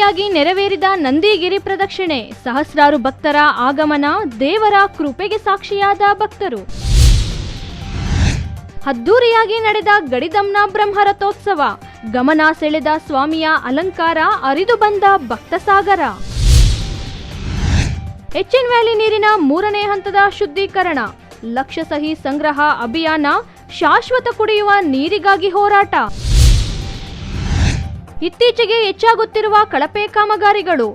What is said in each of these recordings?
ಅದ್ದೂರಿಯಾಗಿ ನೆರವೇರಿದ ನಂದಿಗಿರಿ ಪ್ರದಕ್ಷಿಣೆ, ಸಹಸ್ರಾರು ಭಕ್ತರ ಆಗಮನ, ದೇವರ ಕೃಪೆಗೆ ಸಾಕ್ಷಿಯಾದ ಭಕ್ತರು. ಅದ್ದೂರಿಯಾಗಿ ನಡೆದ ಗಡಿದಮ್ನ ಬ್ರಹ್ಮರಥೋತ್ಸವ, ಗಮನ ಸೆಳೆದ ಸ್ವಾಮಿಯ ಅಲಂಕಾರ, ಅರಿದು ಬಂದ ಭಕ್ತ ಸಾಗರ. ಎಚ್ಎನ್ ವ್ಯಾಲಿ ನೀರಿನ 3ನೇ ಹಂತದ ಶುದ್ಧೀಕರಣ, ಲಕ್ಷ ಸಹಿ ಸಂಗ್ರಹ ಅಭಿಯಾನ, ಶಾಶ್ವತ ಕುಡಿಯುವ ನೀರಿಗಾಗಿ ಹೋರಾಟ. ಇತ್ತೀಚೆಗೆ ಹೆಚ್ಚಾಗುತ್ತಿರುವ ಕಳಪೆ ಕಾಮಗಾರಿಗಳು,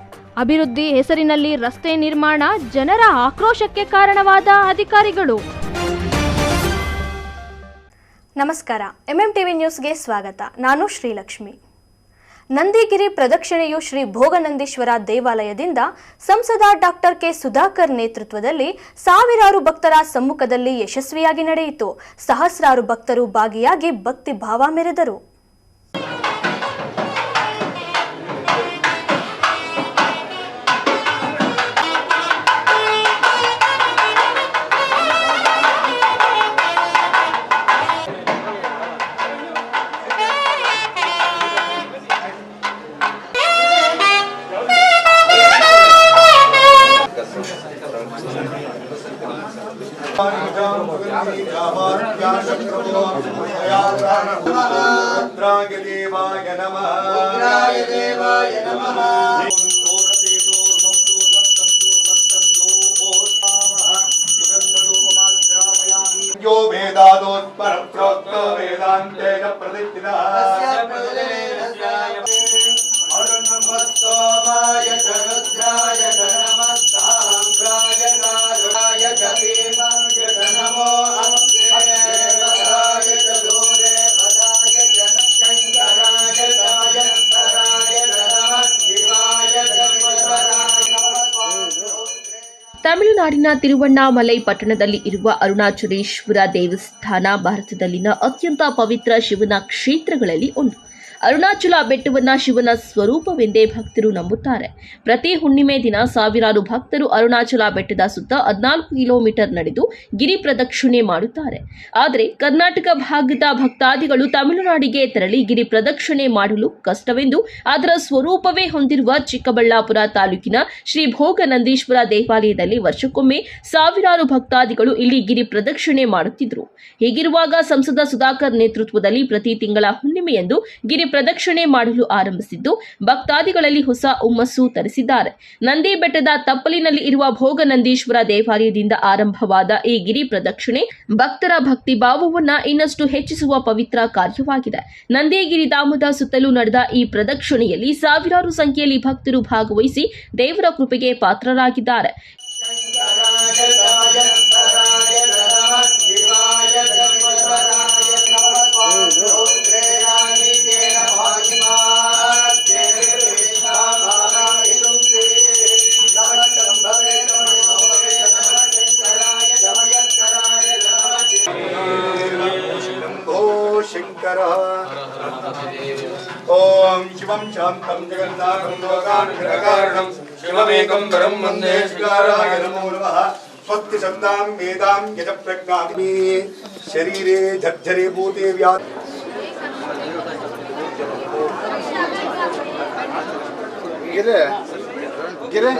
ಅಭಿವೃದ್ಧಿ ಹೆಸರಿನಲ್ಲಿ ರಸ್ತೆ ನಿರ್ಮಾಣ, ಜನರ ಆಕ್ರೋಶಕ್ಕೆ ಕಾರಣವಾದ ಅಧಿಕಾರಿಗಳು. ನಮಸ್ಕಾರ, ಎಂಎಂಟಿವಿ ನ್ಯೂಸ್ಗೆ ಸ್ವಾಗತ. ನಾನು ಶ್ರೀಲಕ್ಷ್ಮಿ. ನಂದಿಗಿರಿ ಪ್ರದಕ್ಷಿಣೆಯು ಶ್ರೀ ಭೋಗನಂದೀಶ್ವರ ದೇವಾಲಯದಿಂದ ಸಂಸದ ಡಾಕ್ಟರ್ ಕೆ ಸುಧಾಕರ್ ನೇತೃತ್ವದಲ್ಲಿ ಸಾವಿರಾರು ಭಕ್ತರ ಸಮ್ಮುಖದಲ್ಲಿ ಯಶಸ್ವಿಯಾಗಿ ನಡೆಯಿತು. ಸಹಸ್ರಾರು ಭಕ್ತರು ಭಾಗಿಯಾಗಿ ಭಕ್ತಿ ಭಾವ ಮೆರೆದರು. यो वेदादोत्पर प्रोक्त वेदांतेन प्रतिष्ठितः नमस्तोमाय च रुद्राय च नमस्ताम्राय कारुणाय च भीमाय च नमो अम्बेराय च दूरे भदाय च शंकराय च मयंतराय च नमः शिवाय च विश्वराय ತಮಿಳುನಾಡಿನ ತಿರುವಣ್ಣಾಮಲೈ ಪಟ್ಟಣದಲ್ಲಿ ಇರುವ ಅರುಣಾಚಲೇಶ್ವರ ದೇವಸ್ಥಾನ ಭಾರತದಲ್ಲಿನ ಅತ್ಯಂತ ಪವಿತ್ರ ಶಿವನ ಕ್ಷೇತ್ರಗಳಲ್ಲಿ ಒಂದು. ಅರುಣಾಚಲ ಬೆಟ್ಟವನ್ನ ಶಿವನ ಸ್ವರೂಪವೆಂದೇ ಭಕ್ತರು ನಂಬುತ್ತಾರೆ. ಪ್ರತಿ ಹುಣ್ಣಿಮೆ ದಿನ ಸಾವಿರಾರು ಭಕ್ತರು ಅರುಣಾಚಲ ಬೆಟ್ಟದ ಸುತ್ತ 14 ಕಿಲೋಮೀಟರ್ ನಡೆದು ಗಿರಿ ಪ್ರದಕ್ಷಿಣೆ ಮಾಡುತ್ತಾರೆ. ಆದರೆ ಕರ್ನಾಟಕ ಭಾಗದ ಭಕ್ತಾದಿಗಳು ತಮಿಳುನಾಡಿಗೆ ತೆರಳಿ ಗಿರಿ ಪ್ರದಕ್ಷಿಣೆ ಮಾಡಲು ಕಷ್ಟವೆಂದು ಅದರ ಸ್ವರೂಪವೇ ಹೊಂದಿರುವ ಚಿಕ್ಕಬಳ್ಳಾಪುರ ತಾಲೂಕಿನ ಶ್ರೀ ಭೋಗನಂದೀಶ್ವರ ದೇವಾಲಯದಲ್ಲಿ ವರ್ಷಕ್ಕೊಮ್ಮೆ ಸಾವಿರಾರು ಭಕ್ತಾದಿಗಳು ಇಲ್ಲಿ ಗಿರಿ ಪ್ರದಕ್ಷಿಣೆ ಮಾಡುತ್ತಿದ್ದರು. ಹೀಗಿರುವಾಗ ಸಂಸದ ಸುಧಾಕರ್ ನೇತೃತ್ವದಲ್ಲಿ ಪ್ರತಿ ತಿಂಗಳ ಹುಣ್ಣಿಮೆಯಂದು ಗಿರಿ ಪ್ರದಕ್ಷಿಣೆ ಮಾಡಲು ಆರಂಭಿಸಿದ್ದು ಭಕ್ತಾದಿಗಳಲ್ಲಿ ಹೊಸ ಹುಮ್ಮಸ್ಸು ತರಿಸಿದ್ದಾರೆ. ನಂದಿ ಬೆಟ್ಟದ ತಪ್ಪಲಿನಲ್ಲಿ ಇರುವ ಭೋಗನಂದೀಶ್ವರ ದೇವಾಲಯದಿಂದ ಆರಂಭವಾದ ಈ ಗಿರಿ ಪ್ರದಕ್ಷಿಣೆ ಭಕ್ತರ ಭಕ್ತಿ ಭಾವವನ್ನ ಇನ್ನಷ್ಟು ಹೆಚ್ಚಿಸುವ ಪವಿತ್ರ ಕಾರ್ಯವಾಗಿದೆ. ನಂದಿಗಿರಿ ಧಾಮದ ಸುತ್ತಲೂ ನಡೆದ ಈ ಪ್ರದಕ್ಷಿಣೆಯಲ್ಲಿ ಸಾವಿರಾರು ಸಂಖ್ಯೆಯಲ್ಲಿ ಭಕ್ತರು ಭಾಗವಹಿಸಿ ದೇವರ ಕೃಪೆಗೆ ಪಾತ್ರರಾಗಿದ್ದಾರೆ. ओम शिवं शांतं जगन्नाथं लोकानुग्रहकारणं शिवमेकं परं वन्दे शिकाराय नमो नमः। स्वस्ति सत्तां वेदां यज प्रज्ञामि शरीरे झज्झरे भूते व्या गिरे गिरे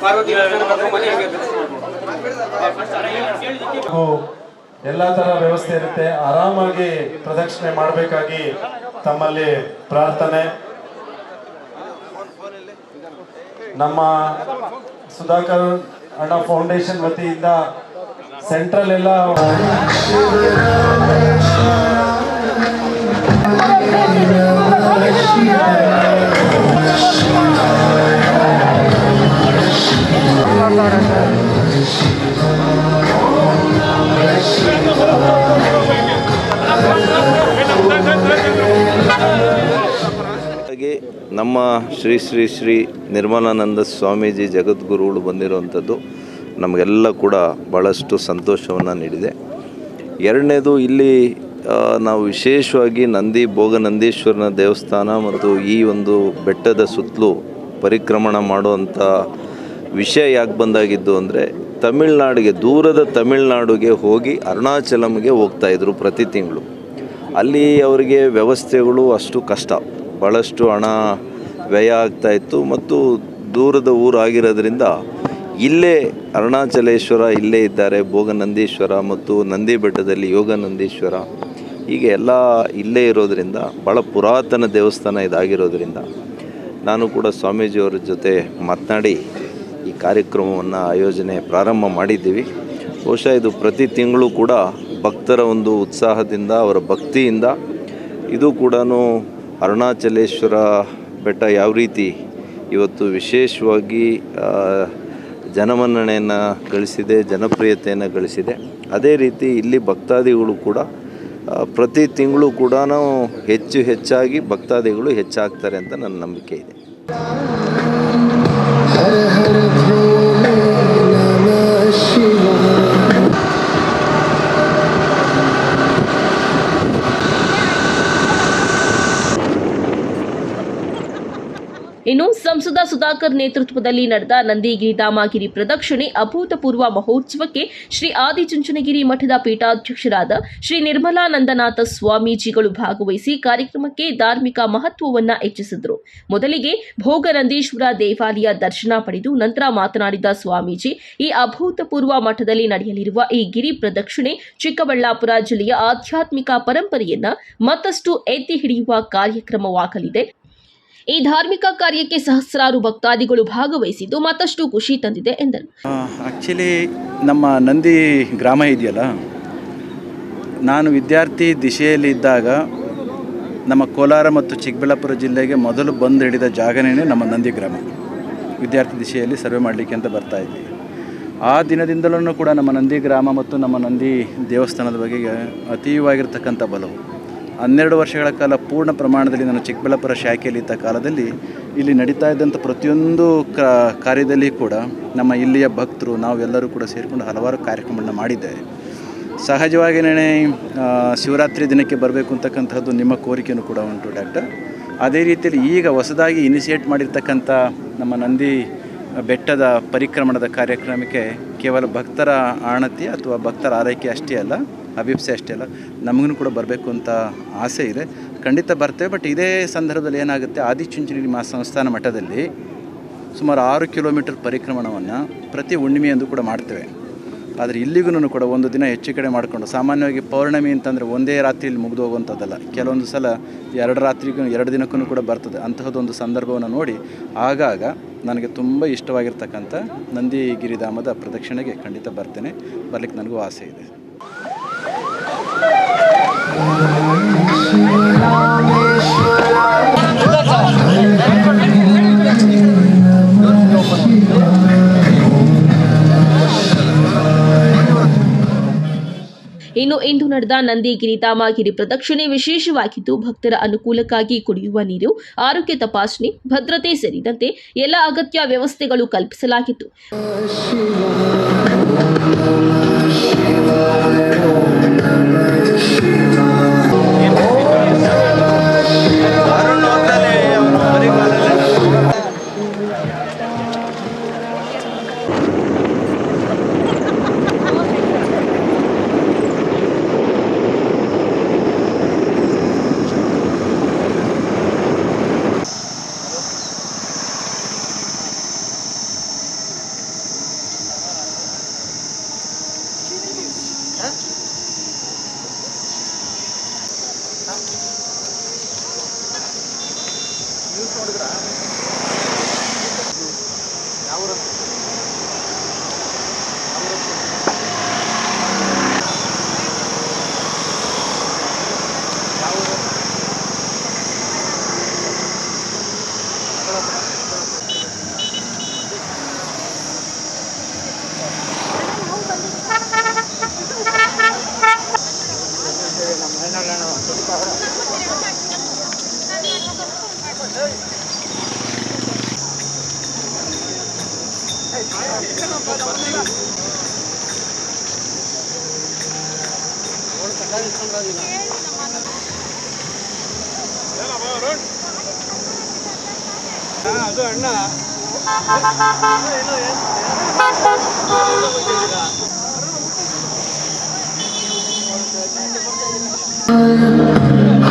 पार्वती ಎಲ್ಲ ತರ ವ್ಯವಸ್ಥೆ ಇರುತ್ತೆ. ಆರಾಮಾಗಿ ಪ್ರದಕ್ಷಿಣೆ ಮಾಡಬೇಕಾಗಿ ತಮ್ಮಲ್ಲಿ ಪ್ರಾರ್ಥನೆ. ನಮ್ಮ ಸುಧಾಕರ್ ಅಣ್ಣ ಫೌಂಡೇಶನ್ ವತಿಯಿಂದ ಸೆಂಟ್ರಲ್ ಎಲ್ಲ ನಮ್ಮ ಶ್ರೀ ಶ್ರೀ ಶ್ರೀ ನಿರ್ಮಲಾನಂದ ಸ್ವಾಮೀಜಿ ಜಗದ್ಗುರುಗಳು ಬಂದಿರುವಂಥದ್ದು ನಮಗೆಲ್ಲ ಕೂಡ ಭಾಳಷ್ಟು ಸಂತೋಷವನ್ನು ನೀಡಿದೆ. ಎರಡನೇದು, ಇಲ್ಲಿ ನಾವು ವಿಶೇಷವಾಗಿ ಭೋಗನಂದೀಶ್ವರನ ದೇವಸ್ಥಾನ ಮತ್ತು ಈ ಒಂದು ಬೆಟ್ಟದ ಸುತ್ತಲೂ ಪರಿಕ್ರಮಣ ಮಾಡುವಂಥ ವಿಷಯ ಯಾಕೆ ಬಂದಾಗಿದ್ದು ಅಂದರೆ, ತಮಿಳ್ನಾಡಿಗೆ, ದೂರದ ತಮಿಳ್ನಾಡಿಗೆ ಹೋಗಿ ಅರುಣಾಚಲಂಗೆ ಹೋಗ್ತಾಯಿದ್ರು ಪ್ರತಿ ತಿಂಗಳು. ಅಲ್ಲಿ ಅವರಿಗೆ ವ್ಯವಸ್ಥೆಗಳು ಅಷ್ಟು ಕಷ್ಟ. ಭಾಳಷ್ಟು ಹಣ ವ್ಯಯ ಆಗ್ತಾಯಿತ್ತು ಮತ್ತು ದೂರದ ಊರಾಗಿರೋದ್ರಿಂದ ಇಲ್ಲೇ ಅರುಣಾಚಲೇಶ್ವರ ಇಲ್ಲೇ ಇದ್ದಾರೆ, ಭೋಗನಂದೀಶ್ವರ ಮತ್ತು ನಂದಿ ಬೆಟ್ಟದಲ್ಲಿ ಯೋಗ ನಂದೀಶ್ವರ, ಹೀಗೆ ಎಲ್ಲ ಇಲ್ಲೇ ಇರೋದರಿಂದ ಭಾಳ ಪುರಾತನ ದೇವಸ್ಥಾನ ಇದಾಗಿರೋದ್ರಿಂದ ನಾನು ಕೂಡ ಸ್ವಾಮೀಜಿಯವರ ಜೊತೆ ಮಾತನಾಡಿ ಈ ಕಾರ್ಯಕ್ರಮವನ್ನು ಆಯೋಜನೆ ಪ್ರಾರಂಭ ಮಾಡಿದ್ದೀವಿ. ಬಹುಶಃ ಇದು ಪ್ರತಿ ತಿಂಗಳು ಕೂಡ ಭಕ್ತರ ಒಂದು ಉತ್ಸಾಹದಿಂದ ಅವರ ಭಕ್ತಿಯಿಂದ ಇದು ಕೂಡ ಅರುಣಾಚಲೇಶ್ವರ ಬೆಟ್ಟ ಯಾವ ರೀತಿ ಇವತ್ತು ವಿಶೇಷವಾಗಿ ಜನಮನ್ನಣೆಯನ್ನು ಗಳಿಸಿದೆ, ಜನಪ್ರಿಯತೆಯನ್ನು ಗಳಿಸಿದೆ, ಅದೇ ರೀತಿ ಇಲ್ಲಿ ಭಕ್ತಾದಿಗಳು ಕೂಡ ಪ್ರತಿ ತಿಂಗಳು ಕೂಡ ಹೆಚ್ಚಾಗಿ ಭಕ್ತಾದಿಗಳು ಹೆಚ್ಚಾಗ್ತಾರೆ ಅಂತ ನನ್ನ ನಂಬಿಕೆ ಇದೆ. ಇನ್ನು ಸಂಸದ ಸುಧಾಕರ್ ನೇತೃತ್ವದಲ್ಲಿ ನಡೆದ ನಂದಿಗಿರಿಧಾಮಗಿರಿ ಪ್ರದಕ್ಷಿಣೆ ಅಭೂತಪೂರ್ವ ಮಹೋತ್ಸವಕ್ಕೆ ಶ್ರೀ ಆದಿಚುಂಚನಗಿರಿ ಮಠದ ಪೀಠಾಧ್ಯಕ್ಷರಾದ ಶ್ರೀ ನಿರ್ಮಲಾನಂದನಾಥ ಸ್ವಾಮೀಜಿಗಳು ಭಾಗವಹಿಸಿ ಕಾರ್ಯಕ್ರಮಕ್ಕೆ ಧಾರ್ಮಿಕ ಮಹತ್ವವನ್ನು ಹೆಚ್ಚಿಸಿದರು. ಮೊದಲಿಗೆ ಭೋಗನಂದೀಶ್ವರ ದೇವಾಲಯ ದರ್ಶನ ಪಡೆದು ನಂತರ ಮಾತನಾಡಿದ ಸ್ವಾಮೀಜಿ, ಈ ಅಭೂತಪೂರ್ವ ಮಠದಲ್ಲಿ ನಡೆಯಲಿರುವ ಈ ಗಿರಿ ಪ್ರದಕ್ಷಿಣೆ ಚಿಕ್ಕಬಳ್ಳಾಪುರ ಜಿಲ್ಲೆಯ ಆಧ್ಯಾತ್ಮಿಕ ಪರಂಪರೆಯನ್ನ ಮತ್ತಷ್ಟು ಎತ್ತಿ ಹಿಡಿಯುವ ಕಾರ್ಯಕ್ರಮವಾಗಲಿದೆ. ಈ ಧಾರ್ಮಿಕ ಕಾರ್ಯಕ್ಕೆ ಸಹಸ್ರಾರು ಭಕ್ತಾದಿಗಳು ಭಾಗವಹಿಸಿದ್ದು ಮತ್ತಷ್ಟು ಖುಷಿ ತಂದಿದೆ ಎಂದರು. ಆ್ಯಕ್ಚುಲಿ ನಮ್ಮ ನಂದಿ ಗ್ರಾಮ ಇದೆಯಲ್ಲ, ನಾನು ವಿದ್ಯಾರ್ಥಿ ದಿಶೆಯಲ್ಲಿ ಇದ್ದಾಗ ನಮ್ಮ ಕೋಲಾರ ಮತ್ತು ಚಿಕ್ಕಬಳ್ಳಾಪುರ ಜಿಲ್ಲೆಗೆ ಮೊದಲು ಬಂದು ಹಿಡಿದ ಜಾಗನೇ ನಮ್ಮ ನಂದಿ ಗ್ರಾಮ. ವಿದ್ಯಾರ್ಥಿ ದಿಶೆಯಲ್ಲಿ ಸರ್ವೆ ಮಾಡಲಿಕ್ಕೆ ಅಂತ ಬರ್ತಾಯಿದ್ವಿ. ಆ ದಿನದಿಂದಲೂ ಕೂಡ ನಮ್ಮ ನಂದಿ ಗ್ರಾಮ ಮತ್ತು ನಮ್ಮ ನಂದಿ ದೇವಸ್ಥಾನದ ಬಗೆಗೆ ಅತೀವಾಗಿರ್ತಕ್ಕಂಥ ಬಲವು 12 ವರ್ಷಗಳ ಕಾಲ ಪೂರ್ಣ ಪ್ರಮಾಣದಲ್ಲಿ ನಾನು ಚಿಕ್ಕಬಳ್ಳಾಪುರ ಶಾಖೆಯಲ್ಲಿ ಇದ್ದ ಕಾಲದಲ್ಲಿ ಇಲ್ಲಿ ನಡೀತಾ ಇದ್ದಂಥ ಪ್ರತಿಯೊಂದು ಕಾರ್ಯದಲ್ಲಿ ಕೂಡ ನಮ್ಮ ಇಲ್ಲಿಯ ಭಕ್ತರು ನಾವೆಲ್ಲರೂ ಕೂಡ ಸೇರಿಕೊಂಡು ಹಲವಾರು ಕಾರ್ಯಕ್ರಮಗಳನ್ನ ಮಾಡಿದ್ದೇವೆ. ಸಹಜವಾಗಿಯೇ ಶಿವರಾತ್ರಿ ದಿನಕ್ಕೆ ಬರಬೇಕು ಅಂತಕ್ಕಂಥದ್ದು ನಿಮ್ಮ ಕೋರಿಕೆಯೂ ಕೂಡ ಉಂಟು ಡಾಕ್ಟರ್. ಅದೇ ರೀತಿಯಲ್ಲಿ ಈಗ ಹೊಸದಾಗಿ ಇನಿಷಿಯೇಟ್ ಮಾಡಿರ್ತಕ್ಕಂಥ ನಮ್ಮ ನಂದಿ ಬೆಟ್ಟದ ಪರಿಕ್ರಮಣದ ಕಾರ್ಯಕ್ರಮಕ್ಕೆ ಕೇವಲ ಭಕ್ತರ ಆಣತಿ ಅಥವಾ ಭಕ್ತರ ಆರೈಕೆ ಅಷ್ಟೇ ಅಲ್ಲ, ಅಭಿಪ್ಸೆ ಅಷ್ಟೇ ಅಲ್ಲ, ನಮಗೂ ಕೂಡ ಬರಬೇಕು ಅಂತ ಆಸೆ ಇದೆ. ಖಂಡಿತ ಬರ್ತೇವೆ. ಬಟ್ ಇದೇ ಸಂದರ್ಭದಲ್ಲಿ ಏನಾಗುತ್ತೆ, ಆದಿಚುಂಚನಗಿರಿ ಸಂಸ್ಥಾನ ಮಠದಲ್ಲಿ ಸುಮಾರು 6 ಕಿಲೋಮೀಟರ್ ಪರಿಕ್ರಮಣವನ್ನು ಪ್ರತಿ ಹುಣ್ಣಿಮೆಯಂದು ಕೂಡ ಮಾಡ್ತೇವೆ. ಆದರೆ ಇಲ್ಲಿಗೂ ಕೂಡ ಒಂದು ದಿನ ಹೆಚ್ಚು ಕಡೆ ಮಾಡಿಕೊಂಡು, ಸಾಮಾನ್ಯವಾಗಿ ಪೌರ್ಣಮಿ ಅಂತಂದರೆ ಒಂದೇ ರಾತ್ರಿಯಲ್ಲಿ ಮುಗಿದು ಹೋಗುವಂಥದ್ದಲ್ಲ, ಕೆಲವೊಂದು ಸಲ 2 ದಿನಕ್ಕೂ ಕೂಡ ಬರ್ತದೆ. ಅಂತಹದ್ದೊಂದು ಸಂದರ್ಭವನ್ನು ನೋಡಿ ಆಗಾಗ ನನಗೆ ತುಂಬ ಇಷ್ಟವಾಗಿರ್ತಕ್ಕಂಥ ನಂದಿಗಿರಿಧಾಮದ ಪ್ರದಕ್ಷಿಣೆಗೆ ಖಂಡಿತ ಬರ್ತೇನೆ. ಬರಲಿಕ್ಕೆ ನನಗೂ ಆಸೆ ಇದೆ. ಇನ್ನು ಇಂದು ನಡೆದ ನಂದಿಗಿರಿಧಾಮಗಿರಿ ಪ್ರದಕ್ಷಿಣೆ ವಿಶೇಷವಾಗಿದ್ದು ಭಕ್ತರ ಅನುಕೂಲಕ್ಕಾಗಿ ಕುಡಿಯುವ ನೀರು, ಆರೋಗ್ಯ ತಪಾಸಣೆ, ಭದ್ರತೆ ಸೇರಿದಂತೆ ಎಲ್ಲ ಅಗತ್ಯ ವ್ಯವಸ್ಥೆಗಳು ಕಲ್ಪಿಸಲಾಗಿತ್ತು.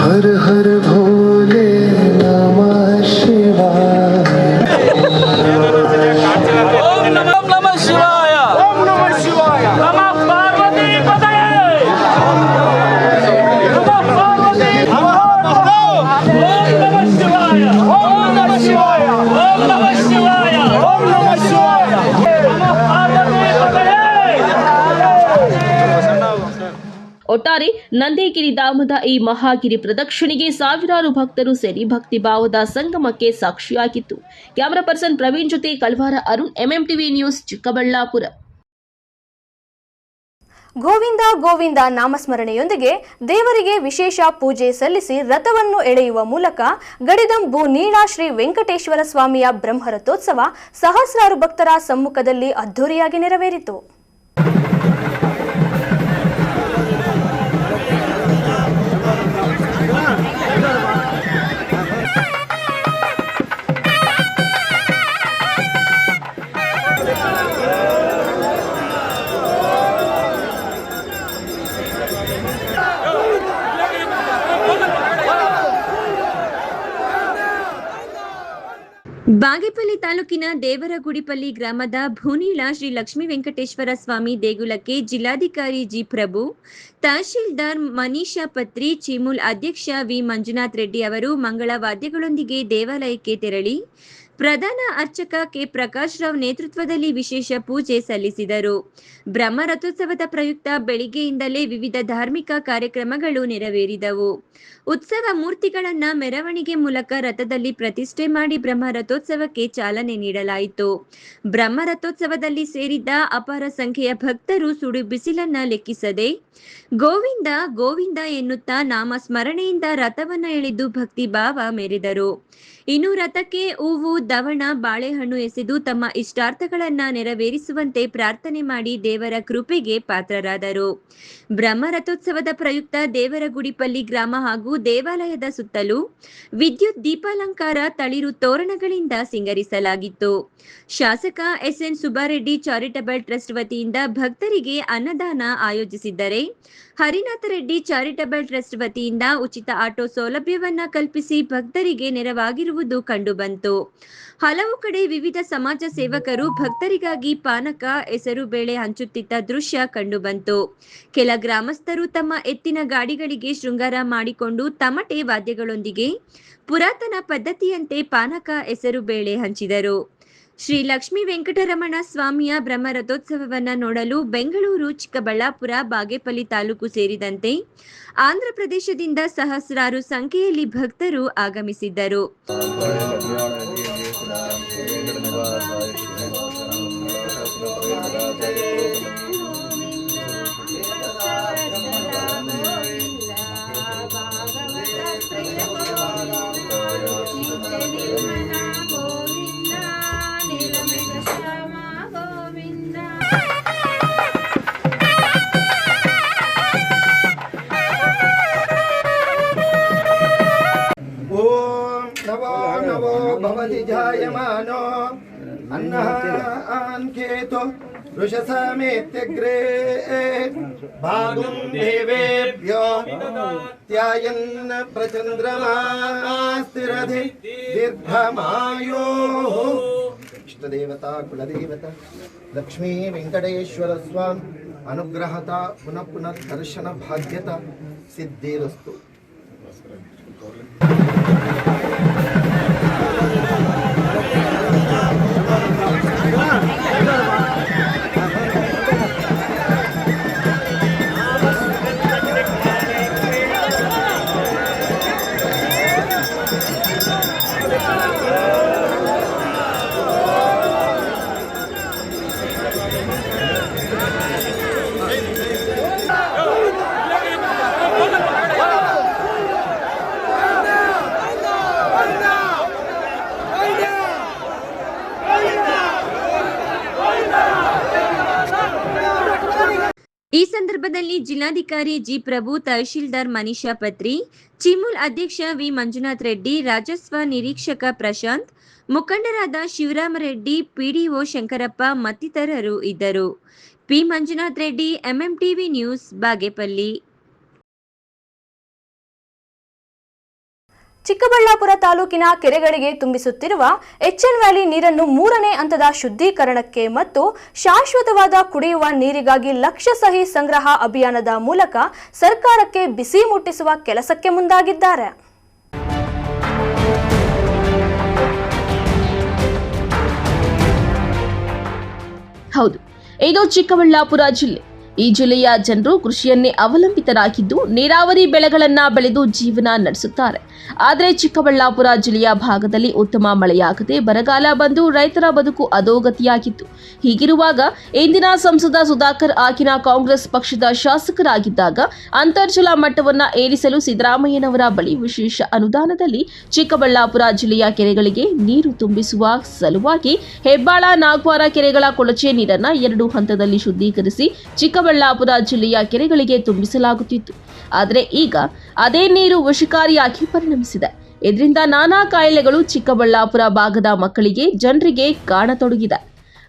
हर हर भोले ಒಟ್ಟಾರೆ ನಂದಿಗಿರಿ ಧಾಮದ ಈ ಮಹಾಗಿರಿ ಪ್ರದಕ್ಷಿಣೆಗೆ ಸಾವಿರಾರು ಭಕ್ತರು ಸೇರಿ ಭಕ್ತಿ ಭಾವದ ಸಂಗಮಕ್ಕೆ ಸಾಕ್ಷಿಯಾಗಿತ್ತು. ಕ್ಯಾಮರಾ ಪರ್ಸನ್ ಪ್ರವೀಣ್ ಜೊತೆ ಕಲ್ವಾರ ಅರುಣ್, ಎಂಎಂಟಿವಿ ನ್ಯೂಸ್, ಚಿಕ್ಕಬಳ್ಳಾಪುರ. ಗೋವಿಂದ ಗೋವಿಂದ ನಾಮಸ್ಮರಣೆಯೊಂದಿಗೆ ದೇವರಿಗೆ ವಿಶೇಷ ಪೂಜೆ ಸಲ್ಲಿಸಿ ರಥವನ್ನು ಎಳೆಯುವ ಮೂಲಕ ಗಡಿದಂಬು ನೀಳಾ ಶ್ರೀ ವೆಂಕಟೇಶ್ವರ ಸ್ವಾಮಿಯ ಬ್ರಹ್ಮರಥೋತ್ಸವ ಸಹಸ್ರಾರು ಭಕ್ತರ ಸಮ್ಮುಖದಲ್ಲಿ ಅದ್ಧೂರಿಯಾಗಿ ನೆರವೇರಿತು. ಬಾಗೇಪಲ್ಲಿ ತಾಲೂಕಿನ ದೇವರಗುಡಿಪಲ್ಲಿ ಗ್ರಾಮದ ಭೂನೀಳ ಶ್ರೀ ಲಕ್ಷ್ಮೀ ವೆಂಕಟೇಶ್ವರ ಸ್ವಾಮಿ ದೇಗುಲಕ್ಕೆ ಜಿಲ್ಲಾಧಿಕಾರಿ ಜಿ ಪ್ರಭು, ತಹಶೀಲ್ದಾರ್ ಮನೀಷಾ ಪತ್ರಿ, ಚಿಮುಲ್ ಅಧ್ಯಕ್ಷ ವಿ ಮಂಜುನಾಥ್ ರೆಡ್ಡಿ ಅವರು ಮಂಗಳ ವಾದ್ಯಗಳೊಂದಿಗೆ ದೇವಾಲಯಕ್ಕೆ ತೆರಳಿ ಪ್ರಧಾನ ಅರ್ಚಕ ಕೆ ಪ್ರಕಾಶ್ ರಾವ್ ನೇತೃತ್ವದಲ್ಲಿ ವಿಶೇಷ ಪೂಜೆ ಸಲ್ಲಿಸಿದರು. ಬ್ರಹ್ಮ ರಥೋತ್ಸವದ ಪ್ರಯುಕ್ತ ಬೆಳಿಗ್ಗೆಯಿಂದಲೇ ವಿವಿಧ ಧಾರ್ಮಿಕ ಕಾರ್ಯಕ್ರಮಗಳು ನೆರವೇರಿದವು. ಉತ್ಸವ ಮೂರ್ತಿಗಳನ್ನ ಮೆರವಣಿಗೆ ಮೂಲಕ ರಥದಲ್ಲಿ ಪ್ರತಿಷ್ಠೆ ಮಾಡಿ ಬ್ರಹ್ಮ ರಥೋತ್ಸವಕ್ಕೆ ಚಾಲನೆ ನೀಡಲಾಯಿತು. ಬ್ರಹ್ಮ ರಥೋತ್ಸವದಲ್ಲಿ ಸೇರಿದ್ದ ಅಪಾರ ಸಂಖ್ಯೆಯ ಭಕ್ತರು ಸುಡು ಬಿಸಿಲನ್ನ ಲೆಕ್ಕಿಸದೆ ಗೋವಿಂದ ಗೋವಿಂದ ಎನ್ನುತ್ತಾ ನಾಮ ಸ್ಮರಣೆಯಿಂದ ರಥವನ್ನ ಎಳೆದು ಭಕ್ತಿ ಭಾವ ಮೆರೆದರು. ಇನ್ನು ರಥಕ್ಕೆ ಹೂವು, ದವಣ, ಬಾಳೆಹಣ್ಣು ಎಸೆದು ತಮ್ಮ ಇಷ್ಟಾರ್ಥಗಳನ್ನ ನೆರವೇರಿಸುವಂತೆ ಪ್ರಾರ್ಥನೆ ಮಾಡಿ ದೇವರ ಕೃಪೆಗೆ ಪಾತ್ರರಾದರು. ಬ್ರಹ್ಮ ರಥೋತ್ಸವದ ಪ್ರಯುಕ್ತ ದೇವರಗುಡಿಪಲ್ಲಿ ಗ್ರಾಮ ಹಾಗೂ ದೇವಾಲಯದ ಸುತ್ತಲೂ ವಿದ್ಯುತ್ ದೀಪಾಲಂಕಾರ, ತಳಿರು ತೋರಣಗಳಿಂದ ಸಿಂಗರಿಸಲಾಗಿತ್ತು. ಶಾಸಕ ಎಸ್ಎನ್ ಸುಬ್ಬಾರೆಡ್ಡಿ ಚಾರಿಟಬಲ್ ಟ್ರಸ್ಟ್ ವತಿಯಿಂದ ಭಕ್ತರಿಗೆ ಅನ್ನದಾನ ಆಯೋಜಿಸಿದ್ದರೆ, ಹರಿನಾಥ ರೆಡ್ಡಿ ಚಾರಿಟಬಲ್ ಟ್ರಸ್ಟ್ ವತಿಯಿಂದ ಉಚಿತ ಆಟೋ ಸೌಲಭ್ಯವನ್ನ ಕಲ್ಪಿಸಿ ಭಕ್ತರಿಗೆ ನೆರವಾಗಿರುವುದು ಕಂಡುಬಂತು. ಹಲವು ಕಡೆ ವಿವಿಧ ಸಮಾಜ ಸೇವಕರು ಭಕ್ತರಿಗಾಗಿ ಪಾನಕ, ಹೆಸರು ಬೇಳೆ ಹಂಚುತ್ತಿದ್ದ ದೃಶ್ಯ ಕಂಡುಬಂತು. ಕೆಲ ಗ್ರಾಮಸ್ಥರು ತಮ್ಮ ಎತ್ತಿನ ಗಾಡಿಗಳಿಗೆ ಶೃಂಗಾರ ಮಾಡಿಕೊಂಡು ತಮಟೆ ವಾದ್ಯಗಳೊಂದಿಗೆ ಪುರಾತನ ಪದ್ಧತಿಯಂತೆ ಪಾನಕ, ಹೆಸರು ಬೇಳೆ ಹಂಚಿದರು. ಶ್ರೀ ಲಕ್ಷ್ಮೀ ವೆಂಕಟರಮಣ ಸ್ವಾಮಿಯ ಬ್ರಹ್ಮ ರಥೋತ್ಸವವನ್ನು ನೋಡಲು ಬೆಂಗಳೂರು, ಚಿಕ್ಕಬಳ್ಳಾಪುರ, ಬಾಗೇಪಲ್ಲಿ ತಾಲೂಕು ಸೇರಿದಂತೆ ಆಂಧ್ರ ಪ್ರದೇಶದಿಂದ ಸಹಸ್ರಾರು ಸಂಖ್ಯೆಯಲ್ಲಿ ಭಕ್ತರು ಆಗಮಿಸಿದ್ದರು. भवति जायमानो अन्नः आन्केतो वृषसमेत्यग्रे भागुं देवेभ्यो त्यायन् प्रचन्द्रमास्तिरधि दीर्घमायोः इष्टदेवता कुलदेवता लक्ष्मी वेंकटेश्वर स्वामी अनुग्रहता पुनः पुनः दर्शन भाग्यता सिद्धिरस्तु. ಈ ಸಂದರ್ಭದಲ್ಲಿ ಜಿಲ್ಲಾಧಿಕಾರಿ ಜಿ ಪ್ರಭು, ತಹಶೀಲ್ದಾರ್ ಮನೀಷಾ ಪತ್ರಿ, ಚಿಮುಲ್ ಅಧ್ಯಕ್ಷ ವಿ ಮಂಜುನಾಥ್ ರೆಡ್ಡಿ, ರಾಜಸ್ವ ನಿರೀಕ್ಷಕ ಪ್ರಶಾಂತ್, ಮುಖಂಡರಾದ ಶಿವರಾಮ ರೆಡ್ಡಿ, ಪಿಡಿಒ ಶಂಕರಪ್ಪ ಮತ್ತಿತರರು ಇದ್ದರು. P Manjunath Reddy, MMTV news, Bagepalli. Chikkaballapur ತಾಲೂಕಿನ ಕೆರೆಗಳಿಗೆ ತುಂಬಿಸುತ್ತಿರುವ ಎಚ್ಎನ್ ವ್ಯಾಲಿ ನೀರನ್ನು 3ನೇ ಹಂತದ ಶುದ್ಧೀಕರಣಕ್ಕೆ ಮತ್ತು ಶಾಶ್ವತವಾದ ಕುಡಿಯುವ ನೀರಿಗಾಗಿ ಲಕ್ಷ ಸಹಿ ಸಂಗ್ರಹ ಅಭಿಯಾನದ ಮೂಲಕ ಸರ್ಕಾರಕ್ಕೆ ಬಿಸಿ ಮುಟ್ಟಿಸುವ ಕೆಲಸಕ್ಕೆ ಮುಂದಾಗಿದ್ದಾರೆ. ಇದು ಚಿಕ್ಕಬಳ್ಳಾಪುರ ಜಿಲ್ಲೆ. ಈ ಜಿಲ್ಲೆಯ ಜನರು ಕೃಷಿಯನ್ನೇ ಅವಲಂಬಿತರಾಗಿದ್ದು ನೀರಾವರಿ ಬೆಳೆಗಳನ್ನ ಬೆಳೆದು ಜೀವನ ನಡೆಸುತ್ತಾರೆ. ಆದರೆ ಚಿಕ್ಕಬಳ್ಳಾಪುರ ಜಿಲ್ಲೆಯ ಭಾಗದಲ್ಲಿ ಉತ್ತಮ ಮಳೆಯಾಗದೆ ಬರಗಾಲ ಬಂದು ರೈತರ ಬದುಕು ಅಧೋಗತಿಯಾಗಿತ್ತು. ಹೀಗಿರುವಾಗ ಇಂದಿನ ಸಂಸದ ಸುಧಾಕರ್ ಆಗಿನ ಕಾಂಗ್ರೆಸ್ ಪಕ್ಷದ ಶಾಸಕರಾಗಿದ್ದಾಗ ಅಂತರ್ಜಲ ಮಟ್ಟವನ್ನ ಏರಿಸಲು ಸಿದ್ದರಾಮಯ್ಯನವರ ಬಳಿ ವಿಶೇಷ ಅನುದಾನದಲ್ಲಿ ಚಿಕ್ಕಬಳ್ಳಾಪುರ ಜಿಲ್ಲೆಯ ಕೆರೆಗಳಿಗೆ ನೀರು ತುಂಬಿಸುವ ಸಲುವಾಗಿ ಹೆಬ್ಬಾಳ ನಾಗವಾರ ಕೆರೆಗಳ ಕೊಳಚೆ ನೀರನ್ನ 2 ಹಂತದಲ್ಲಿ ಶುದ್ಧೀಕರಿಸಿ ಚಿಕ್ಕಬಳ್ಳಾಪುರ ಜಿಲ್ಲೆಯ ಕೆರೆಗಳಿಗೆ ತುಂಬಿಸಲಾಗುತ್ತಿತ್ತು. ಆದರೆ ಈಗ ಅದೇ ನೀರು ವಿಷಕಾರಿಯಾಗಿ ಪರಿಣಮಿಸಿದೆ. ಇದರಿಂದ ನಾನಾ ಕಾಯಿಲೆಗಳು ಚಿಕ್ಕಬಳ್ಳಾಪುರ ಭಾಗದ ಮಕ್ಕಳಿಗೆ, ಜನರಿಗೆ ಕಾಣತೊಡಗಿದೆ.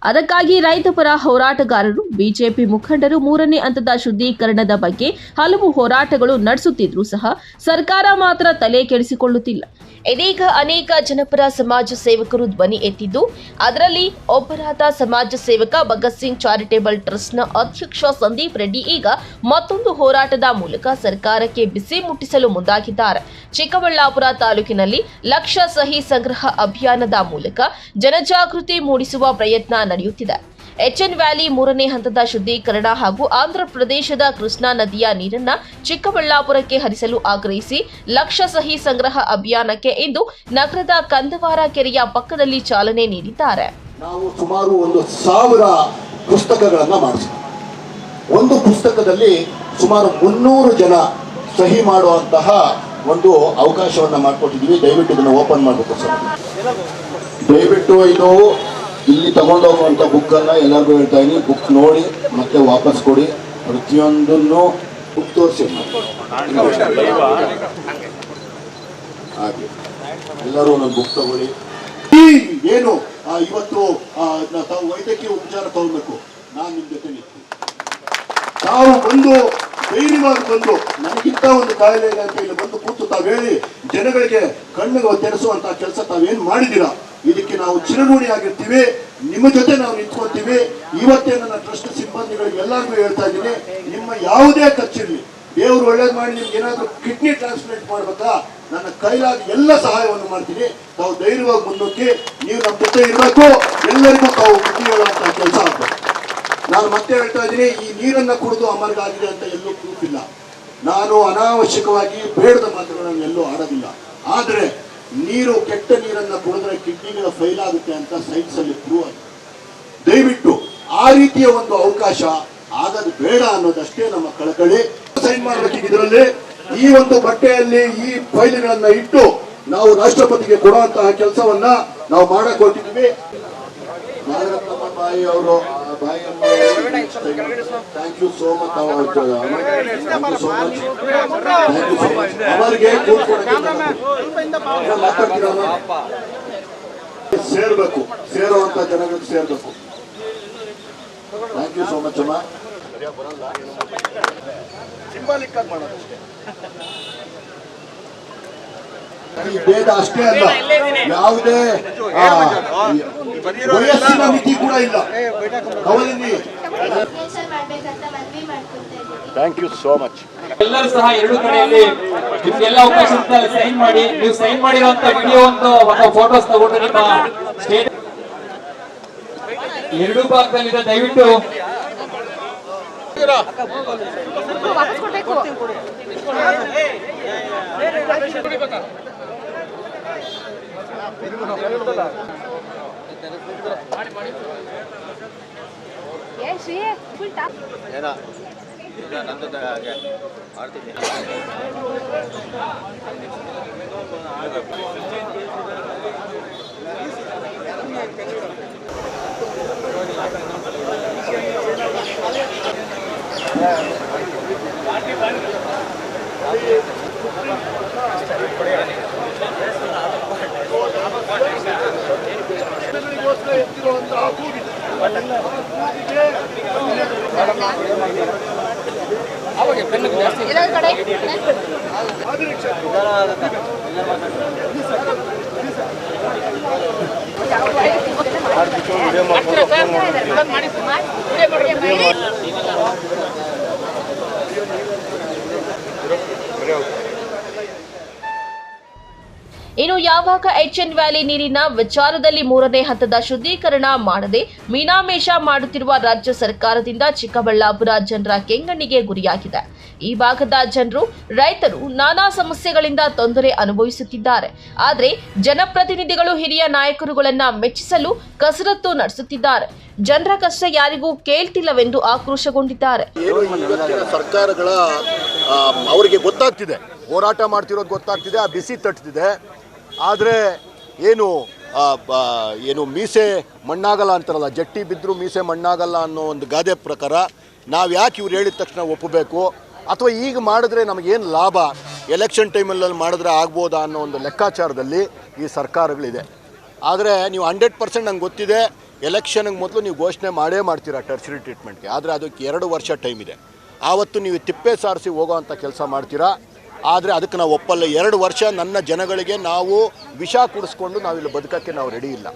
ಅದಕ್ಕಾಗಿ ರೈತ ಪರ ಹೋರಾಟಗಾರರು, ಬಿಜೆಪಿ ಮುಖಂಡರು 3ನೇ ಹಂತದ ಶುದ್ಧೀಕರಣದ ಬಗ್ಗೆ ಹಲವು ಹೋರಾಟಗಳು ನಡೆಸುತ್ತಿದ್ರೂ ಸಹ ಸರ್ಕಾರ ಮಾತ್ರ ತಲೆ ಕೆಡಿಸಿಕೊಳ್ಳುತ್ತಿಲ್ಲ. ಇದೀಗ ಅನೇಕ ಜನಪರ ಸಮಾಜ ಸೇವಕರು ಧ್ವನಿ ಎತ್ತಿದ್ದು, ಅದರಲ್ಲಿ ಒಬ್ಬರಾದ ಸಮಾಜ ಸೇವಕ ಭಗತ್ ಸಿಂಗ್ ಚಾರಿಟೇಬಲ್ ಟ್ರಸ್ಟ್ನ ಅಧ್ಯಕ್ಷ ಸಂದೀಪ್ ರೆಡ್ಡಿ ಈಗ ಮತ್ತೊಂದು ಹೋರಾಟದ ಮೂಲಕ ಸರ್ಕಾರಕ್ಕೆ ಬಿಸಿ ಮುಟ್ಟಿಸಲು ಮುಂದಾಗಿದ್ದಾರೆ. ಚಿಕ್ಕಬಳ್ಳಾಪುರ ತಾಲೂಕಿನಲ್ಲಿ ಲಕ್ಷ ಸಹಿ ಸಂಗ್ರಹ ಅಭಿಯಾನದ ಮೂಲಕ ಜನಜಾಗೃತಿ ಮೂಡಿಸುವ ಪ್ರಯತ್ನ ನಡೆಯುತ್ತಿದೆ. ಎಚ್ಎನ್ ವ್ಯಾಲಿ 3ನೇ ಹಂತದ ಶುದ್ಧೀಕರಣ ಹಾಗೂ ಆಂಧ್ರ ಪ್ರದೇಶದ ಕೃಷ್ಣಾ ನದಿಯ ನೀರನ್ನ ಚಿಕ್ಕಬಳ್ಳಾಪುರಕ್ಕೆ ಹರಿಸಲು ಆಗ್ರಹಿಸಿ ಲಕ್ಷ ಸಹಿ ಸಂಗ್ರಹ ಅಭಿಯಾನಕ್ಕೆ ಇಂದು ನಗರದ ಕಂದವಾರ ಕೆರೆಯ ಪಕ್ಕದಲ್ಲಿ ಚಾಲನೆ ನೀಡಿದ್ದಾರೆ. ನಾವು ಸುಮಾರು 1,000 ಪುಸ್ತಕಗಳನ್ನು ಮಾಡಿಸಿದ್ವಿ. ಒಂದು ಪುಸ್ತಕದಲ್ಲಿ ಸುಮಾರು 300 ಜನ ಸಹಿ ಮಾಡುವಂತಹ ಒಂದು ಅವಕಾಶವನ್ನು ಮಾಡಿಕೊಟ್ಟಿದ್ದೀವಿ. ದಯವಿಟ್ಟು ಇದನ್ನು ಓಪನ್ ಮಾಡಬೇಕು ಸರ್. ದಯವಿಟ್ಟು ಇದು ಇಲ್ಲಿ ತಗೊಂಡೋಗುವಂಥ ಬುಕ್ಕನ್ನು ಎಲ್ಲರಿಗೂ ಹೇಳ್ತಾ ಇದ್ದೀನಿ. ಬುಕ್ ನೋಡಿ ಮತ್ತೆ ವಾಪಸ್ ಕೊಡಿ. ಪ್ರತಿಯೊಂದನ್ನು ಬುಕ್ ತೋರಿಸಿ ಹಾಗೆ ಎಲ್ಲರೂ ಒಂದೊಂದು ಬುಕ್ ತಗೊಳ್ಳಿ. ಏನು ಇವತ್ತು ತಾವು ವೈದ್ಯಕೀಯ ಉಪಚಾರ ತಗೊಳ್ಬೇಕು, ನಾನು ನಿಮ್ಮ ಜೊತೆ ನಿಂತು ತಾವು ಬಂದು ಧೈರ್ಯವಾಗಿ ಬಂದು ನನಗಿಂತ ಒಂದು ಕಾಯಿಲೆ ಇದೆ ಅಂತ ಇಲ್ಲಿ ಬಂದು ಕೂತು ತಾವು ಹೇಳಿ ಜನಗಳಿಗೆ ಕಣ್ಣು ತೆರೆಸುವಂತಹ ಕೆಲಸ ತಾವೇನು ಮಾಡಿದ್ದೀರಾ, ಇದಕ್ಕೆ ನಾವು ಚಿರಋಣಿ ಆಗಿರ್ತೀವಿ. ನಿಮ್ಮ ಜೊತೆ ನಾವು ನಿಂತ್ಕೊತೀವಿ. ಇವತ್ತೇ ನನ್ನ ಟ್ರಸ್ಟ್ ಸಿಬ್ಬಂದಿಗಳಿಗೆ ಎಲ್ಲರಿಗೂ ಹೇಳ್ತಾ ಇದ್ದೀನಿ, ನಿಮ್ಮ ಯಾವುದೇ ಖರ್ಚಿರಲಿ, ದೇವರು ಒಳ್ಳೇದು ಮಾಡಿ ನಿಮ್ಗೆ ಏನಾದರೂ ಕಿಡ್ನಿ ಟ್ರಾನ್ಸ್ಪ್ಲಾಂಟ್ ಮಾಡ್ಬೇಕಾ, ನನ್ನ ಕೈಲಾದ ಎಲ್ಲ ಸಹಾಯವನ್ನು ಮಾಡ್ತೀನಿ. ತಾವು ಧೈರ್ಯವಾಗಿ ಮುನ್ನುಗ್ಗಿ ನೀವು ನಮ್ಮ ಜೊತೆ ಇರಬೇಕು. ಎಲ್ಲರಿಗೂ ತಾವು ಬುದ್ಧಿ ಹೇಳುವಂತಹ ಕೆಲಸ ಆಗ್ಬೇಕು. ನಾನು ಮತ್ತೆ ಹೇಳ್ತಾ ಇದ್ದೀನಿ, ಈ ನೀರನ್ನ ಕುಡಿದು ಅಮರ್ಗಾಗಿದೆ ಅಂತ ಎಲ್ಲೂ ಪ್ರೂಫ್ ಇಲ್ಲ. ನಾನು ಅನಾವಶ್ಯಕವಾಗಿ ಬೇಡದ ಮಾತುಗಳನ್ನು ಎಲ್ಲೂ ಆಡೋದಿಲ್ಲ. ಆದರೆ ನೀರು, ಕೆಟ್ಟ ನೀರನ್ನ ಕುಡಿದ್ರೆ ಕಿಡ್ನಿಗಳ ಫೈಲ್ ಆಗುತ್ತೆ ಅಂತ ಸೈನ್ಸ್ ಅಲ್ಲಿ ಪ್ರೂವ್ ಆಗಿದೆ. ದಯವಿಟ್ಟು ಆ ರೀತಿಯ ಒಂದು ಅವಕಾಶ ಆಗೋದು ಬೇಡ ಅನ್ನೋದಷ್ಟೇ ನಮ್ಮ ಕಳಕಳಿ. ಸೈನ್ ಮಾಡಬೇಕು ಇದರಲ್ಲಿ. ಈ ಒಂದು ಬಟ್ಟೆಯಲ್ಲಿ ಈ ಫೈಲ್ಗಳನ್ನ ಇಟ್ಟು ನಾವು ರಾಷ್ಟ್ರಪತಿಗೆ ಕೊಡುವಂತಹ ಕೆಲಸವನ್ನ ನಾವು ಮಾಡಕ್ ಹೊರಟಿದ್ವಿ. ನಾಗರತ್ನಮ್ಮ ಬಾಯಿ ಅವರು ಥ್ಯಾಂಕ್ ಯು ಸೋ ಮಚ್. ಅವರಿಗೆ ಸೇರ್ಬೇಕು, ಸೇರುವಂತ ಜನಗಳಿಗೆ ಸೇರ್ಬೇಕು. ಥ್ಯಾಂಕ್ ಯು ಸೋ ಮಚ್ ಅಮ್ಮ. ಸಿಂಬಾಲಿಕ್ ಆಗಿ ಮಾಡೋದಷ್ಟೇ. ಈ ಭೇದ ಅಷ್ಟೇ ಅಲ್ಲ, ಯಾವುದೇ ವಯಸ್ಸಿನ ಮಿತಿ ಕೂಡ ಇಲ್ಲ. Thank you so much. ಎಲ್ಲರೂ ಸಹ ಎರಡು ಕಡೆಯಲ್ಲಿ ನಿಮ್ಗೆಲ್ಲ ಅವಕಾಶ ಸೈನ್ ಮಾಡಿ, ನೀವು ಸೈನ್ ಮಾಡಿರುವಂತ ವಿಡಿಯೋ ಒಂದು ಫೋಟೋಸ್ ತಗೊಂಡು ನಿಮ್ಮ ಸ್ಟೇಟ್ ಎರಡು ಭಾಗದಲ್ಲಿದೆ. ದಯವಿಟ್ಟು ಇನ್ನು ಯಾವಾಗ HN ವ್ಯಾಲಿ ನೀರಿನ ವಿಚಾರದಲ್ಲಿ 3ನೇ ಹಂತದ ಶುದ್ಧೀಕರಣ ಮಾಡದೆ ಮೀನಾಮೇಷ ಮಾಡುತ್ತಿರುವ ರಾಜ್ಯ ಸರ್ಕಾರದಿಂದ ಚಿಕ್ಕಬಳ್ಳಾಪುರ ಜನರ ಕೆಂಗಣ್ಣಿಗೆ ಗುರಿಯಾಗಿದೆ. ಈ ಭಾಗದ ಜನರು, ರೈತರು ನಾನಾ ಸಮಸ್ಯೆಗಳಿಂದ ತೊಂದರೆ ಅನುಭವಿಸುತ್ತಿದ್ದಾರೆ. ಆದರೆ ಜನಪ್ರತಿನಿಧಿಗಳು ಹಿರಿಯ ನಾಯಕರುಗಳನ್ನ ಮೆಚ್ಚಿಸಲು ಕಸರತ್ತು ನಡೆಸುತ್ತಿದ್ದಾರೆ. ಜನರ ಕಷ್ಟ ಯಾರಿಗೂ ಕೇಳ್ತಿಲ್ಲವೆಂದು ಆಕ್ರೋಶಗೊಂಡಿದ್ದಾರೆ. ಸರ್ಕಾರಗಳ ಅವರಿಗೆ ಗೊತ್ತಾಗ್ತಿದೆ, ಹೋರಾಟ ಮಾಡ್ತಿರೋದು ಗೊತ್ತಾಗ್ತಿದೆ, ಆ ಬಿಸಿ ತಟ್ತಿದೆ. ಆದರೆ ಏನು ಮೀಸೆ ಮಣ್ಣಾಗಲ್ಲ ಅಂತಾರಲ್ಲ, ಜಟ್ಟಿ ಬಿದ್ದರೂ ಮೀಸೆ ಮಣ್ಣಾಗಲ್ಲ ಅನ್ನೋ ಒಂದು ಗಾದೆ ಪ್ರಕಾರ ನಾವು ಯಾಕೆ ಇವ್ರು ಹೇಳಿದ ತಕ್ಷಣ ಒಪ್ಪಬೇಕು, ಅಥವಾ ಈಗ ಮಾಡಿದ್ರೆ ನಮಗೇನು ಲಾಭ, ಎಲೆಕ್ಷನ್ ಟೈಮಲ್ಲಿ ಮಾಡಿದ್ರೆ ಆಗ್ಬೋದಾ ಅನ್ನೋ ಒಂದು ಲೆಕ್ಕಾಚಾರದಲ್ಲಿ ಈ ಸರ್ಕಾರಗಳಿದೆ. ಆದರೆ ನೀವು 100% ನಂಗೆ ಗೊತ್ತಿದೆ, ಎಲೆಕ್ಷನ್ಗೆ ಮೊದಲು ನೀವು ಘೋಷಣೆ ಮಾಡ್ತೀರಾ ಟರ್ಷರಿ ಟ್ರೀಟ್ಮೆಂಟ್ಗೆ. ಆದರೆ ಅದಕ್ಕೆ 2 ವರ್ಷ ಟೈಮ್ ಇದೆ. ಆವತ್ತು ನೀವು ತಿಪ್ಪೆ ಸಾರಿಸಿ ಹೋಗೋವಂಥ ಕೆಲಸ ಮಾಡ್ತೀರಾ. ಆದರೆ ಅದಕ್ಕೆ ನಾವು ಒಪ್ಪಲ್ಲ. 2 ವರ್ಷ ನನ್ನ ಜನಗಳಿಗೆ ನಾವು ವಿಷ ಕುಡಿಸ್ಕೊಂಡು ನಾವಿಲ್ಲಿ ಬದುಕೋಕ್ಕೆ ನಾವು ರೆಡಿ ಇಲ್ಲ.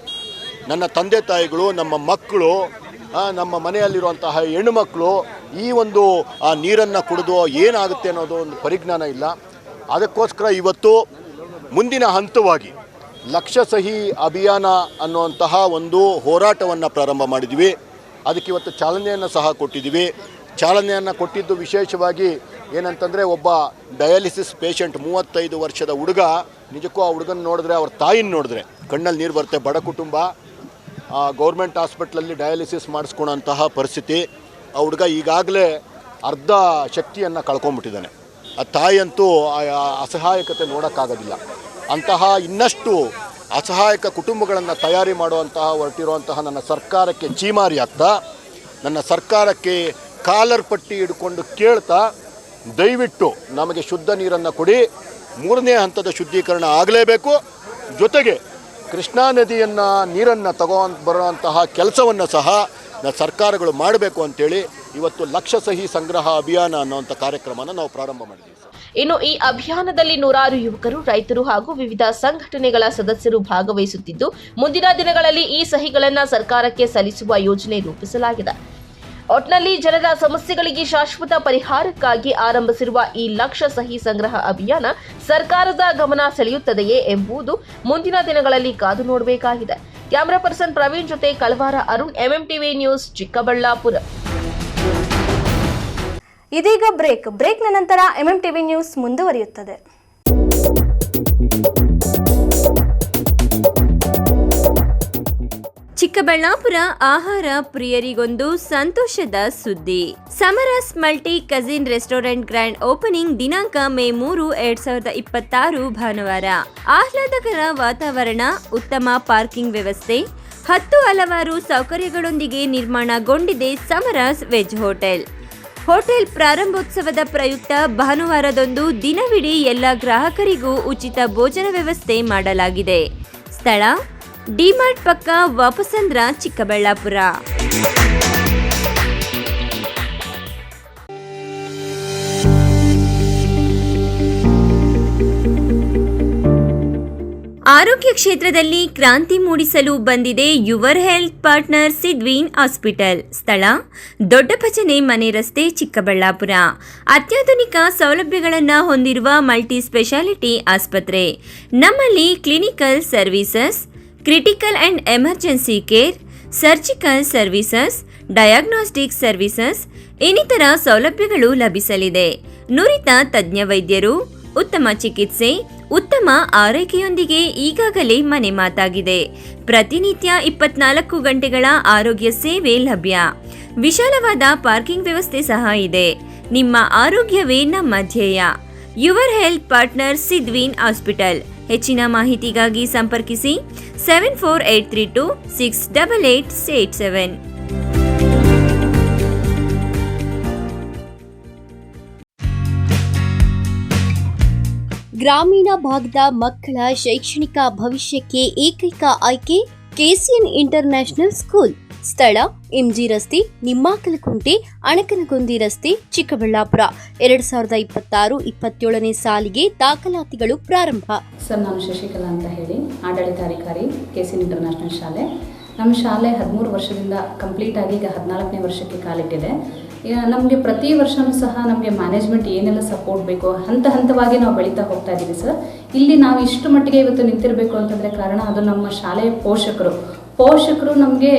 ನನ್ನ ತಂದೆ ತಾಯಿಗಳು, ನಮ್ಮ ಮಕ್ಕಳು, ನಮ್ಮ ಮನೆಯಲ್ಲಿರುವಂತಹ ಹೆಣ್ಣುಮಕ್ಕಳು ಈ ಒಂದು ನೀರನ್ನು ಕುಡಿದು ಏನಾಗುತ್ತೆ ಅನ್ನೋದು ಒಂದು ಪರಿಜ್ಞಾನ ಇಲ್ಲ. ಅದಕ್ಕೋಸ್ಕರ ಇವತ್ತು ಮುಂದಿನ ಹಂತವಾಗಿ ಲಕ್ಷ ಸಹಿ ಅಭಿಯಾನ ಅನ್ನುವಂತಹ ಒಂದು ಹೋರಾಟವನ್ನು ಪ್ರಾರಂಭ ಮಾಡಿದ್ವಿ. ಅದಕ್ಕೆ ಇವತ್ತು ಚಾಲನೆಯನ್ನು ಸಹ ಕೊಟ್ಟಿದ್ದೀವಿ. ಚಾಲನೆಯನ್ನು ಕೊಟ್ಟಿದ್ದು ವಿಶೇಷವಾಗಿ ಏನಂತಂದರೆ, ಒಬ್ಬ ಡಯಾಲಿಸಿಸ್ ಪೇಷಂಟ್ 35 ವರ್ಷದ ಹುಡುಗ, ನಿಜಕ್ಕೂ ಆ ಹುಡುಗನ ನೋಡಿದ್ರೆ, ಅವ್ರ ತಾಯಿನ ನೋಡಿದ್ರೆ ಕಣ್ಣಲ್ಲಿ ನೀರು ಬರುತ್ತೆ. ಬಡ ಕುಟುಂಬ, ಗೌರ್ಮೆಂಟ್ ಹಾಸ್ಪಿಟ್ಲಲ್ಲಿ ಡಯಾಲಿಸಿಸ್ ಮಾಡಿಸ್ಕೊಳೋಂತಹ ಪರಿಸ್ಥಿತಿ. ಆ ಹುಡುಗ ಈಗಾಗಲೇ ಅರ್ಧ ಶಕ್ತಿಯನ್ನು ಕಳ್ಕೊಂಬಿಟ್ಟಿದ್ದಾನೆ. ಆ ತಾಯಿಯಂತೂ ಅಸಹಾಯಕತೆ ನೋಡೋಕ್ಕಾಗೋದಿಲ್ಲ. ಅಂತಹ ಇನ್ನಷ್ಟು ಅಸಹಾಯಕ ಕುಟುಂಬಗಳನ್ನು ತಯಾರಿ ಮಾಡುವಂತಹ ಹೊರಟಿರುವಂತಹ ನನ್ನ ಸರ್ಕಾರಕ್ಕೆ ಚೀಮಾರಿ ಆಗ್ತಾ, ನನ್ನ ಸರ್ಕಾರಕ್ಕೆ ಕಾಲರ್ ಪಟ್ಟಿ ಹಿಡ್ಕೊಂಡು ಕೇಳ್ತಾ, ದಯವಿಟ್ಟು ನಮಗೆ ಶುದ್ಧ ನೀರನ್ನು ಕೊಡಿ, 3ನೇ ಹಂತದ ಶುದ್ಧೀಕರಣ ಆಗಲೇಬೇಕು. ಜೊತೆಗೆ ಕೃಷ್ಣಾ ನದಿಯನ್ನು ನೀರನ್ನು ಬರುವಂತಹ ಕೆಲಸವನ್ನು ಸಹ ಸರ್ಕಾರಗಳು ಮಾಡಬೇಕು ಅಂತೇಳಿ ಇವತ್ತು ಲಕ್ಷ ಸಹಿ ಸಂಗ್ರಹ ಅಭಿಯಾನ ಅನ್ನುವಂಥ ಕಾರ್ಯಕ್ರಮನ ನಾವು ಪ್ರಾರಂಭ ಮಾಡಿದ್ದೀವಿ. ಇನ್ನು ಈ ಅಭಿಯಾನದಲ್ಲಿ 100 ಯುವಕರು, ರೈತರು ಹಾಗೂ ವಿವಿಧ ಸಂಘಟನೆಗಳ ಸದಸ್ಯರು ಭಾಗವಹಿಸುತ್ತಿದ್ದು, ಮುಂದಿನ ದಿನಗಳಲ್ಲಿ ಈ ಸಹಿಗಳನ್ನು ಸರ್ಕಾರಕ್ಕೆ ಸಲ್ಲಿಸುವ ಯೋಜನೆ ರೂಪಿಸಲಾಗಿದೆ. ಒಟ್ನಲ್ಲಿ ಜನರ ಸಮಸ್ಯೆಗಳಿಗೆ ಶಾಶ್ವತ ಪರಿಹಾರಕ್ಕಾಗಿ ಆರಂಭಿಸಿರುವ ಈ ಲಕ್ಷ ಸಹಿ ಸಂಗ್ರಹ ಅಭಿಯಾನ ಸರ್ಕಾರದ ಗಮನ ಸೆಳೆಯುತ್ತದೆಯೇ ಎಂಬುದು ಮುಂದಿನ ದಿನಗಳಲ್ಲಿ ಕಾದು ನೋಡಬೇಕಾಗಿದೆ. ಕ್ಯಾಮರಾ ಪರ್ಸನ್ ಪ್ರವೀಣ್ ಜೊತೆ ಕಳವಾರ ಅರುಣ್, MMTV ನ್ಯೂಸ್, ಚಿಕ್ಕಬಳ್ಳಾಪುರ. ಇದೀಗ ಬ್ರೇಕ್ನ ನಂತರ MMTV ನ್ಯೂಸ್ ಮುಂದುವರಿಯುತ್ತದೆ. ಚಿಕ್ಕಬಳ್ಳಾಪುರ ಆಹಾರ ಪ್ರಿಯರಿಗೊಂದು ಸಂತೋಷದ ಸುದ್ದಿ. Samaras multi cuisine restaurant grand opening ದಿನಾಂಕ ಮೇ 3, 2026 ಭಾನುವಾರ. ಆಹ್ಲಾದಕರ ವಾತಾವರಣ, ಉತ್ತಮ ಪಾರ್ಕಿಂಗ್ ವ್ಯವಸ್ಥೆ, 10 ಹಲವಾರು ಸೌಕರ್ಯಗಳೊಂದಿಗೆ ನಿರ್ಮಾಣಗೊಂಡಿದೆ ಸಮರಸ್ ವೆಜ್ ಹೋಟೆಲ್. ಹೋಟೆಲ್ ಪ್ರಾರಂಭೋತ್ಸವದ ಪ್ರಯುಕ್ತ ಭಾನುವಾರದಂದು ದಿನವಿಡೀ ಎಲ್ಲ ಗ್ರಾಹಕರಿಗೂ ಉಚಿತ ಭೋಜನ ವ್ಯವಸ್ಥೆ ಮಾಡಲಾಗಿದೆ. ಸ್ಥಳ ಡಿಮಾರ್ಟ್ ಪಕ್ಕ ವಾಪಸಂದ್ರ, ಚಿಕ್ಕಬಳ್ಳಾಪುರ. ಆರೋಗ್ಯ ಕ್ಷೇತ್ರದಲ್ಲಿ ಕ್ರಾಂತಿ ಮೂಡಿಸಲು ಬಂದಿದೆ your health partner Sidveen hospital. ಸ್ಥಳ ದೊಡ್ಡಪಚನೆ ಮನೆ ರಸ್ತೆ, ಚಿಕ್ಕಬಳ್ಳಾಪುರ. ಅತ್ಯಾಧುನಿಕ ಸೌಲಭ್ಯಗಳನ್ನು ಹೊಂದಿರುವ ಮಲ್ಟಿ ಸ್ಪೆಷಾಲಿಟಿ ಆಸ್ಪತ್ರೆ. ನಮ್ಮಲ್ಲಿ clinical services, critical and emergency care, surgical services, diagnostic services ಇನ್ನಿತರ ಸೌಲಭ್ಯಗಳು ಲಭಿಸಲಿದೆ. ನುರಿತ ತಜ್ಞ ವೈದ್ಯರು, ಉತ್ತಮ ಚಿಕಿತ್ಸೆ, ಉತ್ತಮ ಆರೈಕೆಯೊಂದಿಗೆ ಈಗಾಗಲೇ ಮನೆ ಮಾತಾಗಿದೆ. ಪ್ರತಿನಿತ್ಯ 24 ಗಂಟೆಗಳ ಆರೋಗ್ಯ ಸೇವೆ ಲಭ್ಯ. ವಿಶಾಲವಾದ ಪಾರ್ಕಿಂಗ್ ವ್ಯವಸ್ಥೆ ಸಹ ಇದೆ. ನಿಮ್ಮ ಆರೋಗ್ಯವೇ ನಮ್ಮ ಧ್ಯೇಯ. Your health partner Sidveen hospital. ಹೆಚ್ಚಿನ ಮಾಹಿತಿಗಾಗಿ ಸಂಪರ್ಕಿಸಿ 74832 68887. ಗ್ರಾಮೀಣ ಭಾಗದ ಮಕ್ಕಳ ಶೈಕ್ಷಣಿಕ ಭವಿಷ್ಯಕ್ಕೆ ಏಕೈಕ ಆಯ್ಕೆ KCN ಇಂಟರ್ನ್ಯಾಷನಲ್ ಸ್ಕೂಲ್. ಸ್ಥಳ MG ರಸ್ತೆ, ನಿಮ್ಮಾಕಲಕುಂಟೆ, ಅಣಕನಗುಂದಿ ರಸ್ತೆ, ಚಿಕ್ಕಬಳ್ಳಾಪುರ. 2026-27ನೇ ಸಾಲಿಗೆ ದಾಖಲಾತಿಗಳು ಪ್ರಾರಂಭ. ಸರ್, ನಾನು ಶಶಿಕಲಾ ಅಂತ ಹೇಳಿ, ಆಡಳಿತಾಧಿಕಾರಿ KCN ಇಂಟರ್ನ್ಯಾಷನಲ್ ಶಾಲೆ. ನಮ್ಮ ಶಾಲೆ 13 ವರ್ಷದಿಂದ ಕಂಪ್ಲೀಟ್ ಆಗಿ ಈಗ 14ನೇ ವರ್ಷಕ್ಕೆ ಕಾಲಿಟ್ಟಿದೆ. ನಮಗೆ ಪ್ರತಿ ವರ್ಷವೂ ಸಹ ನಮಗೆ ಮ್ಯಾನೇಜ್ಮೆಂಟ್ ಏನೆಲ್ಲ ಸಪೋರ್ಟ್ ಬೇಕು ಹಂತವಾಗಿ ನಾವು ಬೆಳೀತಾ ಹೋಗ್ತಾ ಇದ್ದೀವಿ ಸರ್. ಇಲ್ಲಿ ನಾವು ಇಷ್ಟು ಮಟ್ಟಿಗೆ ಇವತ್ತು ನಿಂತಿರಬೇಕು ಅಂತಂದರೆ ಕಾರಣ ಅದು ನಮ್ಮ ಶಾಲೆಯ ಪೋಷಕರು ನಮಗೆ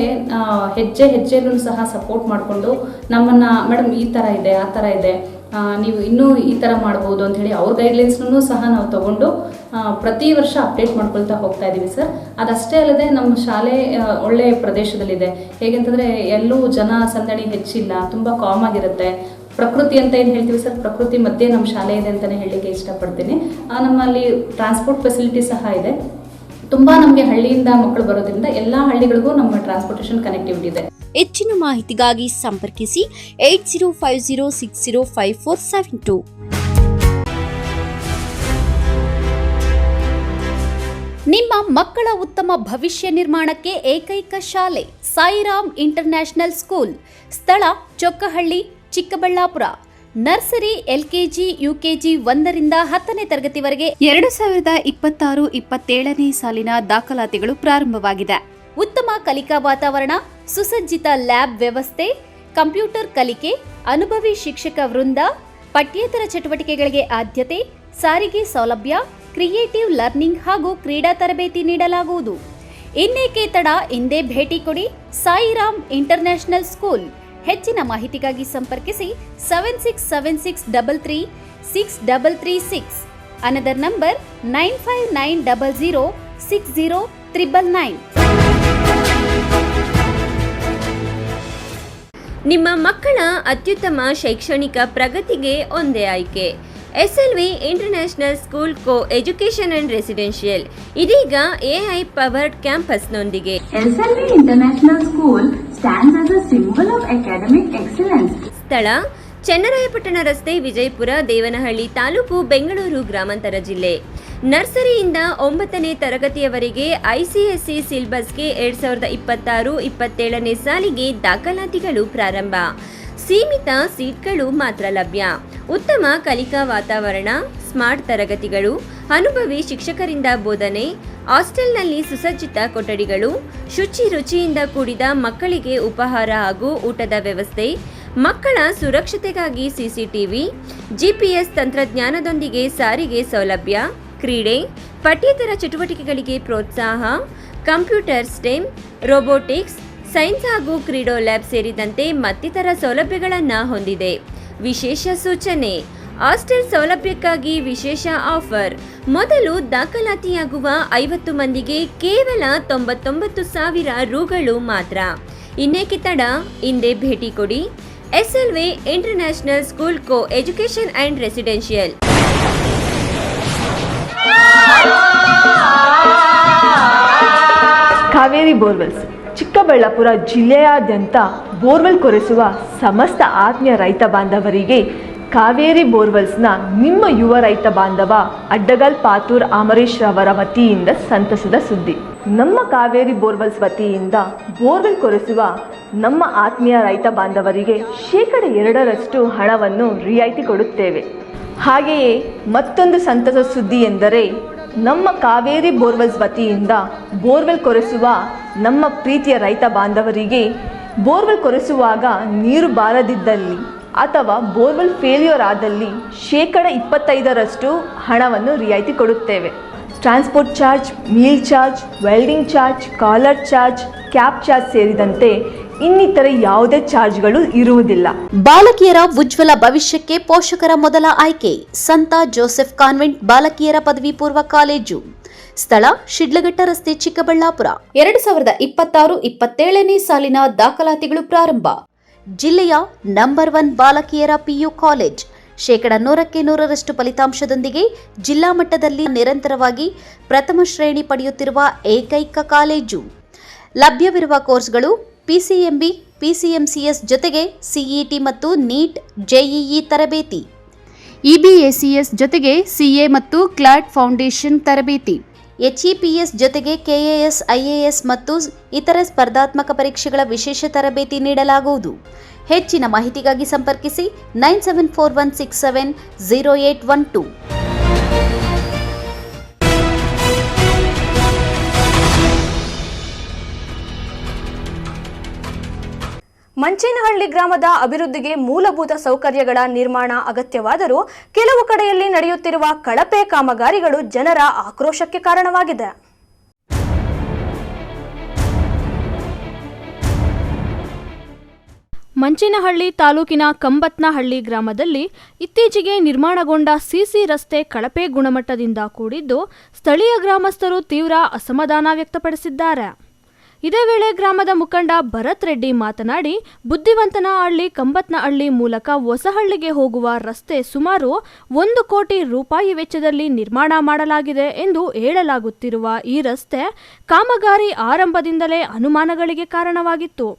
ಹೆಜ್ಜೆಯಲ್ಲೂ ಸಹ ಸಪೋರ್ಟ್ ಮಾಡಿಕೊಂಡು ನಮ್ಮನ್ನು ಮೇಡಮ್ ಈ ಥರ ಇದೆ ಆ ಥರ ಇದೆ, ನೀವು ಇನ್ನೂ ಈ ಥರ ಮಾಡ್ಬೋದು ಅಂಥೇಳಿ ಅವ್ರ ಗೈಡ್ಲೈನ್ಸ್ನೂ ಸಹ ನಾವು ತೊಗೊಂಡು ಪ್ರತಿ ವರ್ಷ ಅಪ್ಡೇಟ್ ಮಾಡ್ಕೊಳ್ತಾ ಹೋಗ್ತಾ ಇದ್ದೀವಿ ಸರ್. ಅದಷ್ಟೇ ಅಲ್ಲದೆ ನಮ್ಮ ಶಾಲೆ ಒಳ್ಳೆಯ ಪ್ರದೇಶದಲ್ಲಿದೆ. ಹೇಗೆಂತಂದರೆ ಎಲ್ಲೂ ಜನ ಸಂದಣಿ ಹೆಚ್ಚಿಲ್ಲ, ತುಂಬ ಕಾಮ್ ಆಗಿರುತ್ತೆ. ಪ್ರಕೃತಿ ಅಂತ ಏನು ಹೇಳ್ತೀವಿ ಸರ್, ಪ್ರಕೃತಿ ಮಧ್ಯೆ ನಮ್ಮ ಶಾಲೆ ಇದೆ ಅಂತಲೇ ಹೇಳಲಿಕ್ಕೆ ಇಷ್ಟಪಡ್ತೀನಿ. ನಮ್ಮಲ್ಲಿ ಟ್ರಾನ್ಸ್ಪೋರ್ಟ್ ಫೆಸಿಲಿಟಿ ಸಹ ಇದೆ. ತುಂಬ ನಮಗೆ ಹಳ್ಳಿಯಿಂದ ಮಕ್ಕಳು ಬರೋದ್ರಿಂದ ಎಲ್ಲ ಹಳ್ಳಿಗಳಿಗೂ ನಮ್ಮ ಟ್ರಾನ್ಸ್ಪೋರ್ಟೇಷನ್ ಕನೆಕ್ಟಿವಿಟಿ ಇದೆ. ಹೆಚ್ಚಿನ ಮಾಹಿತಿಗಾಗಿ ಸಂಪರ್ಕಿಸಿ 8050605472. ನಿಮ್ಮ ಮಕ್ಕಳ ಉತ್ತಮ ಭವಿಷ್ಯ ನಿರ್ಮಾಣಕ್ಕೆ ಏಕೈಕ ಶಾಲೆ ಸಾಯಿರಾಮ್ ಇಂಟರ್ನ್ಯಾಷನಲ್ ಸ್ಕೂಲ್. ಸ್ಥಳ Chokkahalli, Chikkaballapur. Nursery, LKG, UKG 1ರಿಂದ 10ನೇ ತರಗತಿವರೆಗೆ 2026-27ನೇ ಸಾಲಿನ ದಾಖಲಾತಿಗಳು ಪ್ರಾರಂಭವಾಗಿದೆ. ಉತ್ತಮ ಕಲಿಕಾ ವಾತಾವರಣ, ಸುಸಜ್ಜಿತ ಲ್ಯಾಬ್ ವ್ಯವಸ್ಥೆ, ಕಂಪ್ಯೂಟರ್ ಕಲಿಕೆ, ಅನುಭವಿ ಶಿಕ್ಷಕ ವೃಂದ, ಪಠ್ಯೇತರ ಚಟುವಟಿಕೆಗಳಿಗೆ ಆದ್ಯತೆ, ಸಾರಿಗೆ ಸೌಲಭ್ಯ, ಕ್ರಿಯೇಟಿವ್ ಲರ್ನಿಂಗ್ ಹಾಗೂ ಕ್ರೀಡಾ ತರಬೇತಿ ನೀಡಲಾಗುವುದು. ಇನ್ನೇಕೆ ತಡ, ಹಿಂದೆ ಭೇಟಿ ಕೊಡಿ ಸಾಯಿರಾಮ್ ಇಂಟರ್ನ್ಯಾಷನಲ್ ಸ್ಕೂಲ್. ಹೆಚ್ಚಿನ ಮಾಹಿತಿಗಾಗಿ ಸಂಪರ್ಕಿಸಿ 7676336336. Another number 9590060999. ನಿಮ್ಮ ಮಕ್ಕಳ ಅತ್ಯುತ್ತಮ ಶೈಕ್ಷಣಿಕ ಪ್ರಗತಿಗೆ ಒಂದೇ ಆಯ್ಕೆ SLV international school co education and residential. ಇದೀಗ AI ಪವರ್ಡ್ ಕ್ಯಾಂಪಸ್ನೊಂದಿಗೆ. SLV international school stands as a symbol of academic excellence. ಸ್ಥಳ ಚನ್ನರಾಯಪಟ್ಟಣ ರಸ್ತೆ, ವಿಜಯಪುರ, ದೇವನಹಳ್ಳಿ ತಾಲೂಕು, ಬೆಂಗಳೂರು ಗ್ರಾಮಾಂತರ ಜಿಲ್ಲೆ. ನರ್ಸರಿಯಿಂದ 9ನೇ ತರಗತಿಯವರೆಗೆ ICSE ಸಿಲೆಬಸ್ಗೆ 2026-27ನೇ ಸಾಲಿಗೆ ದಾಖಲಾತಿಗಳು ಪ್ರಾರಂಭ. ಸೀಮಿತ ಸೀಟ್ಗಳು ಮಾತ್ರ ಲಭ್ಯ. ಉತ್ತಮ ಕಲಿಕಾ ವಾತಾವರಣ, ಸ್ಮಾರ್ಟ್ ತರಗತಿಗಳು, ಅನುಭವಿ ಶಿಕ್ಷಕರಿಂದ ಬೋಧನೆ, ಹಾಸ್ಟೆಲ್ನಲ್ಲಿ ಸುಸಜ್ಜಿತ ಕೊಠಡಿಗಳು, ರುಚಿಯಿಂದ ಕೂಡಿದ ಮಕ್ಕಳಿಗೆ ಉಪಹಾರ ಹಾಗೂ ಊಟದ ವ್ಯವಸ್ಥೆ, ಮಕ್ಕಳ ಸುರಕ್ಷತೆಗಾಗಿ CCTV, GPS ತಂತ್ರಜ್ಞಾನದೊಂದಿಗೆ ಸಾರಿಗೆ ಸೌಲಭ್ಯ, ಕ್ರೀಡೆ, ಪಠ್ಯೇತರ ಚಟುವಟಿಕೆಗಳಿಗೆ ಪ್ರೋತ್ಸಾಹ, ಕಂಪ್ಯೂಟರ್, ಸ್ಟೆಮ್, ರೋಬೋಟಿಕ್ಸ್, ಸೈನ್ಸ್ ಹಾಗೂ ಕ್ರೀಡೋ ಲ್ಯಾಬ್ ಸೇರಿದಂತೆ ಮತ್ತಿತರ ಸೌಲಭ್ಯಗಳನ್ನು ಹೊಂದಿದೆ. ವಿಶೇಷ ಸೂಚನೆ: ಹಾಸ್ಟೆಲ್ ಸೌಲಭ್ಯಕ್ಕಾಗಿ ವಿಶೇಷ ಆಫರ್. ಮೊದಲು ದಾಖಲಾತಿಯಾಗುವ 50 ಮಂದಿಗೆ ಕೇವಲ 99,000 ರೂಗಳು ಮಾತ್ರ. ಇನ್ನೇಕೆ ತಡ, ಹಿಂದೆ ಭೇಟಿ ಕೊಡಿ SLV international school co education and residential. Kaveri borewells Chikkaballapur ಜಿಲ್ಲೆಯಾದ್ಯಂತ ಬೋರ್ವೆಲ್ ಕೊರೆಸುವ ಸಮಸ್ತ ಆತ್ಮೀಯ ರೈತ ಬಾಂಧವರಿಗೆ ಕಾವೇರಿ ಬೋರ್ವೆಲ್ಸ್ನ ನಿಮ್ಮ ಯುವ ರೈತ ಬಾಂಧವ ಅಡ್ಡಗಲ್ ಪಾತೂರ್ ಅಮರೀಶ್ ರವರ ವತಿಯಿಂದ ಸಂತಸದ ಸುದ್ದಿ. ನಮ್ಮ ಕಾವೇರಿ ಬೋರ್ವೆಲ್ಸ್ ವತಿಯಿಂದ ಬೋರ್ವೆಲ್ ಕೊರೆಸುವ ನಮ್ಮ ಆತ್ಮೀಯ ರೈತ ಬಾಂಧವರಿಗೆ 2% ಹಣವನ್ನು ರಿಯಾಯಿತಿ ಕೊಡುತ್ತೇವೆ. ಹಾಗೆಯೇ ಮತ್ತೊಂದು ಸಂತಸ ಸುದ್ದಿ ಎಂದರೆ ನಮ್ಮ ಕಾವೇರಿ ಬೋರ್ವೆಲ್ಸ್ ವತಿಯಿಂದ ಬೋರ್ವೆಲ್ ಕೊರೆಸುವ ನಮ್ಮ ಪ್ರೀತಿಯ ರೈತ ಬಾಂಧವರಿಗೆ ಬೋರ್ವೆಲ್ ಕೊರೆಸುವಾಗ ನೀರು ಬಾರದಿದ್ದಲ್ಲಿ ಅಥವಾ ಬೋರ್ವೆಲ್ ಫೇಲ್ಯೂರ್ ಆದಲ್ಲಿ 25% ಹಣವನ್ನು ರಿಯಾಯಿತಿ ಕೊಡುತ್ತೇವೆ. Transport charge, meal charge, welding charge, collar charge, cab charge ಸೇರಿದಂತೆ ಇನ್ನಿತರೆ ಯಾವುದೇ ಚಾರ್ಜ್ಗಳು ಇರುವುದಿಲ್ಲ. ಬಾಲಕಿಯರ ಉಜ್ವಲ ಭವಿಷ್ಯಕ್ಕೆ ಪೋಷಕರ ಮೊದಲ ಆಯ್ಕೆ ಸಂತ ಜೋಸೆಫ್ ಕಾನ್ವೆಂಟ್ ಬಾಲಕಿಯರ ಪದವಿ ಪೂರ್ವ ಕಾಲೇಜು. ಸ್ಥಳ ಶಿಡ್ಲಘಟ್ಟ ರಸ್ತೆ, ಚಿಕ್ಕಬಳ್ಳಾಪುರ. 2026-27ನೇ ಸಾಲಿನ ದಾಖಲಾತಿಗಳು ಪ್ರಾರಂಭ. ಜಿಲ್ಲೆಯ ನಂಬರ್ 1 ಬಾಲಕಿಯರ PU ಕಾಲೇಜ್. 100% ಫಲಿತಾಂಶದೊಂದಿಗೆ ಜಿಲ್ಲಾ ಮಟ್ಟದಲ್ಲಿ ನಿರಂತರವಾಗಿ ಪ್ರಥಮ ಶ್ರೇಣಿ ಪಡೆಯುತ್ತಿರುವ ಏಕೈಕ ಕಾಲೇಜು. ಲಭ್ಯವಿರುವ ಕೋರ್ಸ್ಗಳು PCMB, PCMCS ಜೊತೆಗೆ CET ಮತ್ತು NEET, JEE ತರಬೇತಿ. EBACS ಜೊತೆಗೆ CA ಮತ್ತು CLAT ಫೌಂಡೇಶನ್ ತರಬೇತಿ. HEPS ಜೊತೆಗೆ KAS, IAS ಮತ್ತು ಇತರೆ ಸ್ಪರ್ಧಾತ್ಮಕ ಪರೀಕ್ಷೆಗಳ ವಿಶೇಷ ತರಬೇತಿ ನೀಡಲಾಗುವುದು. ಹೆಚ್ಚಿನ ಮಾಹಿತಿಗಾಗಿ ಸಂಪರ್ಕಿಸಿ 9741670812. ಮಂಚೇನಹಳ್ಳಿ ಗ್ರಾಮದ ಅಭಿವೃದ್ಧಿಗೆ ಮೂಲಭೂತ ಸೌಕರ್ಯಗಳ ನಿರ್ಮಾಣ ಅಗತ್ಯವಾದರೂ ಕೆಲವು ಕಡೆಯಲ್ಲಿ ನಡೆಯುತ್ತಿರುವ ಕಳಪೆ ಕಾಮಗಾರಿಗಳು ಜನರ ಆಕ್ರೋಶಕ್ಕೆ ಕಾರಣವಾಗಿದೆ. ಮಂಚೇನಹಳ್ಳಿ ತಾಲೂಕಿನ ಕಂಬತ್ನಹಳ್ಳಿ ಗ್ರಾಮದಲ್ಲಿ ಇತ್ತೀಚೆಗೆ ನಿರ್ಮಾಣಗೊಂಡ ಸಿಸಿ ರಸ್ತೆ ಕಳಪೆ ಗುಣಮಟ್ಟದಿಂದ ಕೂಡಿದ್ದು ಸ್ಥಳೀಯ ಗ್ರಾಮಸ್ಥರು ತೀವ್ರ ಅಸಮಾಧಾನ ವ್ಯಕ್ತಪಡಿಸಿದ್ದಾರೆ. ಇದೇ ವೇಳೆ ಗ್ರಾಮದ ಮುಖಂಡ ಭರತ್ ರೆಡ್ಡಿ ಮಾತನಾಡಿ, ಬುದ್ಧಿವಂತನಹಳ್ಳಿ ಕಂಬತ್ನಹಳ್ಳಿ ಮೂಲಕ ಹೊಸಹಳ್ಳಿಗೆ ಹೋಗುವ ರಸ್ತೆ ಸುಮಾರು 1 ಕೋಟಿ ರೂಪಾಯಿ ವೆಚ್ಚದಲ್ಲಿ ನಿರ್ಮಾಣ ಮಾಡಲಾಗಿದೆ ಎಂದು ಹೇಳಲಾಗುತ್ತಿರುವ ಈ ರಸ್ತೆ ಕಾಮಗಾರಿ ಆರಂಭದಿಂದಲೇ ಅನುಮಾನಗಳಿಗೆ ಕಾರಣವಾಗಿತ್ತು.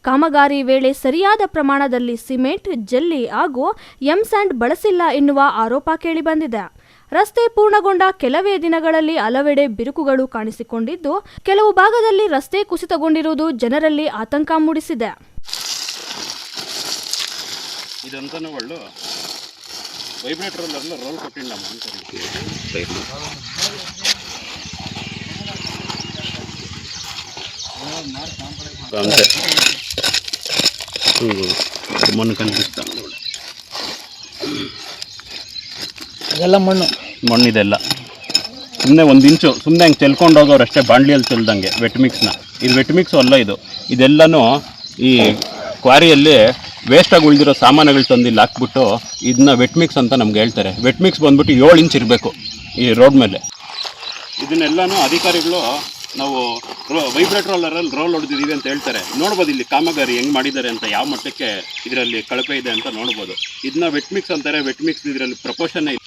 ಕಾಮಗಾರಿ ವೇಳೆ ಸರಿಯಾದ ಪ್ರಮಾಣದಲ್ಲಿ ಸಿಮೆಂಟ್, ಜಲ್ಲಿ ಹಾಗೂ ಎಂಸ್ಯಾಂಡ್ ಬಳಸಿಲ್ಲ ಎನ್ನುವ ಆರೋಪ ಕೇಳಿಬಂದಿದೆ. ರಸ್ತೆ ಪೂರ್ಣಗೊಂಡ ಕೆಲವೇ ದಿನಗಳಲ್ಲಿ ಹಲವೆಡೆ ಬಿರುಕುಗಳು ಕಾಣಿಸಿಕೊಂಡಿದ್ದು, ಕೆಲವು ಭಾಗದಲ್ಲಿ ರಸ್ತೆ ಕುಸಿತಗೊಂಡಿರುವುದು ಜನರಲ್ಲಿ ಆತಂಕ ಮೂಡಿಸಿದೆ. ಮಣ್ಣು ಕನಿಪಿಸ್ತಾ ಅದೆಲ್ಲ ಮಣ್ಣಿದೆಲ್ಲ ಸುಮ್ಮನೆ 1 ಇಂಚು ಸುಮ್ಮನೆ ಹಂಗೆ ಚೆಲ್ಕೊಂಡು ಹೋಗೋರಷ್ಟೇ, ಬಾಂಡ್ಲಿಯಲ್ಲಿ ಚೆಲ್ದಂಗೆ ವೆಟ್ ಮಿಕ್ಸ್ನ. ಇದು ವೆಟ್ ಮಿಕ್ಸು ಅಲ್ಲ, ಇದೆಲ್ಲನೂ ಈ ಕ್ವಾರಿಯಲ್ಲಿ ವೇಸ್ಟಾಗಿ ಉಳಿದಿರೋ ಸಾಮಾನುಗಳು ತಂದು ಇಲ್ಲಿ ಹಾಕ್ಬಿಟ್ಟು ಇದನ್ನ ವೆಟ್ ಮಿಕ್ಸ್ ಅಂತ ನಮ್ಗೆ ಹೇಳ್ತಾರೆ. ವೆಟ್ ಮಿಕ್ಸ್ ಬಂದ್ಬಿಟ್ಟು 7 ಇಂಚ್ ಇರಬೇಕು ಈ ರೋಡ್ ಮೇಲೆ. ಇದನ್ನೆಲ್ಲನೂ ಅಧಿಕಾರಿಗಳು ನಾವು ವೈಬ್ರೇಟ್ ರೋಲರಲ್ಲಿ ರೋಲ್ ಹೊಡೆದಿದ್ದೀವಿ ಅಂತ ಹೇಳ್ತಾರೆ. ನೋಡ್ಬೋದು ಇಲ್ಲಿ ಕಾಮಗಾರಿ ಹೆಂಗೆ ಮಾಡಿದ್ದಾರೆ ಅಂತ, ಯಾವ ಮಟ್ಟಕ್ಕೆ ಇದರಲ್ಲಿ ಕಳಪೆ ಇದೆ ಅಂತ ನೋಡ್ಬೋದು. ಇದನ್ನ ವೆಟ್ ಮಿಕ್ಸ್ ಅಂತಾರೆ. ವೆಟ್ ಮಿಕ್ಸ್ ಇದರಲ್ಲಿ ಪ್ರಪೋರ್ಷನ್ ಇದೆ.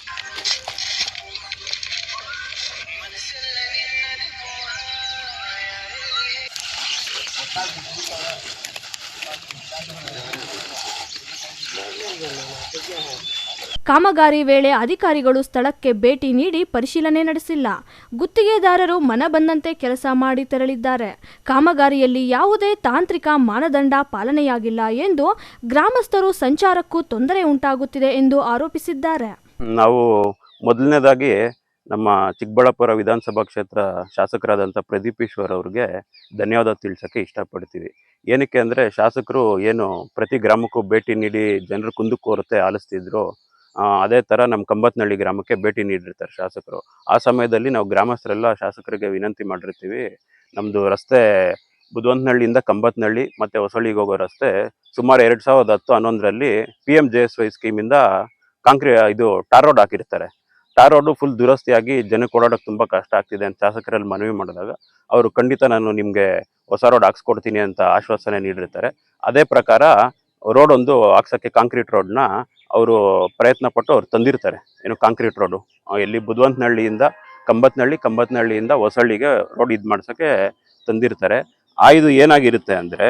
ಕಾಮಗಾರಿ ವೇಳೆ ಅಧಿಕಾರಿಗಳು ಸ್ಥಳಕ್ಕೆ ಭೇಟಿ ನೀಡಿ ಪರಿಶೀಲನೆ ನಡೆಸಿಲ್ಲ. ಗುತ್ತಿಗೆದಾರರು ಮನ ಬಂದಂತೆ ಕೆಲಸ ಮಾಡಿ ತೆರಳಿದ್ದಾರೆ. ಕಾಮಗಾರಿಯಲ್ಲಿ ಯಾವುದೇ ತಾಂತ್ರಿಕ ಮಾನದಂಡ ಪಾಲನೆಯಾಗಿಲ್ಲ ಎಂದು ಗ್ರಾಮಸ್ಥರು ಸಂಚಾರಕ್ಕೂ ತೊಂದರೆ ಉಂಟಾಗುತ್ತಿದೆ ಎಂದು ಆರೋಪಿಸಿದ್ದಾರೆ. ನಾವು ಮೊದಲನೇದಾಗಿ ನಮ್ಮ ಚಿಕ್ಕಬಳ್ಳಾಪುರ ವಿಧಾನಸಭಾ ಕ್ಷೇತ್ರ ಶಾಸಕರಾದಂಥ ಪ್ರದೀಪ್ ಈಶ್ವರ್ ಅವ್ರಿಗೆ ಧನ್ಯವಾದ ತಿಳಿಸೋಕ್ಕೆ ಇಷ್ಟಪಡ್ತೀವಿ. ಏನಕ್ಕೆ ಅಂದರೆ, ಶಾಸಕರು ಏನು ಪ್ರತಿ ಗ್ರಾಮಕ್ಕೂ ಭೇಟಿ ನೀಡಿ ಜನರ ಕುಂದುಕೊರತೆ ಆಲಿಸ್ತಿದ್ರು, ಅದೇ ಥರ ನಮ್ಮ ಕಂಬತ್ನಹಳ್ಳಿ ಗ್ರಾಮಕ್ಕೆ ಭೇಟಿ ನೀಡಿರ್ತಾರೆ ಶಾಸಕರು. ಆ ಸಮಯದಲ್ಲಿ ನಾವು ಗ್ರಾಮಸ್ಥರೆಲ್ಲ ಶಾಸಕರಿಗೆ ವಿನಂತಿ ಮಾಡಿರ್ತೀವಿ, ನಮ್ಮದು ರಸ್ತೆ ಬುದ್ಧಿವಂತನಹಳ್ಳಿಯಿಂದ ಕಂಬತ್ನಹಳ್ಳಿ ಮತ್ತು ಹೊಸಳ್ಳಿಗೆ ಹೋಗೋ ರಸ್ತೆ ಸುಮಾರು 2010-11ರಲ್ಲಿ PMJSY ಸ್ಕೀಮಿಂದ ಟಾರ್ ರೋಡ್ ಹಾಕಿರ್ತಾರೆ. ಟಾರ್ ರೋಡು ಫುಲ್ ದುರಸ್ತಿಯಾಗಿ ಜನಕ್ಕೆ ಓಡಾಡೋಕ್ಕೆ ತುಂಬ ಕಷ್ಟ ಆಗ್ತಿದೆ ಅಂತ ಶಾಸಕರಲ್ಲಿ ಮನವಿ ಮಾಡಿದಾಗ ಅವರು ಖಂಡಿತ ನಾನು ನಿಮಗೆ ಹೊಸ ರೋಡ್ ಹಾಕ್ಸ್ಕೊಡ್ತೀನಿ ಅಂತ ಆಶ್ವಾಸನೆ ನೀಡಿರ್ತಾರೆ. ಅದೇ ಪ್ರಕಾರ ರೋಡ್ ಒಂದು ಹಾಕ್ಸೋಕ್ಕೆ ಕಾಂಕ್ರೀಟ್ ರೋಡ್ನ ಅವರು ಪ್ರಯತ್ನ ಪಟ್ಟು ಅವ್ರು ತಂದಿರ್ತಾರೆ. ಏನು ಕಾಂಕ್ರೀಟ್ ರೋಡು ಎಲ್ಲಿ ಬುದ್ಧಿವಂತನಹಳ್ಳಿಯಿಂದ ಕಂಬತ್ನಹಳ್ಳಿಯಿಂದ ಹೊಸಳ್ಳಿಗೆ ರೋಡ್ ಇದು ಮಾಡ್ಸೋಕ್ಕೆ ತಂದಿರ್ತಾರೆ. ಇದು ಏನಾಗಿರುತ್ತೆ ಅಂದರೆ,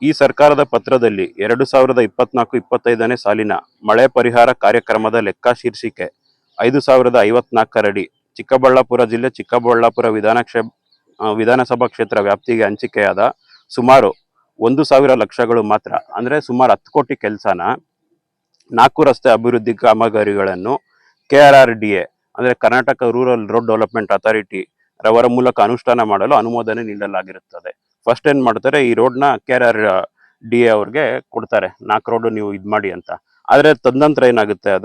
ಈ ಸರ್ಕಾರದ ಪತ್ರದಲ್ಲಿ 2024-25ನೇ ಸಾಲಿನ ಮಳೆ ಪರಿಹಾರ ಕಾರ್ಯಕ್ರಮದ ಲೆಕ್ಕ ಶೀರ್ಷಿಕೆ 5054 ಅಡಿ ಚಿಕ್ಕಬಳ್ಳಾಪುರ ಜಿಲ್ಲೆ ಚಿಕ್ಕಬಳ್ಳಾಪುರ ವಿಧಾನಸಭಾ ಕ್ಷೇತ್ರ ವ್ಯಾಪ್ತಿಗೆ ಹಂಚಿಕೆಯಾದ ಸುಮಾರು 1,000 ಲಕ್ಷಗಳು ಮಾತ್ರ, ಅಂದರೆ ಸುಮಾರು 10 ಕೋಟಿ ಕೆಲಸನ 4 ರಸ್ತೆ ಅಭಿವೃದ್ಧಿ ಕಾಮಗಾರಿಗಳನ್ನು KRRDA ಅಂದರೆ Karnataka rural road development authority ರವರ ಮೂಲಕ ಅನುಷ್ಠಾನ ಮಾಡಲು ಅನುಮೋದನೆ ನೀಡಲಾಗಿರುತ್ತದೆ. ಫಸ್ಟ್ ಏನು ಮಾಡ್ತಾರೆ, ಈ ರೋಡ್ನ KRRDA ಅವ್ರಿಗೆ ಕೊಡ್ತಾರೆ, 4 ರೋಡು ನೀವು ಇದು ಮಾಡಿ ಅಂತ. ಆದರೆ ತದನಂತರ ಏನಾಗುತ್ತೆ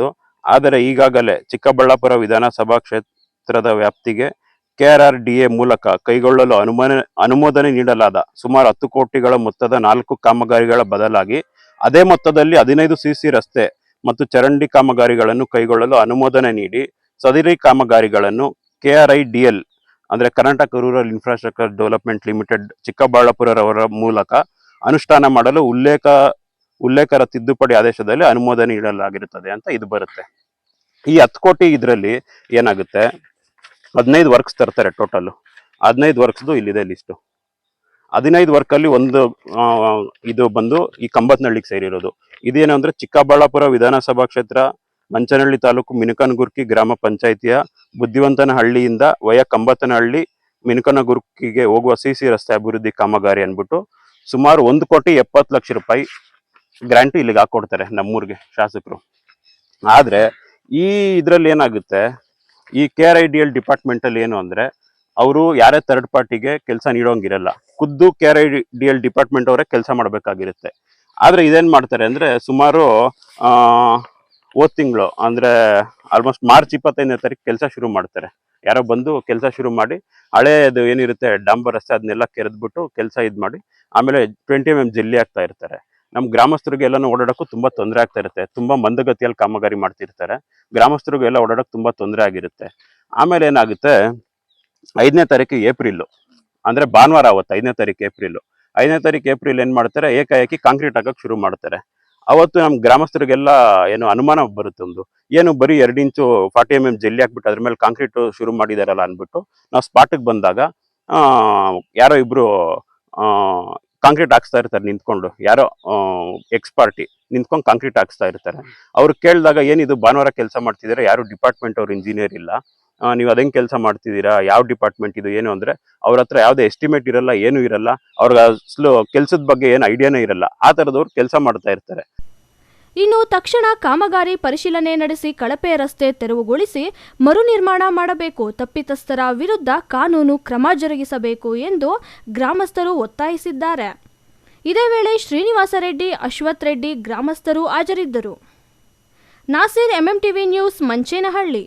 ಆದರೆ ಈಗಾಗಲೇ ಚಿಕ್ಕಬಳ್ಳಾಪುರ ವಿಧಾನಸಭಾ ಕ್ಷೇತ್ರದ ವ್ಯಾಪ್ತಿಗೆ KRRDA ಮೂಲಕ ಕೈಗೊಳ್ಳಲು ಅನುಮೋದನೆ ನೀಡಲಾದ ಸುಮಾರು 10 ಕೋಟಿಗಳ ಮೊತ್ತದ 4 ಕಾಮಗಾರಿಗಳ ಬದಲಾಗಿ ಅದೇ ಮೊತ್ತದಲ್ಲಿ 15 CC ರಸ್ತೆ ಮತ್ತು ಚರಂಡಿ ಕಾಮಗಾರಿಗಳನ್ನು ಕೈಗೊಳ್ಳಲು ಅನುಮೋದನೆ ನೀಡಿ ಸದರಿ ಕಾಮಗಾರಿಗಳನ್ನು KRIDL ಅಂದರೆ Karnataka rural infrastructure development limited ಚಿಕ್ಕಬಳ್ಳಾಪುರರವರ ಮೂಲಕ ಅನುಷ್ಠಾನ ಮಾಡಲು ಉಲ್ಲೇಖರ ತಿದ್ದುಪಡಿ ಆದೇಶದಲ್ಲಿ ಅನುಮೋದನೆ ನೀಡಲಾಗಿರುತ್ತದೆ ಅಂತ ಇದು ಬರುತ್ತೆ. ಈ 10 ಕೋಟಿ ಇದರಲ್ಲಿ ಏನಾಗುತ್ತೆ, 15 ವರ್ಕ್ಸ್ ತರ್ತಾರೆ. ಟೋಟಲ್ 15 ವರ್ಕ್ಸ್ದು ಇಲ್ಲಿದೆ ಲಿಸ್ಟು. 15 ವರ್ಕಲ್ಲಿ ಒಂದು ಇದು ಬಂದು ಈ ಕಂಬತ್ನಹಳ್ಳಿಗೆ ಸೇರಿರೋದು. ಇದೇನು ಅಂದರೆ, ಚಿಕ್ಕಬಳ್ಳಾಪುರ ವಿಧಾನಸಭಾ ಕ್ಷೇತ್ರ ಮಂಚನಹಳ್ಳಿ ತಾಲೂಕು ಮಿನುಕನಗುರ್ಕಿ ಗ್ರಾಮ ಪಂಚಾಯಿತಿಯ ಬುದ್ಧಿವಂತನಹಳ್ಳಿಯಿಂದ ಕಂಬತ್ತನಹಳ್ಳಿ ಮಿನುಕನಗುರ್ಕಿಗೆ ಹೋಗುವ CC ರಸ್ತೆ ಅಭಿವೃದ್ಧಿ ಕಾಮಗಾರಿ ಅಂದ್ಬಿಟ್ಟು ಸುಮಾರು 1,70,00,000 ರೂಪಾಯಿ ಗ್ರಾಂಟ್ ಇಲ್ಲಿಗೆ ಹಾಕೊಡ್ತಾರೆ ನಮ್ಮೂರಿಗೆ ಶಾಸಕರು. ಆದರೆ ಈ ಇದರಲ್ಲಿ ಏನಾಗುತ್ತೆ, ಈ KRIDL ಡಿಪಾರ್ಟ್ಮೆಂಟಲ್ಲಿ ಏನು ಅಂದರೆ, ಅವರು ಯಾರೇ ಥರ್ಡ್ ಪಾರ್ಟಿಗೆ ಕೆಲಸ ನೀಡೋಂಗಿರಲ್ಲ, ಖುದ್ದು KRIDL ಡಿಪಾರ್ಟ್ಮೆಂಟ್ ಅವರೇ ಕೆಲಸ ಮಾಡಬೇಕಾಗಿರುತ್ತೆ. ಆದರೆ ಇದೇನು ಮಾಡ್ತಾರೆ ಅಂದರೆ ಸುಮಾರು ಹೋದ ತಿಂಗಳು ಅಂದರೆ ಆಲ್ಮೋಸ್ಟ್ ಮಾರ್ಚ್ 25ನೇ ತಾರೀಕು ಕೆಲಸ ಶುರು ಮಾಡ್ತಾರೆ. ಯಾರೋ ಬಂದು ಕೆಲಸ ಶುರು ಮಾಡಿ ಹಳೇದು ಏನಿರುತ್ತೆ ಡಾಂಬರ್ ರಸ್ತೆ ಅದನ್ನೆಲ್ಲ ಕೆರೆದ್ಬಿಟ್ಟು ಕೆಲಸ ಇದು ಮಾಡಿ ಆಮೇಲೆ 20 mm ಜಲ್ಲಿ ಆಗ್ತಾ ಇರ್ತಾರೆ. ನಮ್ಮ ಗ್ರಾಮಸ್ಥರಿಗೆ ಎಲ್ಲನೂ ಓಡಾಡೋಕ್ಕೂ ತುಂಬ ತೊಂದರೆ ಆಗ್ತಾ ಇರುತ್ತೆ. ತುಂಬ ಮಂದಗತಿಯಲ್ಲಿ ಕಾಮಗಾರಿ ಮಾಡ್ತಿರ್ತಾರೆ. ಗ್ರಾಮಸ್ಥರಿಗೂ ಎಲ್ಲ ಓಡಾಡೋಕ್ಕೆ ತುಂಬ ತೊಂದರೆ ಆಗಿರುತ್ತೆ. ಆಮೇಲೆ ಏನಾಗುತ್ತೆ, 5ನೇ ತಾರೀಕು ಏಪ್ರಿಲ್ ಅಂದರೆ ಭಾನುವಾರ ಅವತ್ತು 5ನೇ ತಾರೀಕು ಏಪ್ರಿಲ್ ಏನು ಮಾಡ್ತಾರೆ, ಏಕಾಏಕಿ ಕಾಂಕ್ರೀಟ್ ಹಾಕಕ್ಕೆ ಶುರು ಮಾಡ್ತಾರೆ. ಅವತ್ತು ನಮ್ಮ ಗ್ರಾಮಸ್ಥರಿಗೆಲ್ಲ ಏನು ಅನುಮಾನ ಬರುತ್ತೆ, ಒಂದು ಏನು ಬರೀ 2 ಇಂಚು 40 mm ಜಲ್ಲಿ ಹಾಕ್ಬಿಟ್ಟು ಅದ್ರ ಮೇಲೆ ಕಾಂಕ್ರೀಟು ಶುರು ಮಾಡಿದಾರಲ್ಲ ಅಂದ್ಬಿಟ್ಟು ನಾವು ಸ್ಪಾಟಿಗೆ ಬಂದಾಗ ಯಾರೋ ಇಬ್ಬರು ಕಾಂಕ್ರೀಟ್ ಹಾಕ್ಸ್ತಾ ಇರ್ತಾರೆ ನಿಂತ್ಕೊಂಡು, ಯಾರೋ ಎಕ್ಸ್ಪಾರ್ಟಿ ನಿಂತ್ಕೊಂಡು ಕಾಂಕ್ರೀಟ್ ಹಾಕ್ಸ್ತಾ ಇರ್ತಾರೆ. ಅವ್ರು ಕೇಳಿದಾಗ ಏನಿದು ಭಾನುವಾರ ಕೆಲಸ ಮಾಡ್ತಿದ್ದೀರಾ, ಯಾರು ಡಿಪಾರ್ಟ್ಮೆಂಟ್ ಅವ್ರು ಇಂಜಿನಿಯರ್ ಇಲ್ಲ, ನೀವು ಅದಂಗೆ ಕೆಲಸ ಮಾಡ್ತಿದ್ದೀರಾ, ಯಾವ ಡಿಪಾರ್ಟ್ಮೆಂಟ್ ಇದು ಏನು ಅಂದರೆ ಅವ್ರ ಹತ್ರ ಯಾವುದೇ ಎಸ್ಟಿಮೇಟ್ ಇರಲ್ಲ, ಏನೂ ಇರಲ್ಲ, ಅವ್ರಿಗೆ ಅಸಲು ಕೆಲಸದ ಬಗ್ಗೆ ಏನು ಐಡಿಯಾನೇ ಇರಲ್ಲ. ಆ ಥರದವ್ರು ಕೆಲಸ ಮಾಡ್ತಾ ಇರ್ತಾರೆ. ಇನ್ನು ತಕ್ಷಣ ಕಾಮಗಾರಿ ಪರಿಶೀಲನೆ ನಡೆಸಿ ಕಳಪೆ ರಸ್ತೆ ತೆರವುಗೊಳಿಸಿ ಮರು ನಿರ್ಮಾಣ ಮಾಡಬೇಕು, ತಪ್ಪಿತಸ್ಥರ ವಿರುದ್ಧ ಕಾನೂನು ಕ್ರಮ ಜರುಗಿಸಬೇಕು ಎಂದು ಗ್ರಾಮಸ್ಥರು ಒತ್ತಾಯಿಸಿದ್ದಾರೆ. ಇದೇ ವೇಳೆ ಶ್ರೀನಿವಾಸ ರೆಡ್ಡಿ, ಅಶ್ವಥ್ ರೆಡ್ಡಿ ಗ್ರಾಮಸ್ಥರು ಹಾಜರಿದ್ದರು. Nasir, MMTV news, Manchenahalli.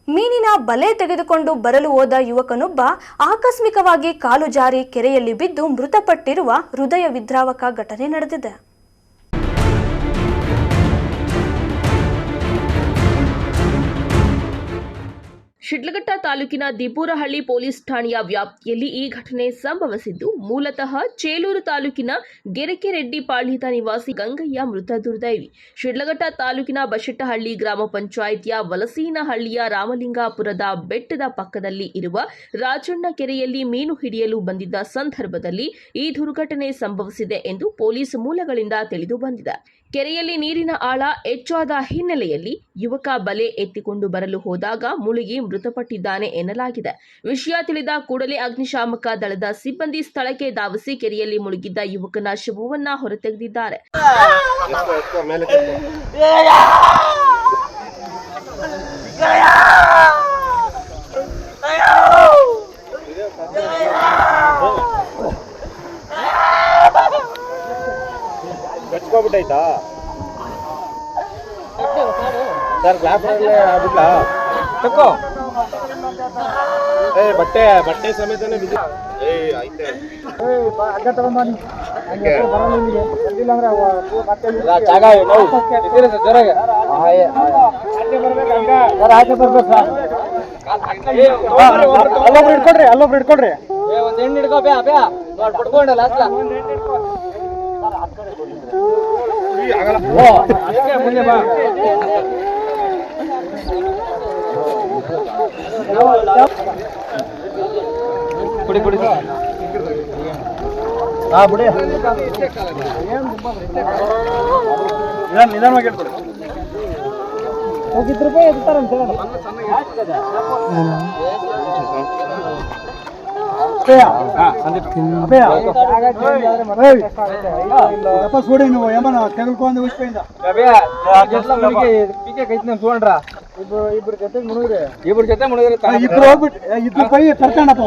ಮೀನಿನ ಬಲೆ ತೆಗೆದುಕೊಂಡು ಬರಲು ಹೋದ ಯುವಕನೊಬ್ಬ ಆಕಸ್ಮಿಕವಾಗಿ ಕಾಲು ಜಾರಿ ಕೆರೆಯಲ್ಲಿ ಬಿದ್ದು ಮೃತಪಟ್ಟಿರುವ ಹೃದಯ ವಿದ್ರಾವಕ ಘಟನೆ ನಡೆದಿದೆ. ಶಿಡ್ಲಘಟ್ಟ ತಾಲೂಕಿನ ದಿಪೂರಹಳ್ಳಿ ಪೊಲೀಸ್ ಠಾಣೆಯ ವ್ಯಾಪ್ತಿಯಲ್ಲಿ ಈ ಘಟನೆ ಸಂಭವಿಸಿದ್ದು, ಮೂಲತಃ ಚೇಲೂರು ತಾಲೂಕಿನ ಗೆರೆಕೆರೆಡ್ಡಿ ಪಾಳ್ಯದ ನಿವಾಸಿ ಗಂಗಯ್ಯ ಮೃತ ದುರ್ದೈವಿ. ಶಿಡ್ಲಘಟ್ಟ ತಾಲೂಕಿನ ಬಶೆಟ್ಟಹಳ್ಳಿ ಗ್ರಾಮ ಪಂಚಾಯಿತಿಯ ವಲಸೀನಹಳ್ಳಿಯ ರಾಮಲಿಂಗಾಪುರದ ಬೆಟ್ಟದ ಪಕ್ಕದಲ್ಲಿ ಇರುವ ರಾಜಣ್ಣ ಕೆರೆಯಲ್ಲಿ ಮೀನು ಹಿಡಿಯಲು ಬಂದಿದ್ದ ಸಂದರ್ಭದಲ್ಲಿ ಈ ದುರ್ಘಟನೆ ಸಂಭವಿಸಿದೆ ಎಂದು ಪೊಲೀಸ್ ಮೂಲಗಳಿಂದ ತಿಳಿದು ಬಂದಿದೆ. ಕೆರೆಯಲ್ಲಿ ನೀರಿನ ಆಳ ಹೆಚ್ಚಾದ ಹಿನ್ನೆಲೆಯಲ್ಲಿ ಯುವಕ ಬಲೆ ಎತ್ತಿಕೊಂಡು ಬರಲು ಹೋದಾಗ ಮುಳುಗಿ ಮೃತಪಟ್ಟಿದ್ದಾನೆ ಎನ್ನಲಾಗಿದೆ. ವಿಷಯ ತಿಳಿದ ಕೂಡಲೇ ಅಗ್ನಿಶಾಮಕ ದಳದ ಸಿಬ್ಬಂದಿ ಸ್ಥಳಕ್ಕೆ ಧಾವಿಸಿ ಕೆರೆಯಲ್ಲಿ ಮುಳುಗಿದ್ದ ಯುವಕನ ಶವವನ್ನ ಹೊರತೆಗೆದಿದ್ದಾರೆ. ಗಚ್ಕೋಬಿಟ್ಟೈತಾ ಸರ್? ಗ್ಲಾಸ್ ಆಗ್ಬಿಟ್ಲಾ? ತಕ್ಕೋ ಬಟ್ಟೆ ಸಮೇತನೇ ಬಿಸಿ. ಐತೆ ಅಡ್ಡ ತಗೊಂಬನ್ನಿ. ಜಾಗ ಜೋರಾಗೆ ಅಲ್ಲೊಬ್ರು ಹಿಡ್ಕೊಡ್ರಿ. ಒಂದ್ ಹೆಣ್ಣು ಹಿಡ್ಕೋ ಬಿಡ್ಕೊಂಡೆ ಲಾಸ್ಟ್ ಮುಂದೆ ಬಾ. ಕುಡಿ ಕುಡಿ ಬಿಡಿ, ನಿಧಾನವಾಗಿ ಹೇಳ್ಕೊಡಿ. ಹೋಗಿದ್ರು ಇರ್ತಾರಂತ చూడే నువ్వు ఏమన్నా తెగులుకోండి ఊసిపోయిందా? ఇబ్బరు జೊತೆ మునుగురే ఇబ్బరు ಹೋಗ್ಬಿಟ್ಟು ಇಬ್ಬರು ಕೈ ತರ್ಕೊಂಡಪ್ಪ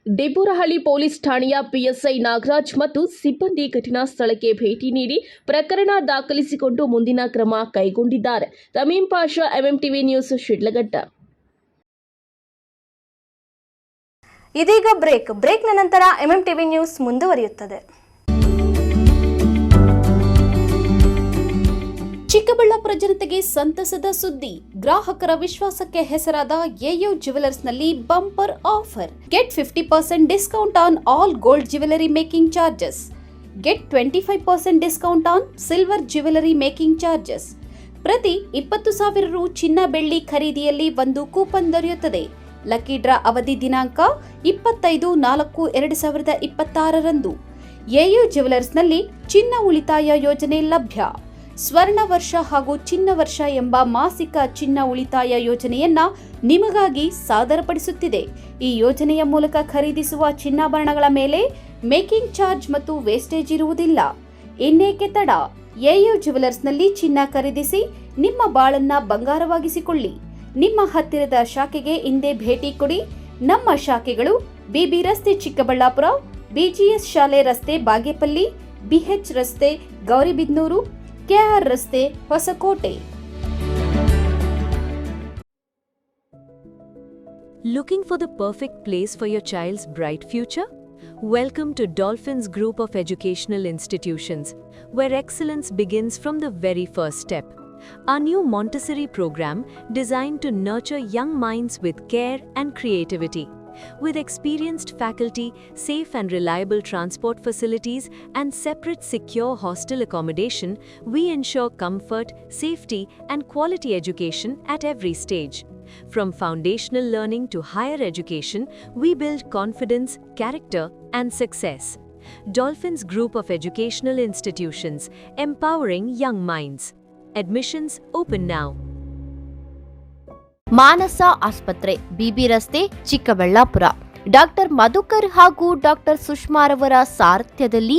ದೇಪುರಹಳ್ಳಿ ಪೊಲೀಸ್ ಠಾಣೆಯ PSI ನಾಗರಾಜ್ ಮತ್ತು ಸಿಬ್ಬಂದಿ ಘಟನಾ ಸ್ಥಳಕ್ಕೆ ಭೇಟಿ ನೀಡಿ ಪ್ರಕರಣ ದಾಖಲಿಸಿಕೊಂಡು ಮುಂದಿನ ಕ್ರಮ ಕೈಗೊಂಡಿದ್ದಾರೆ. ತಮೀಂ ಪಾಷಾ, MMTV ನ್ಯೂಸ್, ಶಿಡ್ಲಘಟ್ಟ. ಇದೀಗ ಬ್ರೇಕ್ನ ನಂತರ MMTV ನ್ಯೂಸ್ ಮುಂದುವರಿಯುತ್ತದೆ. ಚಿಕ್ಕಬಳ್ಳಾಪುರ ಜನತೆಗೆ ಸಂತಸದ ಸುದ್ದಿ. ಗ್ರಾಹಕರ ವಿಶ್ವಾಸಕ್ಕೆ ಹೆಸರಾದ ಎಯು ಜ್ಯುವೆಲರ್ಸ್ನಲ್ಲಿ bumper offer. Get 50% discount on all gold jewellery making charges. Get 25% discount on silver jewellery making charges. ಪ್ರತಿ 20,000 ರು ಚಿನ್ನ ಬೆಳ್ಳಿ ಖರೀದಿಯಲ್ಲಿ ಒಂದು ಕೂಪನ್ ದೊರೆಯುತ್ತದೆ. ಲಕ್ಕಿ ಡ್ರಾ ಅವಧಿ ದಿನಾಂಕ 25/4/2026 ಎಯು ಜ್ಯುವೆಲರ್ಸ್ನಲ್ಲಿ ಚಿನ್ನ ಉಳಿತಾಯ ಯೋಜನೆ ಲಭ್ಯ. ಸ್ವರ್ಣ ವರ್ಷ ಹಾಗೂ ಚಿನ್ನ ವರ್ಷ ಎಂಬ ಮಾಸಿಕ ಚಿನ್ನ ಉಳಿತಾಯ ಯೋಜನೆಯನ್ನ ನಿಮಗಾಗಿ ಸಾದರಪಡಿಸುತ್ತಿದೆ. ಈ ಯೋಜನೆಯ ಮೂಲಕ ಖರೀದಿಸುವ ಚಿನ್ನಾಭರಣಗಳ ಮೇಲೆ ಮೇಕಿಂಗ್ ಚಾರ್ಜ್ ಮತ್ತು ವೇಸ್ಟೇಜ್ ಇರುವುದಿಲ್ಲ. ಇನ್ನೇಕೆ ತಡ? ಎಯು ಜುವೆಲರ್ಸ್ನಲ್ಲಿ ಚಿನ್ನ ಖರೀದಿಸಿ ನಿಮ್ಮ ಬಾಳನ್ನ ಬಂಗಾರವಾಗಿಸಿಕೊಳ್ಳಿ. ನಿಮ್ಮ ಹತ್ತಿರದ ಶಾಖೆಗೆ ಇಂದೇ ಭೇಟಿ ಕೊಡಿ. ನಮ್ಮ ಶಾಖೆಗಳು ಬಿಬಿ ರಸ್ತೆ ಚಿಕ್ಕಬಳ್ಳಾಪುರ, ಬಿಜಿಎಸ್ ಶಾಲೆ ರಸ್ತೆ ಬಾಗೇಪಲ್ಲಿ, ಬಿಎಚ್ ರಸ್ತೆ ಗೌರಿಬಿದನೂರು, ಕೆಆರ್ ರಸ್ತೆ Hosakote. Looking for the perfect place for your child's bright future? Welcome to Dolphins Group of Educational Institutions, where excellence begins from the very first step. Our new Montessori program designed to nurture young minds with care and creativity. With experienced faculty, safe and reliable transport facilities, and separate secure hostel accommodation, we ensure comfort, safety, and quality education at every stage. From foundational learning to higher education, we build confidence, character, and success. Dolphins Group of Educational Institutions, empowering young minds. Admissions open now. ಮಾನಸ ಆಸ್ಪತ್ರೆ, ಬಿಬಿ ರಸ್ತೆ, Chikkaballapur. Doctor Madhukar ಹಾಗೂ doctor ಸುಷ್ಮಾರವರ ಸಾರಥ್ಯದಲ್ಲಿ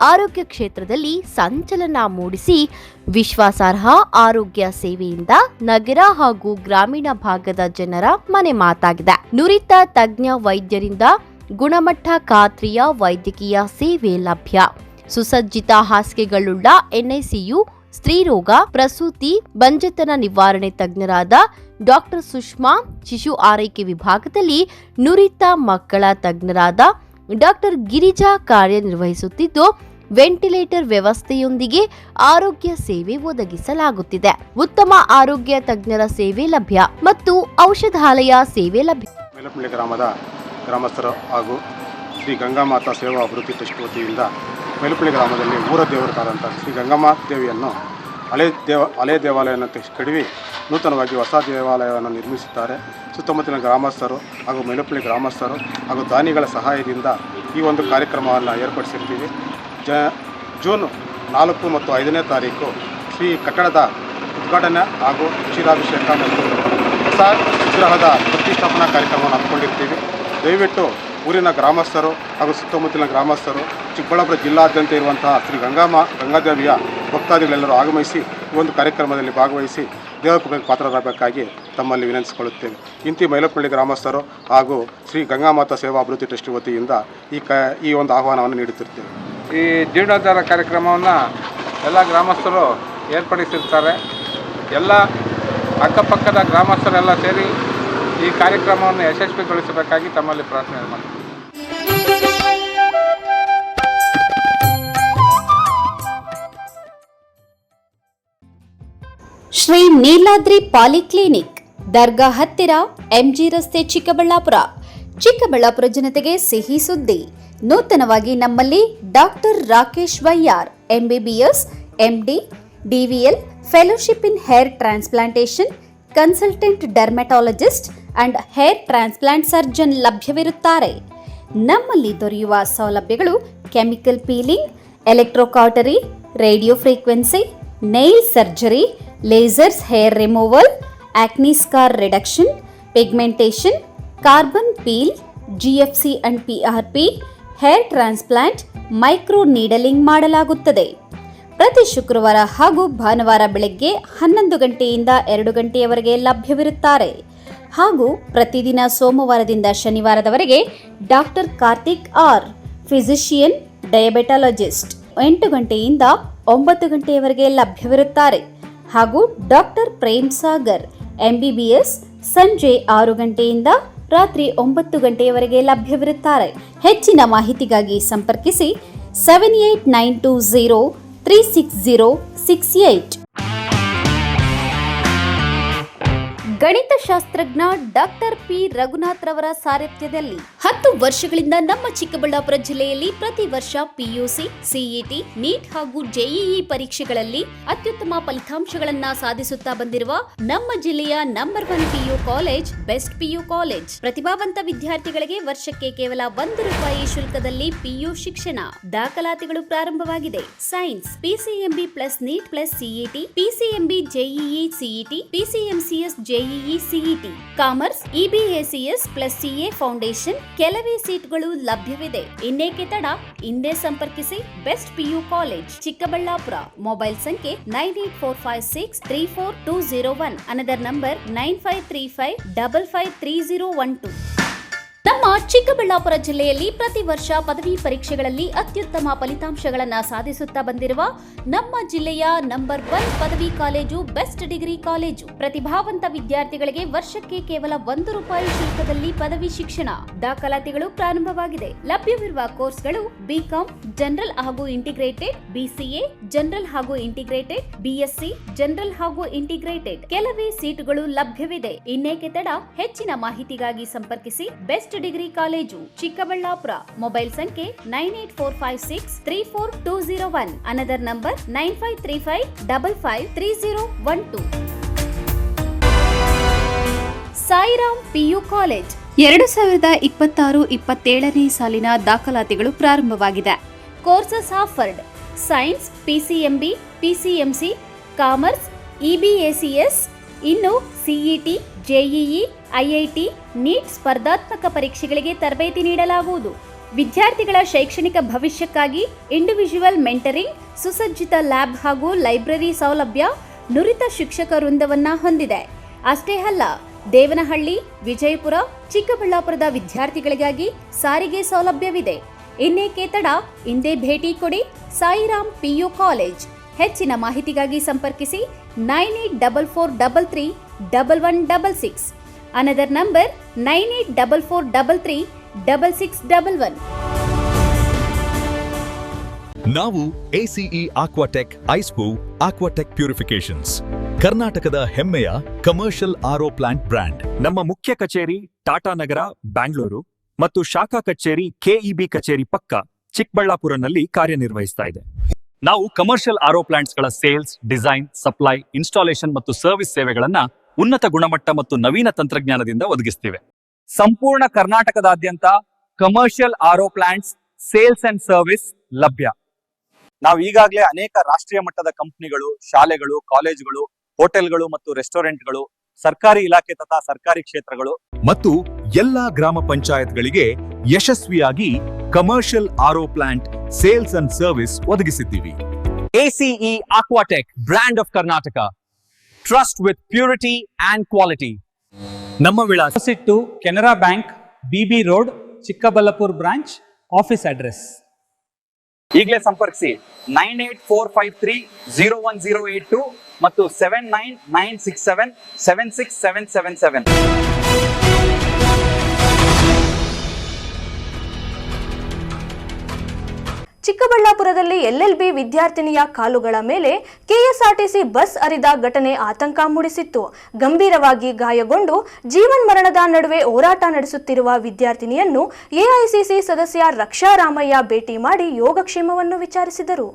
ಆರೋಗ್ಯ ಕ್ಷೇತ್ರದಲ್ಲಿ ಸಂಚಲನ ಮೂಡಿಸಿ ವಿಶ್ವಾಸಾರ್ಹ ಆರೋಗ್ಯ ಸೇವೆಯಿಂದ ನಗರ ಹಾಗೂ ಗ್ರಾಮೀಣ ಭಾಗದ ಜನರ ಮನೆ ಮಾತಾಗಿದೆ. ನುರಿತ ತಜ್ಞ ವೈದ್ಯರಿಂದ ಗುಣಮಟ್ಟ ಖಾತ್ರಿಯ ವೈದ್ಯಕೀಯ ಸೇವೆ ಲಭ್ಯ. ಸುಸಜ್ಜಿತ ಹಾಸಿಗೆಗಳುಳ್ಳ ಎನ್ಐಸಿಯು, ಸ್ತ್ರೀರೋಗ, ಪ್ರಸೂತಿ, ಬಂಜೆತನ ನಿವಾರಣೆ ತಜ್ಞರಾದ ಡಾಕ್ಟರ್ ಸುಷ್ಮಾ, ಶಿಶು ಆರೈಕೆ ವಿಭಾಗದಲ್ಲಿ ನುರಿತ ಮಕ್ಕಳ ತಜ್ಞರಾದ ಡಾಕ್ಟರ್ ಗಿರಿಜಾ ಕಾರ್ಯನಿರ್ವಹಿಸುತ್ತಿದ್ದು, ವೆಂಟಿಲೇಟರ್ ವ್ಯವಸ್ಥೆಯೊಂದಿಗೆ ಆರೋಗ್ಯ ಸೇವೆ ಒದಗಿಸಲಾಗುತ್ತಿದೆ. ಉತ್ತಮ ಆರೋಗ್ಯ ತಜ್ಞರ ಸೇವೆ ಲಭ್ಯ ಮತ್ತು ಔಷಧಾಲಯ ಸೇವೆ ಲಭ್ಯ. ಮೇಲಪಳ್ಳಿ ಗ್ರಾಮದ ಗ್ರಾಮಸ್ಥರು ಹಾಗೂ ಶ್ರೀ ಗಂಗಾಮಾತಾ ಸೇವಾ ಅಭಿವೃದ್ಧಿ ಟ್ರಸ್ಟ್ ವತಿಯಿಂದ ಮೇಲಪಳ್ಳಿ ಗ್ರಾಮದಲ್ಲಿ ಊರ ದೇವರಾದಂಥ ಶ್ರೀ ಗಂಗಮ್ಮ ದೇವಿಯನ್ನು ಹಳೆ ದೇವಾಲಯವನ್ನು ಕಡಿವಿ ನೂತನವಾಗಿ ಹೊಸ ದೇವಾಲಯವನ್ನು ನಿರ್ಮಿಸಿದ್ದಾರೆ. ಸುತ್ತಮುತ್ತಲಿನ ಗ್ರಾಮಸ್ಥರು ಹಾಗೂ ಮೇಲಪಳ್ಳಿ ಗ್ರಾಮಸ್ಥರು ಹಾಗೂ ದಾನಿಗಳ ಸಹಾಯದಿಂದ ಈ ಒಂದು ಕಾರ್ಯಕ್ರಮವನ್ನು ಏರ್ಪಡಿಸಿರ್ತೀವಿ. ಜೂನ್ 4 ಮತ್ತು 5ನೇ ತಾರೀಕು ಶ್ರೀ ಕಟ್ಟಡದ ಉದ್ಘಾಟನೆ ಹಾಗೂ ಕ್ಷೀರಾಭಿಷೇಕ ಮತ್ತು ಹೊಸ ವಿಗ್ರಹದ ಪ್ರತಿಷ್ಠಾಪನಾ ಕಾರ್ಯಕ್ರಮವನ್ನು ಹಮ್ಮಿಕೊಂಡಿರ್ತೀವಿ. ದಯವಿಟ್ಟು ಊರಿನ ಗ್ರಾಮಸ್ಥರು ಹಾಗೂ ಸುತ್ತಮುತ್ತಲಿನ ಗ್ರಾಮಸ್ಥರು, ಚಿಕ್ಕಬಳ್ಳಾಪುರ ಜಿಲ್ಲಾದ್ಯಂತ ಇರುವಂತಹ ಶ್ರೀ ಗಂಗಾದೇವಿಯ ಭಕ್ತಾದಿಗಳೆಲ್ಲರೂ ಆಗಮಿಸಿ ಈ ಒಂದು ಕಾರ್ಯಕ್ರಮದಲ್ಲಿ ಭಾಗವಹಿಸಿ ದೇವಕೃಪೆಗೆ ಪಾತ್ರರಾಗಬೇಕಾಗಿ ತಮ್ಮಲ್ಲಿ ವಿನಂತಿಸಿಕೊಳ್ಳುತ್ತೇವೆ. ಇಂತಿ ಮೈಲಪಳ್ಳಿ ಗ್ರಾಮಸ್ಥರು ಹಾಗೂ ಶ್ರೀ ಗಂಗಾಮಾತಾ ಸೇವಾ ಅಭಿವೃದ್ಧಿ ಟ್ರಸ್ಟ್ ವತಿಯಿಂದ ಈ ಒಂದು ಆಹ್ವಾನವನ್ನು ನೀಡುತ್ತಿರ್ತೇವೆ. ಈ ಜೀರ್ಣೋದ್ಧಾರ ಕಾರ್ಯಕ್ರಮವನ್ನು ಎಲ್ಲ ಗ್ರಾಮಸ್ಥರು ಏರ್ಪಡಿಸಿರ್ತಾರೆ. ಎಲ್ಲ ಅಕ್ಕಪಕ್ಕದ ಗ್ರಾಮಸ್ಥರೆಲ್ಲ ಸೇರಿ ಈ ಕಾರ್ಯಕ್ರಮವನ್ನು ಯಶಸ್ವಿಗೊಳಿಸಬೇಕಾಗಿ ತಮ್ಮಲ್ಲಿ ಪ್ರಾರ್ಥನೆ ಮಾಡ್ತೀವಿ. ಶ್ರೀ ನೀಲಾದ್ರಿ ಪಾಲಿಕ್ಲಿನಿಕ್, ದರ್ಗಾ ಹತ್ತಿರ, ಎಂಜಿ ರಸ್ತೆ, ಚಿಕ್ಕಬಳ್ಳಾಪುರ. ಚಿಕ್ಕಬಳ್ಳಾಪುರ ಜನತೆಗೆ ಸಿಹಿ ಸುದ್ದಿ. ನೂತನವಾಗಿ ನಮ್ಮಲ್ಲಿ doctor Rakesh Vaiyar, MBBS, MD, DVL, fellowship in hair transplantation, consultant dermatologist and hair transplant surgeon ಲಭ್ಯವಿರುತ್ತಾರೆ. ನಮ್ಮಲ್ಲಿ ದೊರೆಯುವ ಸೌಲಭ್ಯಗಳು chemical peeling, electrocautery, radio frequency, nail surgery, lasers hair removal, acne scar reduction, pigmentation, carbon peel, GFC and PRP, hair transplant, micro needling ಮಾಡಲಾಗುತ್ತದೆ. ಪ್ರತಿ ಶುಕ್ರವಾರ ಹಾಗೂ ಭಾನುವಾರ ಬೆಳಗ್ಗೆ 11 ಗಂಟೆಯಿಂದ 2 ಗಂಟೆಯವರೆಗೆ ಲಭ್ಯವಿರುತ್ತಾರೆ. ಹಾಗೂ ಪ್ರತಿದಿನ ಸೋಮವಾರದಿಂದ ಶನಿವಾರದವರೆಗೆ ಡಾಕ್ಟರ್ ಕಾರ್ತಿಕ್ ಆರ್, ಫಿಸಿಷಿಯನ್, ಡಯಾಬೆಟಾಲಜಿಸ್ಟ್ 8 ಗಂಟೆಯಿಂದ 9 ಗಂಟೆಯವರೆಗೆ ಲಭ್ಯವಿರುತ್ತಾರೆ. ಹಾಗೂ ಡಾಕ್ಟರ್ ಪ್ರೇಮ್ ಸಾಗರ್, ಎಂಬಿಬಿಎಸ್, ಸಂಜೆ 6 ಗಂಟೆಯಿಂದ ರಾತ್ರಿ 9 ಗಂಟೆಯವರೆಗೆ ಲಭ್ಯವಿರುತ್ತಾರೆ. ಹೆಚ್ಚಿನ ಮಾಹಿತಿಗಾಗಿ ಸಂಪರ್ಕಿಸಿ 7892036068. ಗಣಿತಶಾಸ್ತ್ರಜ್ಞ ಡಾಕ್ಟರ್ ಪಿ ರಘುನಾಥ್ ರವರ ಸಾರಥ್ಯದಲ್ಲಿ 10 ವರ್ಷಗಳಿಂದ ನಮ್ಮ ಚಿಕ್ಕಬಳ್ಳಾಪುರ ಜಿಲ್ಲೆಯಲ್ಲಿ ಪ್ರತಿ ವರ್ಷ ಪಿಯುಸಿ, ಸಿಇಟಿ, ನೀಟ್ ಹಾಗೂ ಜೆಇಇ ಪರೀಕ್ಷೆಗಳಲ್ಲಿ ಅತ್ಯುತ್ತಮ ಫಲಿತಾಂಶಗಳನ್ನ ಸಾಧಿಸುತ್ತಾ ಬಂದಿರುವ ನಮ್ಮ ಜಿಲ್ಲೆಯ number 1 PU college best PU college. ಪ್ರತಿಭಾವಂತ ವಿದ್ಯಾರ್ಥಿಗಳಿಗೆ ವರ್ಷಕ್ಕೆ ಕೇವಲ ₹1 ಶುಲ್ಕದಲ್ಲಿ ಪಿಯು ಶಿಕ್ಷಣ. ದಾಖಲಾತಿಗಳು ಪ್ರಾರಂಭವಾಗಿದೆ. Science, PCMB plus NEET plus CET, PCMB JEE CET, PCMCS JE JEE CET, commerce, EBACS plus CA foundation ಕೆಲವೇ ಸೀಟ್ಗಳು ಲಭ್ಯವಿದೆ. ಇನ್ನೇಕೆ ತಡ? ಇಂದೇ ಸಂಪರ್ಕಿಸಿ best PU college Chikkaballapur. Mobile ಸಂಖ್ಯೆ 9845634201. Another number 9535553012. ನಮ್ಮ ಚಿಕ್ಕಬಳ್ಳಾಪುರ ಜಿಲ್ಲೆಯಲ್ಲಿ ಪ್ರತಿ ವರ್ಷ ಪದವಿ ಪರೀಕ್ಷೆಗಳಲ್ಲಿ ಅತ್ಯುತ್ತಮ ಫಲಿತಾಂಶಗಳನ್ನು ಸಾಧಿಸುತ್ತಾ ಬಂದಿರುವ ನಮ್ಮ ಜಿಲ್ಲೆಯ ನಂಬರ್ 1 ಪದವಿ ಕಾಲೇಜು ಬೆಸ್ಟ್ ಡಿಗ್ರಿ ಕಾಲೇಜು. ಪ್ರತಿಭಾವಂತ ವಿದ್ಯಾರ್ಥಿಗಳಿಗೆ ವರ್ಷಕ್ಕೆ ಕೇವಲ ₹1 ಶುಲ್ಕದಲ್ಲಿ ಪದವಿ ಶಿಕ್ಷಣ. ದಾಖಲಾತಿಗಳು ಪ್ರಾರಂಭವಾಗಿದೆ. ಲಭ್ಯವಿರುವ ಕೋರ್ಸ್ಗಳು ಬಿಕಾಂ ಜನರಲ್ ಹಾಗೂ ಇಂಟಿಗ್ರೇಟೆಡ್, ಬಿಸಿಎ ಜನರಲ್ ಹಾಗೂ ಇಂಟಿಗ್ರೇಟೆಡ್, ಬಿಎಸ್ಸಿ ಜನರಲ್ ಹಾಗೂ ಇಂಟಿಗ್ರೇಟೆಡ್. ಕೆಲವೇ ಸೀಟುಗಳು ಲಭ್ಯವಿದೆ. ಇನ್ನೇಕೆ ತಡ? ಹೆಚ್ಚಿನ ಮಾಹಿತಿಗಾಗಿ ಸಂಪರ್ಕಿಸಿ best degree college Chikkaballapur. Mobile ಸಂಖ್ಯೆ 9845634201. Another number 9535553012. Sairam PU college 2026-27ನೇ ಸಾಲಿನ ದಾಖಲಾತಿಗಳು ಪ್ರಾರಂಭವಾಗಿದೆ. Courses offered: science, PCMB, PCMC, commerce, EBACS, ಇನ್ನು ಸಿಇಟಿ, ಜೆಇಇ, ಐಐಟಿ, ನೀಟ್ ಸ್ಪರ್ಧಾತ್ಮಕ ಪರೀಕ್ಷೆಗಳಿಗೆ ತರಬೇತಿ ನೀಡಲಾಗುವುದು. ವಿದ್ಯಾರ್ಥಿಗಳ ಶೈಕ್ಷಣಿಕ ಭವಿಷ್ಯಕ್ಕಾಗಿ ಇಂಡಿವಿಜುವಲ್ ಮೆಂಟರಿಂಗ್, ಸುಸಜ್ಜಿತ ಲ್ಯಾಬ್ ಹಾಗೂ ಲೈಬ್ರರಿ ಸೌಲಭ್ಯ, ನುರಿತ ಶಿಕ್ಷಕ ವೃಂದವನ್ನ ಹೊಂದಿದೆ. ಅಷ್ಟೇ ಅಲ್ಲ, ದೇವನಹಳ್ಳಿ, ವಿಜಯಪುರ, ಚಿಕ್ಕಬಳ್ಳಾಪುರದ ವಿದ್ಯಾರ್ಥಿಗಳಿಗಾಗಿ ಸಾರಿಗೆ ಸೌಲಭ್ಯವಿದೆ. ಇನ್ನೇಕೆ ತಡ? ಇಂದೇ ಭೇಟಿ ಕೊಡಿ ಸಾಯಿರಾಮ್ ಪಿಯು ಕಾಲೇಜ್. ಹೆಚ್ಚಿನ ಮಾಹಿತಿಗಾಗಿ ಸಂಪರ್ಕಿಸಿ 9844331166. Another number 9844336611. ನಾವು ಎಸಿಇ ಆಕ್ವಾಟೆಕ್ ಐಸ್ಪೂ ಆಕ್ವಾಟೆಕ್ ಪ್ಯೂರಿಫಿಕೇಶನ್ಸ್, ಕರ್ನಾಟಕದ ಹೆಮ್ಮೆಯ ಕಮರ್ಷಿಯಲ್ ಆರ್ಒ ಪ್ಲಾಂಟ್ ಬ್ರ್ಯಾಂಡ್. ನಮ್ಮ ಮುಖ್ಯ ಕಚೇರಿ ಟಾಟಾ ನಗರ, ಬ್ಯಾಂಗ್ಳೂರು ಮತ್ತು ಶಾಖಾ ಕಚೇರಿ ಕೆಇಬಿ ಕಚೇರಿ ಪಕ್ಕ ಚಿಕ್ಕಬಳ್ಳಾಪುರನಲ್ಲಿ ಕಾರ್ಯನಿರ್ವಹಿಸ್ತಾ ಇದೆ. ನಾವು ಕಮರ್ಷಿಯಲ್ ಆರ್ಒ ಪ್ಲಾಂಟ್ಸ್ಗಳ ಸೇಲ್ಸ್, ಡಿಸೈನ್, ಸಪ್ಲೈ, ಇನ್ಸ್ಟಾಲೇಷನ್ ಮತ್ತು ಸರ್ವಿಸ್ ಸೇವೆಗಳನ್ನ ಉನ್ನತ ಗುಣಮಟ್ಟ ಮತ್ತು ನವೀನ ತಂತ್ರಜ್ಞಾನದಿಂದ ಒದಗಿಸ್ತಿವೆ. ಸಂಪೂರ್ಣ ಕರ್ನಾಟಕದಾದ್ಯಂತ commercial RO plants sales and service ಲಭ್ಯ. ನಾವು ಈಗಾಗಲೇ ಅನೇಕ ರಾಷ್ಟ್ರೀಯ ಮಟ್ಟದ ಕಂಪನಿಗಳು, ಶಾಲೆಗಳು, ಕಾಲೇಜುಗಳು, ಹೋಟೆಲ್ಗಳು ಮತ್ತು ರೆಸ್ಟೋರೆಂಟ್ಗಳು, ಸರ್ಕಾರಿ ಇಲಾಖೆ ತಥಾ ಸರ್ಕಾರಿ ಕ್ಷೇತ್ರಗಳು ಮತ್ತು ಎಲ್ಲಾ ಗ್ರಾಮ ಪಂಚಾಯತ್ಗಳಿಗೆ ಯಶಸ್ವಿಯಾಗಿ commercial RO plant sales and service ಒದಗಿಸಿದ್ದೀವಿ. ACE aquatech, brand of Karnataka, trust with purity and quality. ನಮ್ಮ ವಿಳಾಸ to Canara bank, BB road, Chikkaballapur branch. Office address ಈಗಲೇ ಸಂಪರ್ಕಿಸಿ 9845301082 ಮತ್ತು 7996776777. ಚಿಕ್ಕಬಳ್ಳಾಪುರದಲ್ಲಿ ಎಲ್ಎಲ್ಬಿ ವಿದ್ಯಾರ್ಥಿನಿಯ ಕಾಲುಗಳ ಮೇಲೆ ಕೆಎಸ್ಆರ್ಟಿಸಿ ಬಸ್ ಹರಿದ ಘಟನೆ ಆತಂಕ ಮೂಡಿಸಿತ್ತು. ಗಂಭೀರವಾಗಿ ಗಾಯಗೊಂಡು ಜೀವನ್ ಮರಣದ ನಡುವೆ ಹೋರಾಟ ನಡೆಸುತ್ತಿರುವ ವಿದ್ಯಾರ್ಥಿನಿಯನ್ನು ಎಐಸಿಸಿ ಸದಸ್ಯ ರಕ್ಷಾ ರಾಮಯ್ಯ ಭೇಟಿ ಮಾಡಿ ಯೋಗಕ್ಷೇಮವನ್ನು ವಿಚಾರಿಸಿದರು.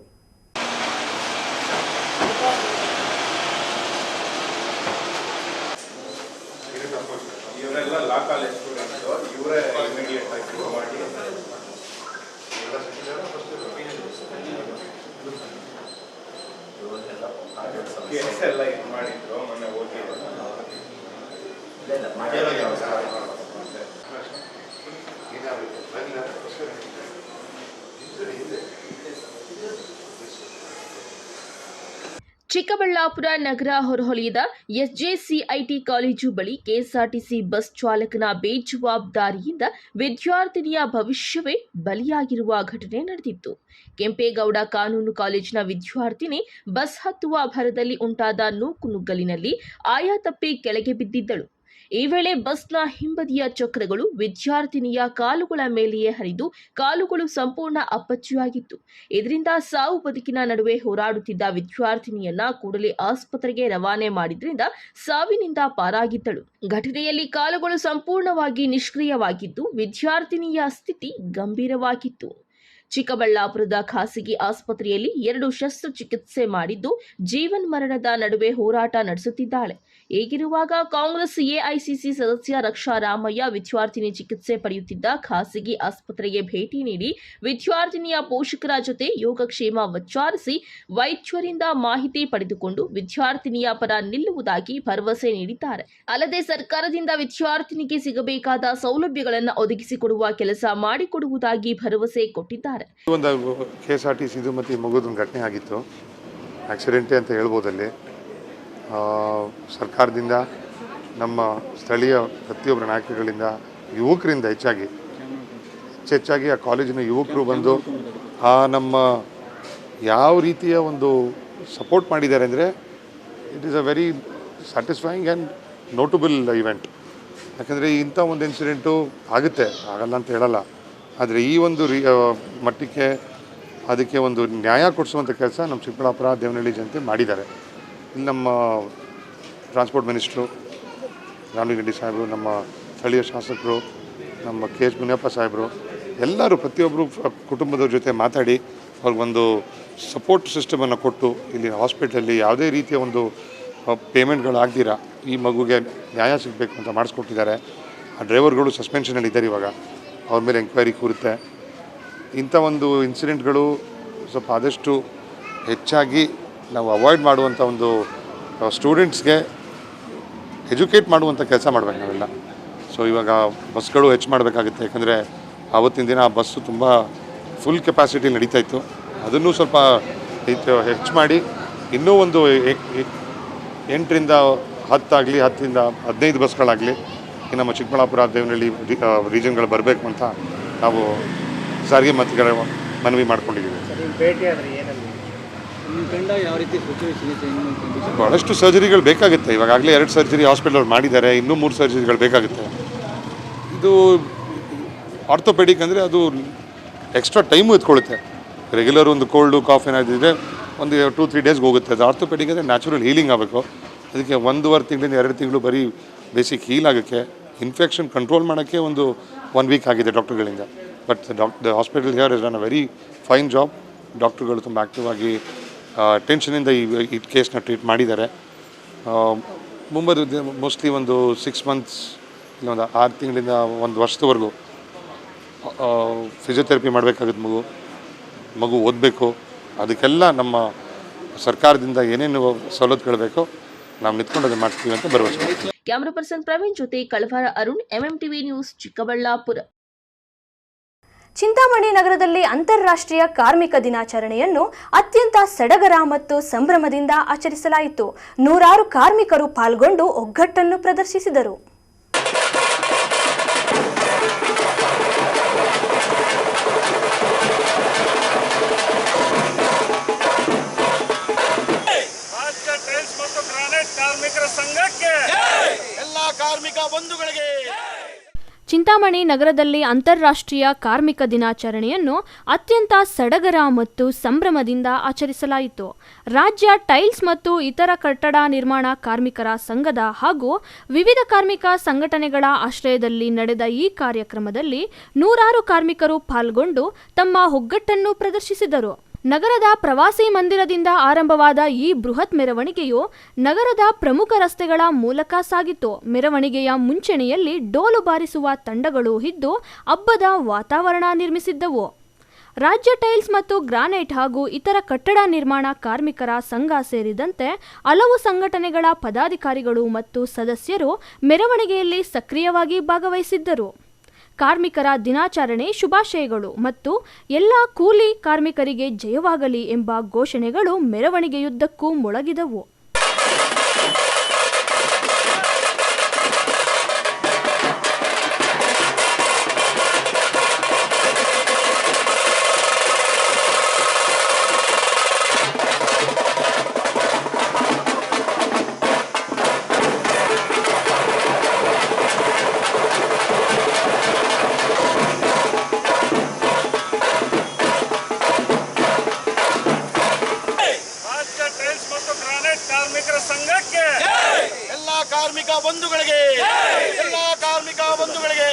ಚಿಕ್ಕಬಳ್ಳಾಪುರ ನಗರ ಹೊರವಲಯದ ಎಸ್ಜೆಸಿಐಟಿ ಕಾಲೇಜು ಬಳಿ ಕೆಎಸ್ಆರ್ಟಿಸಿ ಬಸ್ ಚಾಲಕನ ಬೇಜವಾಬ್ದಾರಿಯಿಂದ ವಿದ್ಯಾರ್ಥಿನಿಯ ಭವಿಷ್ಯವೇ ಬಲಿಯಾಗಿರುವ ಘಟನೆ ನಡೆದಿತ್ತು. ಕೆಂಪೇಗೌಡ ಕಾನೂನು ಕಾಲೇಜಿನ ವಿದ್ಯಾರ್ಥಿನಿ ಬಸ್ ಹತ್ತುವ ಭರದಲ್ಲಿ ಉಂಟಾದ ನೂಕುನುಗ್ಗಲಿನಲ್ಲಿ ಆಯ ತಪ್ಪಿ ಕೆಳಗೆ ಬಿದ್ದಿದ್ದಳು. ಈ ವೇಳೆ ಬಸ್ನ ಹಿಂಬದಿಯ ಚಕ್ರಗಳು ವಿದ್ಯಾರ್ಥಿನಿಯ ಕಾಲುಗಳ ಮೇಲೆಯೇ ಹರಿದು ಕಾಲುಗಳು ಸಂಪೂರ್ಣ ಅಪ್ಪಚ್ಚಿಯಾಗಿತ್ತು. ಇದರಿಂದ ಸಾವು ಬದುಕಿನ ನಡುವೆ ಹೋರಾಡುತ್ತಿದ್ದ ವಿದ್ಯಾರ್ಥಿನಿಯನ್ನ ಕೂಡಲೇ ಆಸ್ಪತ್ರೆಗೆ ರವಾನೆ ಮಾಡಿದ್ರಿಂದ ಸಾವಿನಿಂದ ಪಾರಾಗಿದ್ದಳು. ಘಟನೆಯಲ್ಲಿ ಕಾಲುಗಳು ಸಂಪೂರ್ಣವಾಗಿ ನಿಷ್ಕ್ರಿಯವಾಗಿದ್ದು ವಿದ್ಯಾರ್ಥಿನಿಯ ಸ್ಥಿತಿ ಗಂಭೀರವಾಗಿತ್ತು. ಚಿಕ್ಕಬಳ್ಳಾಪುರದ ಖಾಸಗಿ ಆಸ್ಪತ್ರೆಯಲ್ಲಿ 2 ಶಸ್ತ್ರಚಿಕಿತ್ಸೆ ಮಾಡಿದ್ದು ಜೀವನ್ ಮರಣದ ನಡುವೆ ಹೋರಾಟ ನಡೆಸುತ್ತಿದ್ದಾಳೆ. ಹೀಗಿರುವಾಗ ಕಾಂಗ್ರೆಸ್ ಎಐಸಿಸಿ ಸದಸ್ಯ ರಕ್ಷಾ ರಾಮಯ್ಯ ವಿದ್ಯಾರ್ಥಿನಿ ಚಿಕಿತ್ಸೆ ಪಡೆಯುತ್ತಿದ್ದ ಖಾಸಗಿ ಆಸ್ಪತ್ರೆಗೆ ಭೇಟಿ ನೀಡಿ ವಿದ್ಯಾರ್ಥಿನಿಯ ಪೋಷಕರ ಜೊತೆ ಯೋಗಕ್ಷೇಮ ವಿಚಾರಿಸಿ ವೈದ್ಯರಿಂದ ಮಾಹಿತಿ ಪಡೆದುಕೊಂಡು ವಿದ್ಯಾರ್ಥಿನಿಯ ಪರ ನಿಲ್ಲುವುದಾಗಿ ಭರವಸೆ ನೀಡಿದ್ದಾರೆ. ಅಲ್ಲದೆ ಸರ್ಕಾರದಿಂದ ವಿದ್ಯಾರ್ಥಿನಿಗೆ ಸಿಗಬೇಕಾದ ಸೌಲಭ್ಯಗಳನ್ನು ಒದಗಿಸಿಕೊಡುವ ಕೆಲಸ ಮಾಡಿಕೊಡುವುದಾಗಿ ಭರವಸೆ ಕೊಟ್ಟಿದ್ದಾರೆ. ಒಂದು KSRTC ಮತ್ತು ಮಗುದೊಂದು ಘಟನೆ ಆಗಿತ್ತು, ಆಕ್ಸಿಡೆಂಟೇ ಅಂತ ಹೇಳ್ಬೋದಲ್ಲಿ. ಸರ್ಕಾರದಿಂದ, ನಮ್ಮ ಸ್ಥಳೀಯ ಪ್ರತಿಯೊಬ್ಬರ ನಾಯಕರುಗಳಿಂದ, ಯುವಕರಿಂದ ಹೆಚ್ಚಾಗಿ ಆ ಕಾಲೇಜಿನ ಯುವಕರು ಬಂದು ನಮ್ಮ ಯಾವ ರೀತಿಯ ಒಂದು ಸಪೋರ್ಟ್ ಮಾಡಿದ್ದಾರೆ ಅಂದರೆ it is a very satisfying and notable event. ಯಾಕಂದರೆ ಇಂಥ ಒಂದು ಇನ್ಸಿಡೆಂಟು ಆಗುತ್ತೆ, ಆಗಲ್ಲ ಅಂತ ಹೇಳಲ್ಲ, ಆದರೆ ಈ ಒಂದು ಮಟ್ಟಕ್ಕೆ ಅದಕ್ಕೆ ಒಂದು ನ್ಯಾಯ ಕೊಡಿಸುವಂಥ ಕೆಲಸ ನಮ್ಮ ಚಿಕ್ಕಬಳ್ಳಾಪುರ ದೇವನಹಳ್ಳಿ ಜನತೆ ಮಾಡಿದ್ದಾರೆ. ಇಲ್ಲಿ ನಮ್ಮ ಟ್ರಾನ್ಸ್ಪೋರ್ಟ್ ಮಿನಿಸ್ಟ್ರು ರಾಮಲಿಂಗರೆಡ್ಡಿ ಸಾಹೇಬರು, ನಮ್ಮ ಸ್ಥಳೀಯ ಶಾಸಕರು, ನಮ್ಮ KH ಮುನಿಯಪ್ಪ ಸಾಹೇಬರು ಎಲ್ಲರೂ ಪ್ರತಿಯೊಬ್ಬರು ಕುಟುಂಬದವ್ರ ಜೊತೆ ಮಾತಾಡಿ ಅವ್ರಿಗೊಂದು ಸಪೋರ್ಟ್ ಸಿಸ್ಟಮನ್ನು ಕೊಟ್ಟು ಇಲ್ಲಿ ಹಾಸ್ಪಿಟಲಲ್ಲಿ ಯಾವುದೇ ರೀತಿಯ ಒಂದು ಪೇಮೆಂಟ್ಗಳಾಗ್ದಿರ ಈ ಮಗುಗೆ ನ್ಯಾಯ ಸಿಗಬೇಕು ಅಂತ ಮಾಡಿಸ್ಕೊಟ್ಟಿದ್ದಾರೆ. ಆ ಡ್ರೈವರ್ಗಳು ಸಸ್ಪೆನ್ಷನಲ್ಲಿದ್ದಾರೆ, ಇವಾಗ ಅವ್ರ ಮೇಲೆ ಎಂಕ್ವೈರಿ ಕೂರುತ್ತೆ. ಇಂಥ ಒಂದು ಇನ್ಸಿಡೆಂಟ್ಗಳು ಸ್ವಲ್ಪ ಆದಷ್ಟು ಹೆಚ್ಚಾಗಿ ನಾವು ಅವಾಯ್ಡ್ ಮಾಡುವಂಥ ಒಂದು ಸ್ಟೂಡೆಂಟ್ಸ್ಗೆ ಎಜುಕೇಟ್ ಮಾಡುವಂಥ ಕೆಲಸ ಮಾಡಬೇಕು ನಾವೆಲ್ಲ. ಸೊ ಇವಾಗ ಬಸ್ಗಳು ಹೆಚ್ಚು ಮಾಡಬೇಕಾಗುತ್ತೆ, ಯಾಕಂದರೆ ಆವತ್ತಿನ ದಿನ ಆ ಬಸ್ಸು ತುಂಬ ಫುಲ್ ಕೆಪಾಸಿಟಿ ನಡೀತಾ ಇತ್ತು. ಅದನ್ನು ಸ್ವಲ್ಪ ಹೆಚ್ಚು ಮಾಡಿ ಇನ್ನೂ ಒಂದು 8ರಿಂದ 10 ಆಗಲಿ 10ರಿಂದ 15 ಬಸ್ಗಳಾಗಲಿ ನಮ್ಮ ಚಿಕ್ಕಬಳ್ಳಾಪುರ ದೇವನಹಳ್ಳಿ ರೀಜನ್ಗಳು ಬರಬೇಕು ಅಂತ ನಾವು ಸಾರಿಗೆ ಮಂತ್ರಿಗಳ ಮನವಿ ಮಾಡ್ಕೊಂಡಿದ್ದೀವಿ. ಭಾಳಷ್ಟು ಸರ್ಜರಿಗಳು ಬೇಕಾಗುತ್ತೆ. ಇವಾಗಲೇ 2 ಸರ್ಜರಿ ಹಾಸ್ಪಿಟಲ್ ಮಾಡಿದ್ದಾರೆ, ಇನ್ನೂ 3 ಸರ್ಜರಿಗಳು ಬೇಕಾಗುತ್ತೆ. ಇದು ಆರ್ಥೋಪೆಡಿಕ್ ಅಂದರೆ ಅದು ಎಕ್ಸ್ಟ್ರಾ ಟೈಮು ಎತ್ಕೊಳ್ಳುತ್ತೆ. ರೆಗ್ಯುಲರ್ ಒಂದು ಕೋಲ್ಡು ಕಾಫ್ ಏನಾದಿದ್ರೆ ಒಂದು 2-3 ಡೇಸ್ಗೆ ಹೋಗುತ್ತೆ. ಅದು ಆರ್ಥೋಪೆಡಿಕ್ ಅಂದರೆ ನ್ಯಾಚುರಲ್ ಹೀಲಿಂಗ್ ಆಗಬೇಕು. ಅದಕ್ಕೆ 1.5 ತಿಂಗಳಿಂದ 2 ತಿಂಗಳು ಬರೀ ಬೇಸಿಕ್ ಹೀಲ್ ಆಗೋಕ್ಕೆ, ಇನ್ಫೆಕ್ಷನ್ ಕಂಟ್ರೋಲ್ ಮಾಡೋಕ್ಕೆ ಒಂದು 1 ವೀಕ್ ಆಗಿದೆ ಡಾಕ್ಟರ್ಗಳಿಂದ. But the hospital here is done a very fine job. ಡಾಕ್ಟರ್ಗಳು ತುಂಬ ಆ್ಯಕ್ಟಿವ್ ಆಗಿ ಟೆನ್ಷನಿಂದ ಈ ಕೇಸ್ನ ಟ್ರೀಟ್ ಮಾಡಿದ್ದಾರೆ. ಮುಂಬರುವ ಮೋಸ್ಟ್ಲಿ ಒಂದು 6 ಮಂತ್ಸ್ ಇಲ್ಲ ಒಂದು 6 ತಿಂಗಳಿಂದ 1 ವರ್ಷದವರೆಗೂ ಫಿಸಿಯೋಥೆರಪಿ ಮಾಡಬೇಕಾಗುತ್ತೆ. ಮಗು ಓದಬೇಕು. ಅದಕ್ಕೆಲ್ಲ ನಮ್ಮ ಸರ್ಕಾರದಿಂದ ಏನೇನು ಸವಲತ್ತುಗಳು ಬೇಕೋ ನಾವು ನಿಂತ್ಕೊಂಡು ಅದನ್ನು ಮಾಡ್ತೀವಿ ಅಂತ ಭರವಸೆ. ಕ್ಯಾಮರಾ ಪರ್ಸನ್ ಪ್ರವೀಣ್ ಜೊತೆ ಕಳವಾರ ಅರುಣ್, MMTV ನ್ಯೂಸ್, ಚಿಕ್ಕಬಳ್ಳಾಪುರ. ಚಿಂತಾಮಣಿ ನಗರದಲ್ಲಿ ಅಂತಾರಾಷ್ಟ್ರೀಯ ಕಾರ್ಮಿಕ ದಿನಾಚರಣೆಯನ್ನು ಅತ್ಯಂತ ಸಡಗರ ಮತ್ತು ಸಂಭ್ರಮದಿಂದ ಆಚರಿಸಲಾಯಿತು. 100 ಕಾರ್ಮಿಕರು ಪಾಲ್ಗೊಂಡು ಒಗ್ಗಟ್ಟನ್ನು ಪ್ರದರ್ಶಿಸಿದರು. ರಾಜ್ಯ ಟೈಲ್ಸ್ ಮತ್ತು ಗ್ರಾನೈಟ್ ಕಾರ್ಮಿಕರ ಸಂಘಕ್ಕೆ ಎಲ್ಲ ಕಾರ್ಮಿಕ ಬಂಧುಗಳಿಗೆ ಚಿಂತಾಮಣಿ ನಗರದಲ್ಲಿ ಅಂತಾರಾಷ್ಟ್ರೀಯ ಕಾರ್ಮಿಕ ದಿನಾಚರಣೆಯನ್ನು ಅತ್ಯಂತ ಸಡಗರ ಮತ್ತು ಸಂಭ್ರಮದಿಂದ ಆಚರಿಸಲಾಯಿತು. ರಾಜ್ಯ ಟೈಲ್ಸ್ ಮತ್ತು ಇತರ ಕಟ್ಟಡ ನಿರ್ಮಾಣ ಕಾರ್ಮಿಕರ ಸಂಘದ ಹಾಗೂ ವಿವಿಧ ಕಾರ್ಮಿಕ ಸಂಘಟನೆಗಳ ಆಶ್ರಯದಲ್ಲಿ ನಡೆದ ಈ ಕಾರ್ಯಕ್ರಮದಲ್ಲಿ 100 ಕಾರ್ಮಿಕರು ಪಾಲ್ಗೊಂಡು ತಮ್ಮ ಒಗ್ಗಟ್ಟನ್ನು ಪ್ರದರ್ಶಿಸಿದರು. ನಗರದ ಪ್ರವಾಸಿ ಮಂದಿರದಿಂದ ಆರಂಭವಾದ ಈ ಬೃಹತ್ ಮೆರವಣಿಗೆಯು ನಗರದ ಪ್ರಮುಖ ರಸ್ತೆಗಳ ಮೂಲಕ ಸಾಗಿತು. ಮೆರವಣಿಗೆಯ ಮುಂಚೆನೆಯಲ್ಲಿ ಡೋಲು ಬಾರಿಸುವ ತಂಡಗಳು ಇದ್ದು ಹಬ್ಬದ ವಾತಾವರಣ ನಿರ್ಮಿಸಿದ್ದವು. ರಾಜ್ಯ ಟೈಲ್ಸ್ ಮತ್ತು ಗ್ರಾನೈಟ್ ಹಾಗೂ ಇತರ ಕಟ್ಟಡ ನಿರ್ಮಾಣ ಕಾರ್ಮಿಕರ ಸಂಘ ಸೇರಿದಂತೆ ಹಲವು ಸಂಘಟನೆಗಳ ಪದಾಧಿಕಾರಿಗಳು ಮತ್ತು ಸದಸ್ಯರು ಮೆರವಣಿಗೆಯಲ್ಲಿ ಸಕ್ರಿಯವಾಗಿ ಭಾಗವಹಿಸಿದ್ದರು. ಕಾರ್ಮಿಕರ ದಿನಾಚರಣೆ ಶುಭಾಶಯಗಳು ಮತ್ತು ಎಲ್ಲ ಕೂಲಿ ಕಾರ್ಮಿಕರಿಗೆ ಜಯವಾಗಲಿ ಎಂಬ ಘೋಷಣೆಗಳು ಮೆರವಣಿಗೆಯುದ್ದಕ್ಕೂ ಮೊಳಗಿದವು. ಕಾರ್ಮಿಕರ ಸಂಘಕ್ಕೆ ಎಲ್ಲ ಕಾರ್ಮಿಕ ಬಂಧುಗಳಿಗೆ ಎಲ್ಲ ಕಾರ್ಮಿಕ ಬಂಧುಗಳಿಗೆ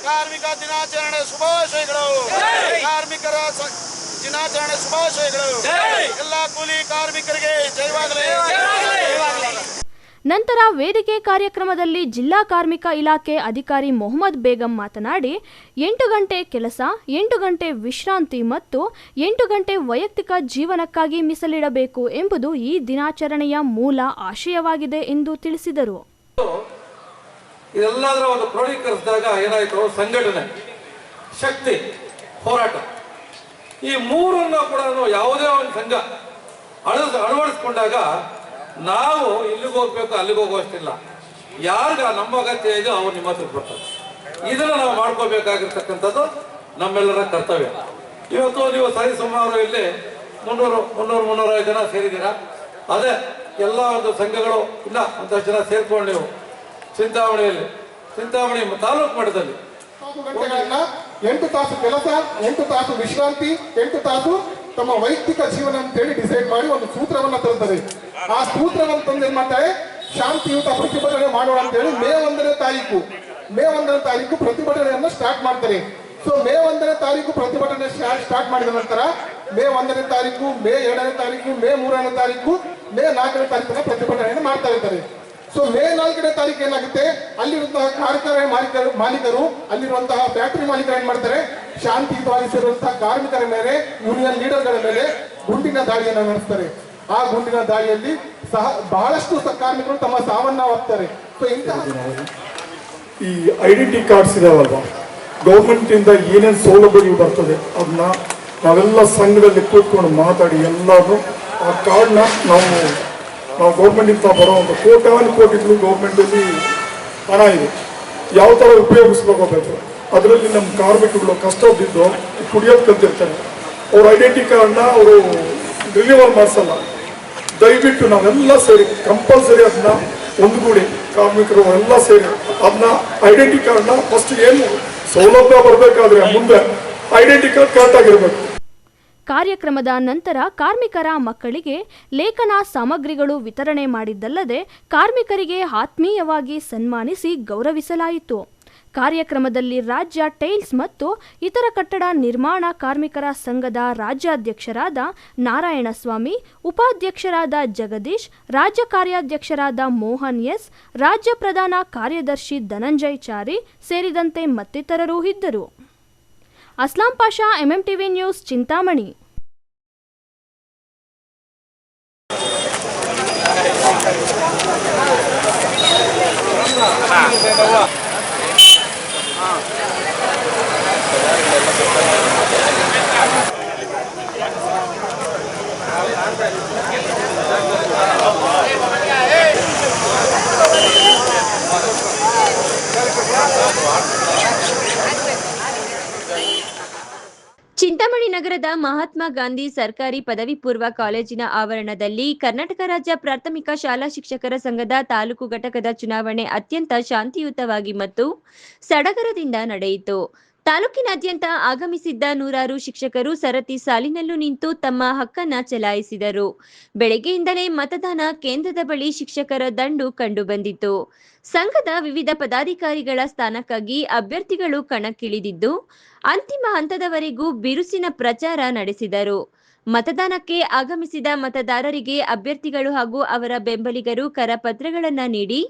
ಕಾರ್ಮಿಕ ದಿನಾಚರಣೆ ಶುಭಾಶಯಗಳು. ಕಾರ್ಮಿಕರ ದಿನಾಚರಣೆ ಶುಭಾಶಯಗಳು. ಎಲ್ಲ ಕೂಲಿ ಕಾರ್ಮಿಕರಿಗೆ ಜಯವಾಗಲಿ. ನಂತರ ವೇದಿಕೆ ಕಾರ್ಯಕ್ರಮದಲ್ಲಿ ಜಿಲ್ಲಾ ಕಾರ್ಮಿಕ ಇಲಾಖೆ ಅಧಿಕಾರಿ ಮೊಹಮ್ಮದ್ ಬೇಗಂ ಮಾತನಾಡಿ 8 ಗಂಟೆ ಕೆಲಸ, 8 ಗಂಟೆ ವಿಶ್ರಾಂತಿ ಮತ್ತು 8 ಗಂಟೆ ವೈಯಕ್ತಿಕ ಜೀವನಕ್ಕಾಗಿ ಮೀಸಲಿಡಬೇಕು ಎಂಬುದು ಈ ದಿನಾಚರಣೆಯ ಮೂಲ ಆಶಯವಾಗಿದೆ ಎಂದು ತಿಳಿಸಿದರು. ಇದೆಲ್ಲದರ ಒಂದು ಕ್ರೋಢೀಕರಿಸಿದಾಗ ಏನಾಯಿತು, ಸಂಘಟನೆ, ಶಕ್ತಿ, ಹೋರಾಟ, ಈ ಮೂರನ್ನು ಕೂಡ ಯಾವುದೇ ಒಂದು ಸಂಘ ಅಳವಡಿಸ್ಕೊಂಡಾಗ ನಾವು ಇಲ್ಲಿಗೆ ಹೋಗ್ಬೇಕು ಅಲ್ಲಿಗೆ ಹೋಗುವಷ್ಟಿಲ್ಲ. ಯಾರಿಗ ನಮ್ಮ ಅಗತ್ಯ ಇದೆಯೋ ಅವ್ರು ನಿಮ್ಮ ಹತ್ರ ಬರ್ತಾರೆ. ಇದನ್ನು ನಾವು ಮಾಡ್ಕೋಬೇಕಾಗಿರ್ತಕ್ಕಂಥದ್ದು ನಮ್ಮೆಲ್ಲರ ಕರ್ತವ್ಯ. ಇವತ್ತು ನೀವು ಸರಿ ಸುಮಾರು ಇಲ್ಲಿ 300-350 ಜನ ಸೇರಿದ್ದೀರಾ. ಅದೇ ಎಲ್ಲ ಒಂದು ಸಂಘಗಳು ಇಲ್ಲ ಒಂದಷ್ಟು ಜನ ಸೇರ್ಕೊಂಡು ನೀವು ಚಿಂತಾಮಣಿ ತಾಲೂಕು ಮಟ್ಟದಲ್ಲಿ 8 ತಾಸು ಕೆಲಸ, 8 ತಾಸು ವಿಶ್ರಾಂತಿ, 8 ತಾಸು ತಮ್ಮ ವೈಯಕ್ತಿಕ ಜೀವನ ಅಂತೇಳಿ ಡಿಸೈಡ್ ಮಾಡಿ ಒಂದು ಸೂತ್ರವನ್ನ ತಂದರೆ, ಆ ಸೂತ್ರವನ್ನು ತಂದು ಏನ್ ಮಾಡ್ತಾರೆ, ಶಾಂತಿಯುತ ಪ್ರತಿಭಟನೆ ಮಾಡೋಣ ಅಂತೇಳಿ ಮೇ 1ನೇ ತಾರೀಕು ಪ್ರತಿಭಟನೆಯನ್ನು ಸ್ಟಾರ್ಟ್ ಮಾಡ್ತಾರೆ. ಸೊ ಮೇ 1ನೇ ತಾರೀಕು ಪ್ರತಿಭಟನೆ ಸ್ಟಾರ್ಟ್ ಮಾಡಿದ ನಂತರ ಮೇ 1ನೇ ತಾರೀಕು, ಮೇ 2ನೇ ತಾರೀಕು, ಮೇ 3ನೇ ತಾರೀಕು, ಮೇ 4ನೇ ತಾರೀಕಿನ ಪ್ರತಿಭಟನೆಯನ್ನು ಮಾಡ್ತಾ ಇರ್ತಾರೆ. ಸೊ ಮೇ 4ನೇ ತಾರೀಕು ಏನಾಗುತ್ತೆ, ಅಲ್ಲಿರುವಂತಹ ಕಾರ್ಖಾನೆ ಮಾಲೀಕರು, ಅಲ್ಲಿರುವಂತಹ ಫ್ಯಾಕ್ಟರಿ ಮಾಲೀಕರು ಏನ್ ಮಾಡ್ತಾರೆ, ಶಾಂತಿಯುತವಾಗಿ ಸೇರುವಂತಹ ಕಾರ್ಮಿಕರ ಮೇಲೆ, ಯೂನಿಯನ್ ಲೀಡರ್ಗಳ ಮೇಲೆ ಗುಂಡಿನ ದಾಳಿಯನ್ನು ನಡೆಸ್ತಾರೆ. ಆ ಗುಂಡಿನ ದಾಳಿಯಲ್ಲಿ ಬಹಳಷ್ಟು ಕಾರ್ಮಿಕರು ತಮ್ಮ ಸಾವನ್ನ ಒಪ್ತಾರೆ. ಸೊ ಇಂತಹ ಈ ಐಡೆಂಟಿ ಕಾರ್ಡ್ಸ್ ಇದಾವಲ್ವಾ, ಗೌರ್ಮೆಂಟ್ ಇಂದ ಏನೇನು ಸೌಲಭ್ಯಗಳು ಬರ್ತದೆ ಅದನ್ನ ನಾವೆಲ್ಲ ಸಂಘದಲ್ಲಿ ಕೂತ್ಕೊಂಡು ಮಾತಾಡಿ ಎಲ್ಲರೂ ಆ ಕಾರ್ಡ್ನ ನಾವು ಗೌರ್ಮೆಂಟಿಂದ ಬರೋ ಒಂದು ಕೋಟಿಗಳು ಗೌರ್ಮೆಂಟಲ್ಲಿ ಹಣ ಇದೆ, ಯಾವ ಥರ ಉಪಯೋಗಿಸ್ಕೋಬೇಕು. ಅದರಲ್ಲಿ ನಮ್ಮ ಕಾರ್ಮಿಕಗಳು ಕಷ್ಟ ಬಿದ್ದು ಕುಡಿಯೋದು ಕಲ್ತಿರ್ತಾರೆ. ಅವ್ರ ಐಡೆಂಟಿ ಕಾರ್ಡ್ನ ಅವರು ರಿನ್ಯೂವಲ್ ಮಾಡಿಸಲ್ಲ. ದಯವಿಟ್ಟು ನಾವೆಲ್ಲ ಸೇರಿ ಕಂಪಲ್ಸರಿ ಅದನ್ನ ಒಂದುಗೂಡಿ ಕಾರ್ಮಿಕರು ಎಲ್ಲ ಸೇರಿ ಅದನ್ನ ಐಡೆಂಟಿ ಕಾರ್ಡ್ನ ಫಸ್ಟ್ ಏನು ಸೌಲಭ್ಯ ಬರಬೇಕಾದ್ರೆ ಮುಂದೆ ಐಡೆಂಟಿ ಕಾರ್ಡ್ ಕರೆಕ್ಟ್ ಆಗಿರಬೇಕು. ಕಾರ್ಯಕ್ರಮದ ನಂತರ ಕಾರ್ಮಿಕರ ಮಕ್ಕಳಿಗೆ ಲೇಖನ ಸಾಮಗ್ರಿಗಳು ವಿತರಣೆ ಮಾಡಿದ್ದಲ್ಲದೆ ಕಾರ್ಮಿಕರಿಗೆ ಆತ್ಮೀಯವಾಗಿ ಸನ್ಮಾನಿಸಿ ಗೌರವಿಸಲಾಯಿತು. ಕಾರ್ಯಕ್ರಮದಲ್ಲಿ ರಾಜ್ಯ ಟೈಲ್ಸ್ ಮತ್ತು ಇತರ ಕಟ್ಟಡ ನಿರ್ಮಾಣ ಕಾರ್ಮಿಕರ ಸಂಘದ ರಾಜ್ಯಾಧ್ಯಕ್ಷರಾದ ನಾರಾಯಣಸ್ವಾಮಿ, ಉಪಾಧ್ಯಕ್ಷರಾದ ಜಗದೀಶ್, ರಾಜ್ಯ ಕಾರ್ಯಾಧ್ಯಕ್ಷರಾದ ಮೋಹನ್ ಎಸ್, ರಾಜ್ಯ ಪ್ರಧಾನ ಕಾರ್ಯದರ್ಶಿ ಧನಂಜಯ್ ಚಾರಿ ಸೇರಿದಂತೆ ಮತ್ತಿತರರು ಇದ್ದರು. Aslam Pasha, MMTV news, Chintamani. ಚಿಂತಾಮಣಿ ನಗರದ ಮಹಾತ್ಮ ಗಾಂಧಿ ಸರ್ಕಾರಿ ಪದವಿ ಪೂರ್ವ ಕಾಲೇಜಿನ ಆವರಣದಲ್ಲಿ ಕರ್ನಾಟಕ ರಾಜ್ಯ ಪ್ರಾಥಮಿಕ ಶಾಲಾ ಶಿಕ್ಷಕರ ಸಂಘದ ತಾಲೂಕು ಘಟಕದ ಚುನಾವಣೆ ಅತ್ಯಂತ ಶಾಂತಿಯುತವಾಗಿ ಮತ್ತು ಸಡಗರದಿಂದ ನಡೆಯಿತು. ತಾಲೂಕಿನಾದ್ಯಂತ ಆಗಮಿಸಿದ್ದ ನೂರಾರು ಶಿಕ್ಷಕರು ಸರತಿ ಸಾಲಿನಲ್ಲೂ ನಿಂತು ತಮ್ಮ ಹಕ್ಕನ್ನ ಚಲಾಯಿಸಿದರು. ಬೆಳಗ್ಗೆಯಿಂದಲೇ ಮತದಾನ ಕೇಂದ್ರದ ಬಳಿ ಶಿಕ್ಷಕರ ದಂಡು ಕಂಡುಬಂದಿತು. ಸಂಘದ ವಿವಿಧ ಪದಾಧಿಕಾರಿಗಳ ಸ್ಥಾನಕ್ಕಾಗಿ ಅಭ್ಯರ್ಥಿಗಳು ಕಣಕ್ಕಿಳಿದಿದ್ದು ಅಂತಿಮ ಹಂತದವರೆಗೂ ಬಿರುಸಿನ ಪ್ರಚಾರ ನಡೆಸಿದರು. ಮತದಾನಕ್ಕೆ ಆಗಮಿಸಿದ ಮತದಾರರಿಗೆ ಅಭ್ಯರ್ಥಿಗಳು ಹಾಗೂ ಅವರ ಬೆಂಬಲಿಗರು ಕರಪತ್ರಗಳನ್ನು ನೀಡಿ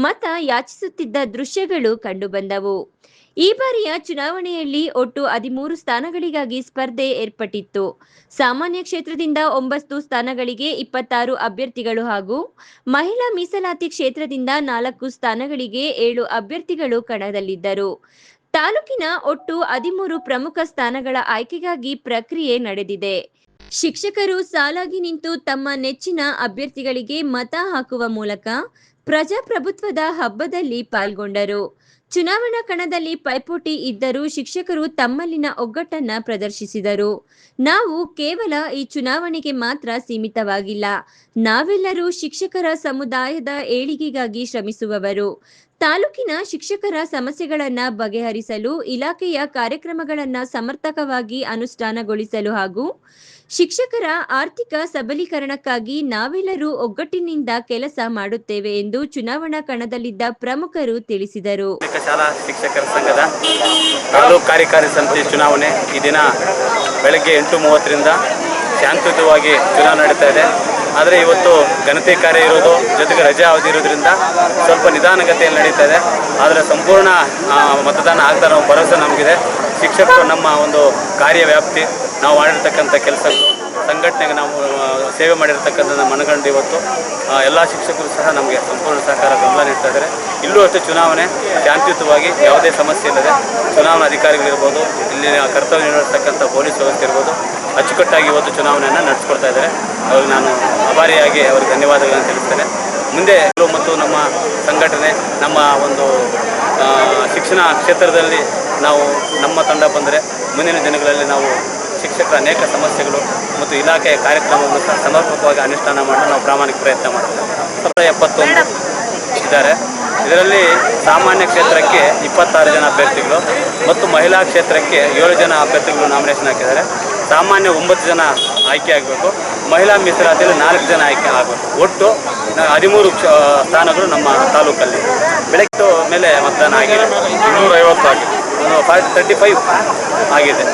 ಮತ ಯಾಚಿಸುತ್ತಿದ್ದ ದೃಶ್ಯಗಳು ಕಂಡುಬಂದವು. ಈ ಬಾರಿಯ ಚುನಾವಣೆಯಲ್ಲಿ ಒಟ್ಟು 13 ಸ್ಥಾನಗಳಿಗಾಗಿ ಸ್ಪರ್ಧೆ ಏರ್ಪಟ್ಟಿತ್ತು. ಸಾಮಾನ್ಯ ಕ್ಷೇತ್ರದಿಂದ 9 ಸ್ಥಾನಗಳಿಗೆ 26 ಅಭ್ಯರ್ಥಿಗಳು ಹಾಗೂ ಮಹಿಳಾ ಮೀಸಲಾತಿ ಕ್ಷೇತ್ರದಿಂದ 4 ಸ್ಥಾನಗಳಿಗೆ 7 ಅಭ್ಯರ್ಥಿಗಳು ಕಣದಲ್ಲಿದ್ದರು. ತಾಲೂಕಿನ ಒಟ್ಟು 13 ಪ್ರಮುಖ ಸ್ಥಾನಗಳ ಆಯ್ಕೆಗಾಗಿ ಪ್ರಕ್ರಿಯೆ ನಡೆದಿದೆ. ಶಿಕ್ಷಕರು ಸಾಲಾಗಿ ನಿಂತು ತಮ್ಮ ನೆಚ್ಚಿನ ಅಭ್ಯರ್ಥಿಗಳಿಗೆ ಮತ ಹಾಕುವ ಮೂಲಕ ಪ್ರಜಾಪ್ರಭುತ್ವದ ಹಬ್ಬದಲ್ಲಿ ಪಾಲ್ಗೊಂಡರು. ಚುನಾವಣಾ ಕಣದಲ್ಲಿ ಪೈಪೋಟಿ ಇದ್ದರೂ ಶಿಕ್ಷಕರು ತಮ್ಮಲ್ಲಿನ ಒಗ್ಗಟ್ಟನ್ನ ಪ್ರದರ್ಶಿಸಿದರು. ನಾವು ಕೇವಲ ಈ ಚುನಾವಣೆಗೆ ಮಾತ್ರ ಸೀಮಿತವಾಗಿಲ್ಲ, ನಾವೆಲ್ಲರೂ ಶಿಕ್ಷಕರ ಸಮುದಾಯದ ಏಳಿಗೆಗಾಗಿ ಶ್ರಮಿಸುವವರು. ತಾಲೂಕಿನ ಶಿಕ್ಷಕರ ಸಮಸ್ಯೆಗಳನ್ನು ಬಗೆಹರಿಸಲು ಇಲಾಖೆಯ ಕಾರ್ಯಕ್ರಮಗಳನ್ನು ಸಮರ್ಪಕವಾಗಿ ಅನುಷ್ಠಾನಗೊಳಿಸಲು ಹಾಗೂ ಶಿಕ್ಷಕರ ಆರ್ಥಿಕ ಸಬಲೀಕರಣಕ್ಕಾಗಿ ನಾವೆಲ್ಲರೂ ಒಗ್ಗಟ್ಟಿನಿಂದ ಕೆಲಸ ಮಾಡುತ್ತೇವೆ ಎಂದು ಚುನಾವಣಾ ಕಣದಲ್ಲಿದ್ದ ಪ್ರಮುಖರು ತಿಳಿಸಿದರು. ಶಾಲಾ ಶಿಕ್ಷಕರ ಸಂಘದ ತಾಲೂಕು ಕಾರ್ಯಕಾರಿ ಸಮಿತಿ ಚುನಾವಣೆ ಈ ದಿನ ಬೆಳಗ್ಗೆ 8:30ರಿಂದ ಶಾಂತಿಯುತವಾಗಿ ಚುನಾವಣೆ ನಡೀತಾ ಇದೆ. ಆದರೆ ಇವತ್ತು ಘನತೆ ಕಾರ್ಯ ಇರೋದು ಜೊತೆಗೆ ರಜೆ ಅವಧಿ ಇರೋದ್ರಿಂದ ಸ್ವಲ್ಪ ನಿಧಾನಗತಿಯಲ್ಲಿ ನಡೀತಾ ಇದೆ. ಆದರೆ ಸಂಪೂರ್ಣ ಮತದಾನ ಆಗ್ತಾ ನಾವು ಭರವಸೆ ನಮಗಿದೆ. ಶಿಕ್ಷಕರು ನಮ್ಮ ಒಂದು ಕಾರ್ಯವ್ಯಾಪ್ತಿ, ನಾವು ಮಾಡಿರ್ತಕ್ಕಂಥ ಕೆಲಸಗಳು, ಸಂಘಟನೆಗೆ ನಾವು ಸೇವೆ ಮಾಡಿರ್ತಕ್ಕಂಥದ್ದು ಮನಗಂಡು ಇವತ್ತು ಎಲ್ಲ ಶಿಕ್ಷಕರು ಸಹ ನಮಗೆ ಸಂಪೂರ್ಣ ಸಹಕಾರ ಬೆಂಬಲ ನೀಡ್ತಾ ಇದ್ದಾರೆ. ಇಲ್ಲೂ ಅಷ್ಟೇ ಚುನಾವಣೆ ಶಾಂತಿಯುತವಾಗಿ ಯಾವುದೇ ಸಮಸ್ಯೆ ಇಲ್ಲದೆ ಚುನಾವಣಾ ಅಧಿಕಾರಿಗಳಿರ್ಬೋದು, ಇಲ್ಲಿ ಕರ್ತವ್ಯ ನಿರ್ವಹಿಸ್ತಕ್ಕಂಥ ಪೊಲೀಸ್ ವ್ಯವಸ್ಥೆ ಇರ್ಬೋದು, ಅಚ್ಚುಕಟ್ಟಾಗಿ ಇವತ್ತು ಚುನಾವಣೆಯನ್ನು ನಡೆಸ್ಕೊಡ್ತಾ ಇದ್ದಾರೆ. ಅವ್ರಿಗೆ ನಾನು ಆಭಾರಿಯಾಗಿ ಅವ್ರಿಗೆ ಧನ್ಯವಾದಗಳನ್ನು ತಿಳಿಸ್ತೇನೆ. ಮುಂದೆ ಮತ್ತು ನಮ್ಮ ಸಂಘಟನೆ, ನಮ್ಮ ಒಂದು ಶಿಕ್ಷಣ ಕ್ಷೇತ್ರದಲ್ಲಿ ನಾವು ನಮ್ಮ ತಂಡ ಬಂದರೆ ಮುಂದಿನ ದಿನಗಳಲ್ಲಿ ನಾವು ಶಿಕ್ಷಕರ ಅನೇಕ ಸಮಸ್ಯೆಗಳು ಮತ್ತು ಇಲಾಖೆಯ ಕಾರ್ಯಕ್ರಮವನ್ನು ಸಹ ಸಮರ್ಪಕವಾಗಿ ಅನುಷ್ಠಾನ ಮಾಡಲು ನಾವು ಪ್ರಾಮಾಣಿಕ ಪ್ರಯತ್ನ ಮಾಡ್ತೇವೆ. 71 ಇದ್ದಾರೆ. ಇದರಲ್ಲಿ ಸಾಮಾನ್ಯ ಕ್ಷೇತ್ರಕ್ಕೆ 26 ಜನ ಅಭ್ಯರ್ಥಿಗಳು ಮತ್ತು ಮಹಿಳಾ ಕ್ಷೇತ್ರಕ್ಕೆ 7 ಜನ ಅಭ್ಯರ್ಥಿಗಳು ನಾಮಿನೇಷನ್ ಹಾಕಿದ್ದಾರೆ. ಸಾಮಾನ್ಯ 9 ಜನ ಆಯ್ಕೆ ಆಗಬೇಕು. ಮಹಿಳಾ ಮೀಸಲಾತಿಯಲ್ಲಿ 4 ಜನ ಆಯ್ಕೆ ಆಗಬೇಕು. ಒಟ್ಟು 13 ಸ್ಥಾನಗಳು ನಮ್ಮ ತಾಲೂಕಲ್ಲಿ. ಬೆಳಗ್ಗೆ ಮೇಲೆ ಮತದಾನ ಆಗಿದೆ. 250 ಆಗಿದೆ. 35 ಆಗಿದೆ.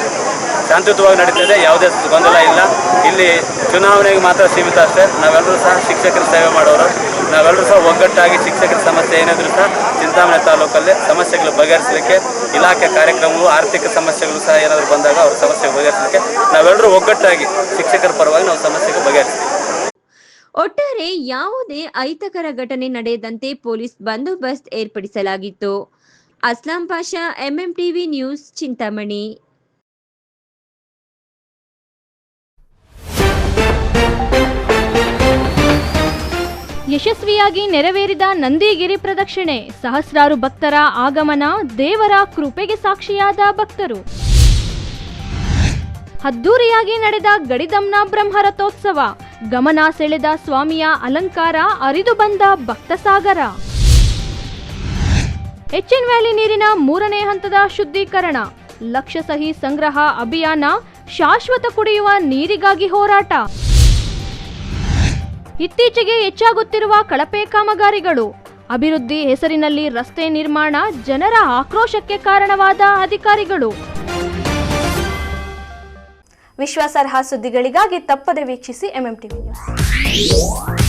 ಶಾಂತಿಯುತವಾಗಿ ನಡೀತಿದೆ. ಯಾವುದೇ ಗೊಂದಲ ಇಲ್ಲ. ಇಲ್ಲಿ ಚುನಾವಣೆಗೆ ಮಾತ್ರ ಸೀಮಿತ ಅಷ್ಟೇ. ನಾವೆಲ್ಲರೂ ಸಹ ಶಿಕ್ಷಕರ ಸೇವೆ ಮಾಡೋರು. ನಾವೆಲ್ಲರೂ ಸಹ ಒಗ್ಗಟ್ಟಾಗಿ ಶಿಕ್ಷಕರ ಸಮಸ್ಯೆ ಏನಾದರೂ ಸಹ ಚಿಂತಾಮಣಿ ತಾಲೂಕಲ್ಲಿ ಸಮಸ್ಯೆಗಳು ಬಗೆಹರಿಸಲಿಕ್ಕೆ, ಇಲಾಖೆ ಕಾರ್ಯಕ್ರಮಗಳು, ಆರ್ಥಿಕ ಸಮಸ್ಯೆಗಳು ಸಹ ಏನಾದರೂ ಬಂದಾಗ ಅವ್ರ ಸಮಸ್ಯೆ ಬಗೆಹರಿಸಲಿಕ್ಕೆ ನಾವೆಲ್ಲರೂ ಒಗ್ಗಟ್ಟಾಗಿ ಶಿಕ್ಷಕರ ಪರವಾಗಿ ನಾವು ಸಮಸ್ಯೆಗೆ ಬಗೆಹರಿಸ್ತೀವಿ. ಒಟ್ಟಾರೆ ಯಾವುದೇ ಅಹಿತಕರ ಘಟನೆ ನಡೆಯದಂತೆ ಪೊಲೀಸ್ ಬಂದೋಬಸ್ತ್ ಏರ್ಪಡಿಸಲಾಗಿತ್ತು. Aslam Pasha, MMTV news, Chintamani. ಯಶಸ್ವಿಯಾಗಿ ನೆರವೇರಿದ ನಂದಿಗಿರಿ ಪ್ರದಕ್ಷಿಣೆ, ಸಹಸ್ರಾರು ಭಕ್ತರ ಆಗಮನ, ದೇವರ ಕೃಪೆಗೆ ಸಾಕ್ಷಿಯಾದ ಭಕ್ತರು. ಅದ್ದೂರಿಯಾಗಿ ನಡೆದ ಗಡಿದಮ್ನ ಬ್ರಹ್ಮರಥೋತ್ಸವ, ಗಮನ ಸೆಳೆದ ಸ್ವಾಮಿಯ ಅಲಂಕಾರ, ಅರಿದು ಬಂದ ಭಕ್ತ ಸಾಗರ. ಎಚ್ಎನ್ ವ್ಯಾಲಿ ನೀರಿನ 3ನೇ ಹಂತದ ಶುದ್ಧೀಕರಣ, ಲಕ್ಷ ಸಹಿ ಸಂಗ್ರಹ ಅಭಿಯಾನ, ಶಾಶ್ವತ ಕುಡಿಯುವ ನೀರಿಗಾಗಿ ಹೋರಾಟ. ಇತ್ತೀಚೆಗೆ ಹೆಚ್ಚಾಗುತ್ತಿರುವ ಕಳಪೆ ಕಾಮಗಾರಿಗಳು, ಅಭಿವೃದ್ಧಿ ಹೆಸರಿನಲ್ಲಿ ರಸ್ತೆ ನಿರ್ಮಾಣ, ಜನರ ಆಕ್ರೋಶಕ್ಕೆ ಕಾರಣವಾದ ಅಧಿಕಾರಿಗಳು. ವಿಶ್ವಾಸಾರ್ಹ ಸುದ್ದಿಗಳಿಗಾಗಿ ತಪ್ಪದೆ ವೀಕ್ಷಿಸಿ ಎಂಎಂಟಿವಿ ನ್ಯೂಸ್.